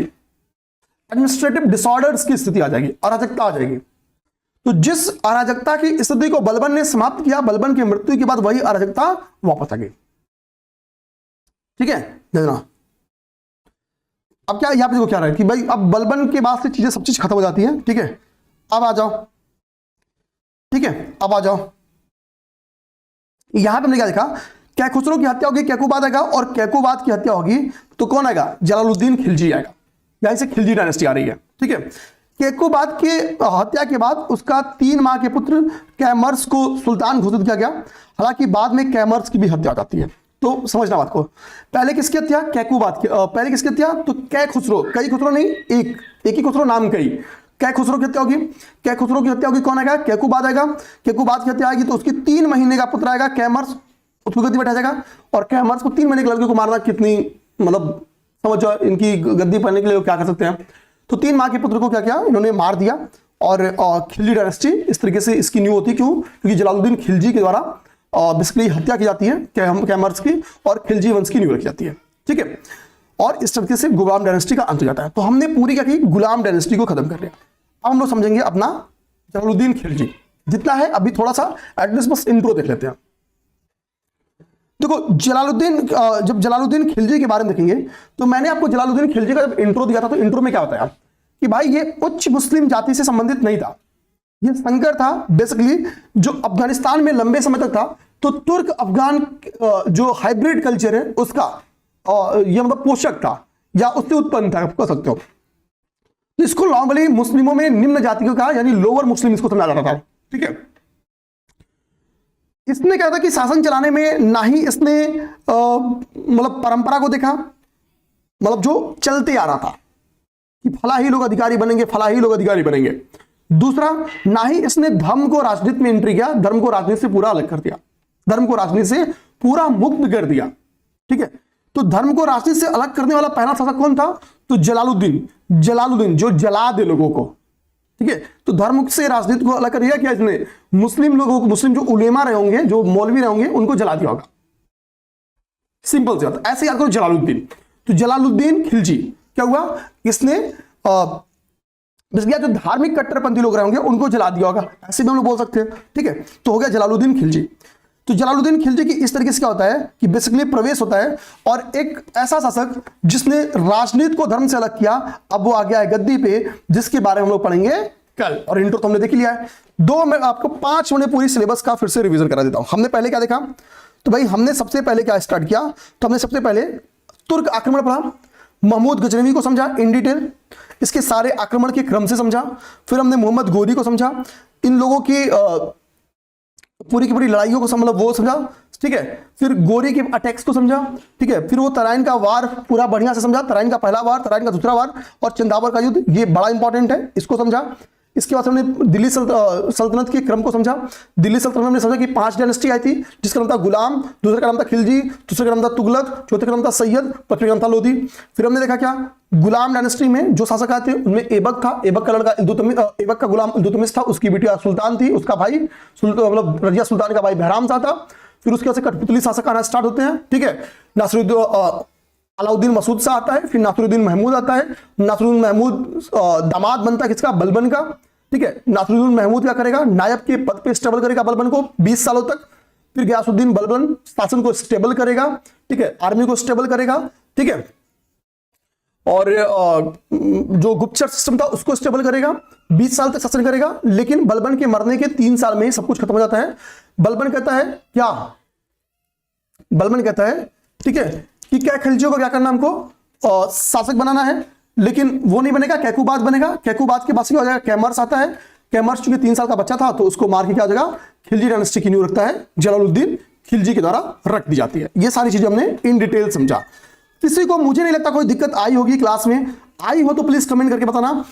एडमिनिस्ट्रेटिव डिसऑर्डर्स की स्थिति आ जाएगी, अराजकता आ जाएगी। तो जिस अराजकता की स्थिति को बलबन ने समाप्त किया, बलबन की मृत्यु के बाद वही अराजकता वापस आ गई। ठीक है, देखना अब क्या यहां पे देखो क्या रहा है कि भाई अब बलबन के बाद से चीजें सब चीज खत्म हो जाती है। ठीक है, अब आ जाओ, ठीक है, अब आ जाओ, यहां पे हमने क्या देखा, कैखुसरो की हत्या होगी, कैकुबाद आएगा, और कैकुबाद की हत्या होगी तो कौन आएगा, जलालुद्दीन खिलजी आएगा, यहीं से खिलजी डायनेस्टी आ रही है। ठीक है, कैकुबाद की हत्या के बाद उसका 3 माह के पुत्र कैमर्स को सुल्तान घोषित किया गया। हालांकि बाद में कैमर्स की भी हत्या हो जाती है, तो समझना बात को। पहले किसकी हत्या, कैकुबाद की, पहले किसकी हत्या, तो कैखुसरो, कई खुसरो नहीं, एक ही खुसरो, नाम कई, कैखुसरो की हत्या होगी। कैखुसरो की हत्या होगी, कौन आएगा, कैकुबाद आएगा। कैकुबाद की हत्या आएगी तो उसकी 3 महीने का पुत्र आएगा कैमर्स, उसको गद्दी बैठा जाएगा। और कैमर्स को 3 महीने के लड़के को मारना कितनी, मतलब समझ जाओ इनकी गद्दी पाने के लिए क्या कर सकते हैं। तो 3 माह के पुत्र को क्या किया, इन्होंने मार दिया। और खिलजी डायनेस्टी इस तरीके से इसकी न्यू होती, क्यों, क्योंकि जलालुद्दीन खिलजी के द्वारा बेसिकली हत्या की जाती है कैमर्स की, और खिलजी वंश की न्यू रखी जाती है। ठीक है, और इस तरीके से गुलाम डायनेस्टी का अंत हो जाता है। तो हमने पूरी क्या की, गुलाम डायनेस्टी को खत्म कर लिया। अब हम लोग समझेंगे अपना जलालुद्दीन खिलजी, जितना है अभी थोड़ा सा एटलीस्ट बस इंट्रो देख लेते हैं। देखो जलालुद्दीन, जब जलालुद्दीन खिलजी के बारे में देखेंगे तो मैंने आपको जलालुद्दीन खिलजी का जब इंट्रो दिया था तो इंट्रो में क्या बताया कि भाई ये उच्च मुस्लिम जाति से संबंधित नहीं था, ये संकर था बेसिकली, जो अफगानिस्तान में लंबे समय तक था। तो तुर्क अफगान जो हाइब्रिड कल्चर है उसका ये मतलब पोषक था, या उससे उत्पन्न था, कह सकते हो। तो इसको नॉर्मली मुस्लिमों में निम्न जाति को कहा, यानी लोअर मुस्लिम इसको समझा जाता था। ठीक है, इसने क्या था कि शासन चलाने में ना ही इसने मतलब परंपरा को देखा, मतलब जो चलते आ रहा था कि फला ही लोग अधिकारी बनेंगे, फला ही लोग अधिकारी बनेंगे। दूसरा, ना ही इसने धर्म को राजनीति में एंट्री किया, धर्म को राजनीति से पूरा अलग कर दिया, धर्म को राजनीति से पूरा मुक्त कर दिया। ठीक है, तो धर्म को राजनीति से अलग करने वाला पहला शासक कौन था, तो जलालुद्दीन जो जला दे लोगों को। ठीक है, तो धर्म से राजनीति को अलग कर दिया क्या इसने, मुस्लिम लोगों को, मुस्लिम जो उलेमा रहे होंगे, जो मौलवी रहे होंगे, उनको जला दिया होगा। सिंपल सी बात, ऐसे याद करो जलालुद्दीन। तो जलालुद्दीन खिलजी क्या हुआ, इसने जो धार्मिक कट्टरपंथी लोग रहे होंगे उनको जला दिया होगा, ऐसे भी हम लोग बोल सकते हैं। ठीक है, तो हो गया जलालुद्दीन खिलजी। तो जलालुद्दीन खिलजी की इस तरीके से क्या होता है कि बेसिकली प्रवेश होता है, और एक ऐसा शासक जिसने राजनीति को धर्म से अलग किया, अब वो आ गया है गद्दी पे, जिसके बारे में हम लोग पढ़ेंगे कल। और इंट्रो तो हमने देख लिया है। मैं आपको 5 मिनट पूरी सिलेबस का फिर से रिवीजन करा देता हूं। हमने पहले क्या देखा, तो भाई हमने सबसे पहले क्या स्टार्ट किया, तो हमने सबसे पहले तुर्क आक्रमण पढ़ा, महमूद गजनवी को समझा इन डिटेल, इसके सारे आक्रमण के क्रम से समझा। फिर हमने मोहम्मद गोरी को समझा, इन लोगों की पूरी की पूरी लड़ाइयों को मतलब वो समझा। ठीक है, फिर गोरी के अटैक्स को समझा। ठीक है, फिर वो तराइन का वार पूरा बढ़िया से समझा, तराइन का पहला वार, तराइन का दूसरा वार, और चंदावर का युद्ध, ये बड़ा इंपॉर्टेंट है, इसको समझा। इसके बाद हमने दिल्ली सल्तनत के क्रम को समझा। दिल्ली सल्तनत में हमने समझा कि 5 डायनेस्टी आई थी, जिसका नाम था गुलाम, दूसरे का नाम था खिलजी, तीसरे का नाम था तुगलक, चौथे का नाम था सैयद, पांचवे का नाम था लोधी। फिर हमने देखा क्या, गुलाम डायनेस्टी में जो शासक आए थे उनमें ऐबक था, ऐबक का लड़का ऐबक का गुलाम इल्तुतमिश था, उसकी बेटी सुल्तान थी, उसका भाई मतलब रजिया सुल्तान का भाई बहराम शाह था। फिर उसके बाद से कठपुतली शासक आना स्टार्ट होते हैं। ठीक है, नासिरुद्दीन अलाउद्दीन मसूद शाह आता है, फिर नासिरुद्दीन महमूद आता है। नासिरुद्दीन महमूद दामाद बनता है किसका, बलबन का। ठीक है, नासिरुद्दीन महमूद क्या करेगा, नायब के पद पे स्टेबल करेगा बलबन को 20 सालों तक। फिर गयासुद्दीन बलबन शासन को स्टेबल करेगा। ठीक है, आर्मी को स्टेबल करेगा। ठीक है, और जो गुप्तचर सिस्टम था उसको स्टेबल करेगा, 20 साल तक शासन करेगा। लेकिन बलबन के मरने के 3 साल में ही सब कुछ खत्म हो जाता है। बलबन कहता है क्या, बलबन कहता है ठीक है कि क्या खिलजियों को क्या करना, हमको शासक बनाना है, लेकिन वो नहीं बनेगा, कैकुबाद बनेगा। कैकुबाद के पास क्या हो जाएगा, कैमर्स आता है। कैमर्स चूंकि 3 साल का बच्चा था तो उसको मार के क्या हो जाएगा, खिलजी डायनेस्टी की नींव रखता है, जलालुद्दीन खिलजी के द्वारा रख दी जाती है। ये सारी चीजें हमने इन डिटेल समझा। किसी को, मुझे नहीं लगता कोई दिक्कत आई होगी क्लास में, आई हो तो प्लीज कमेंट करके बताना,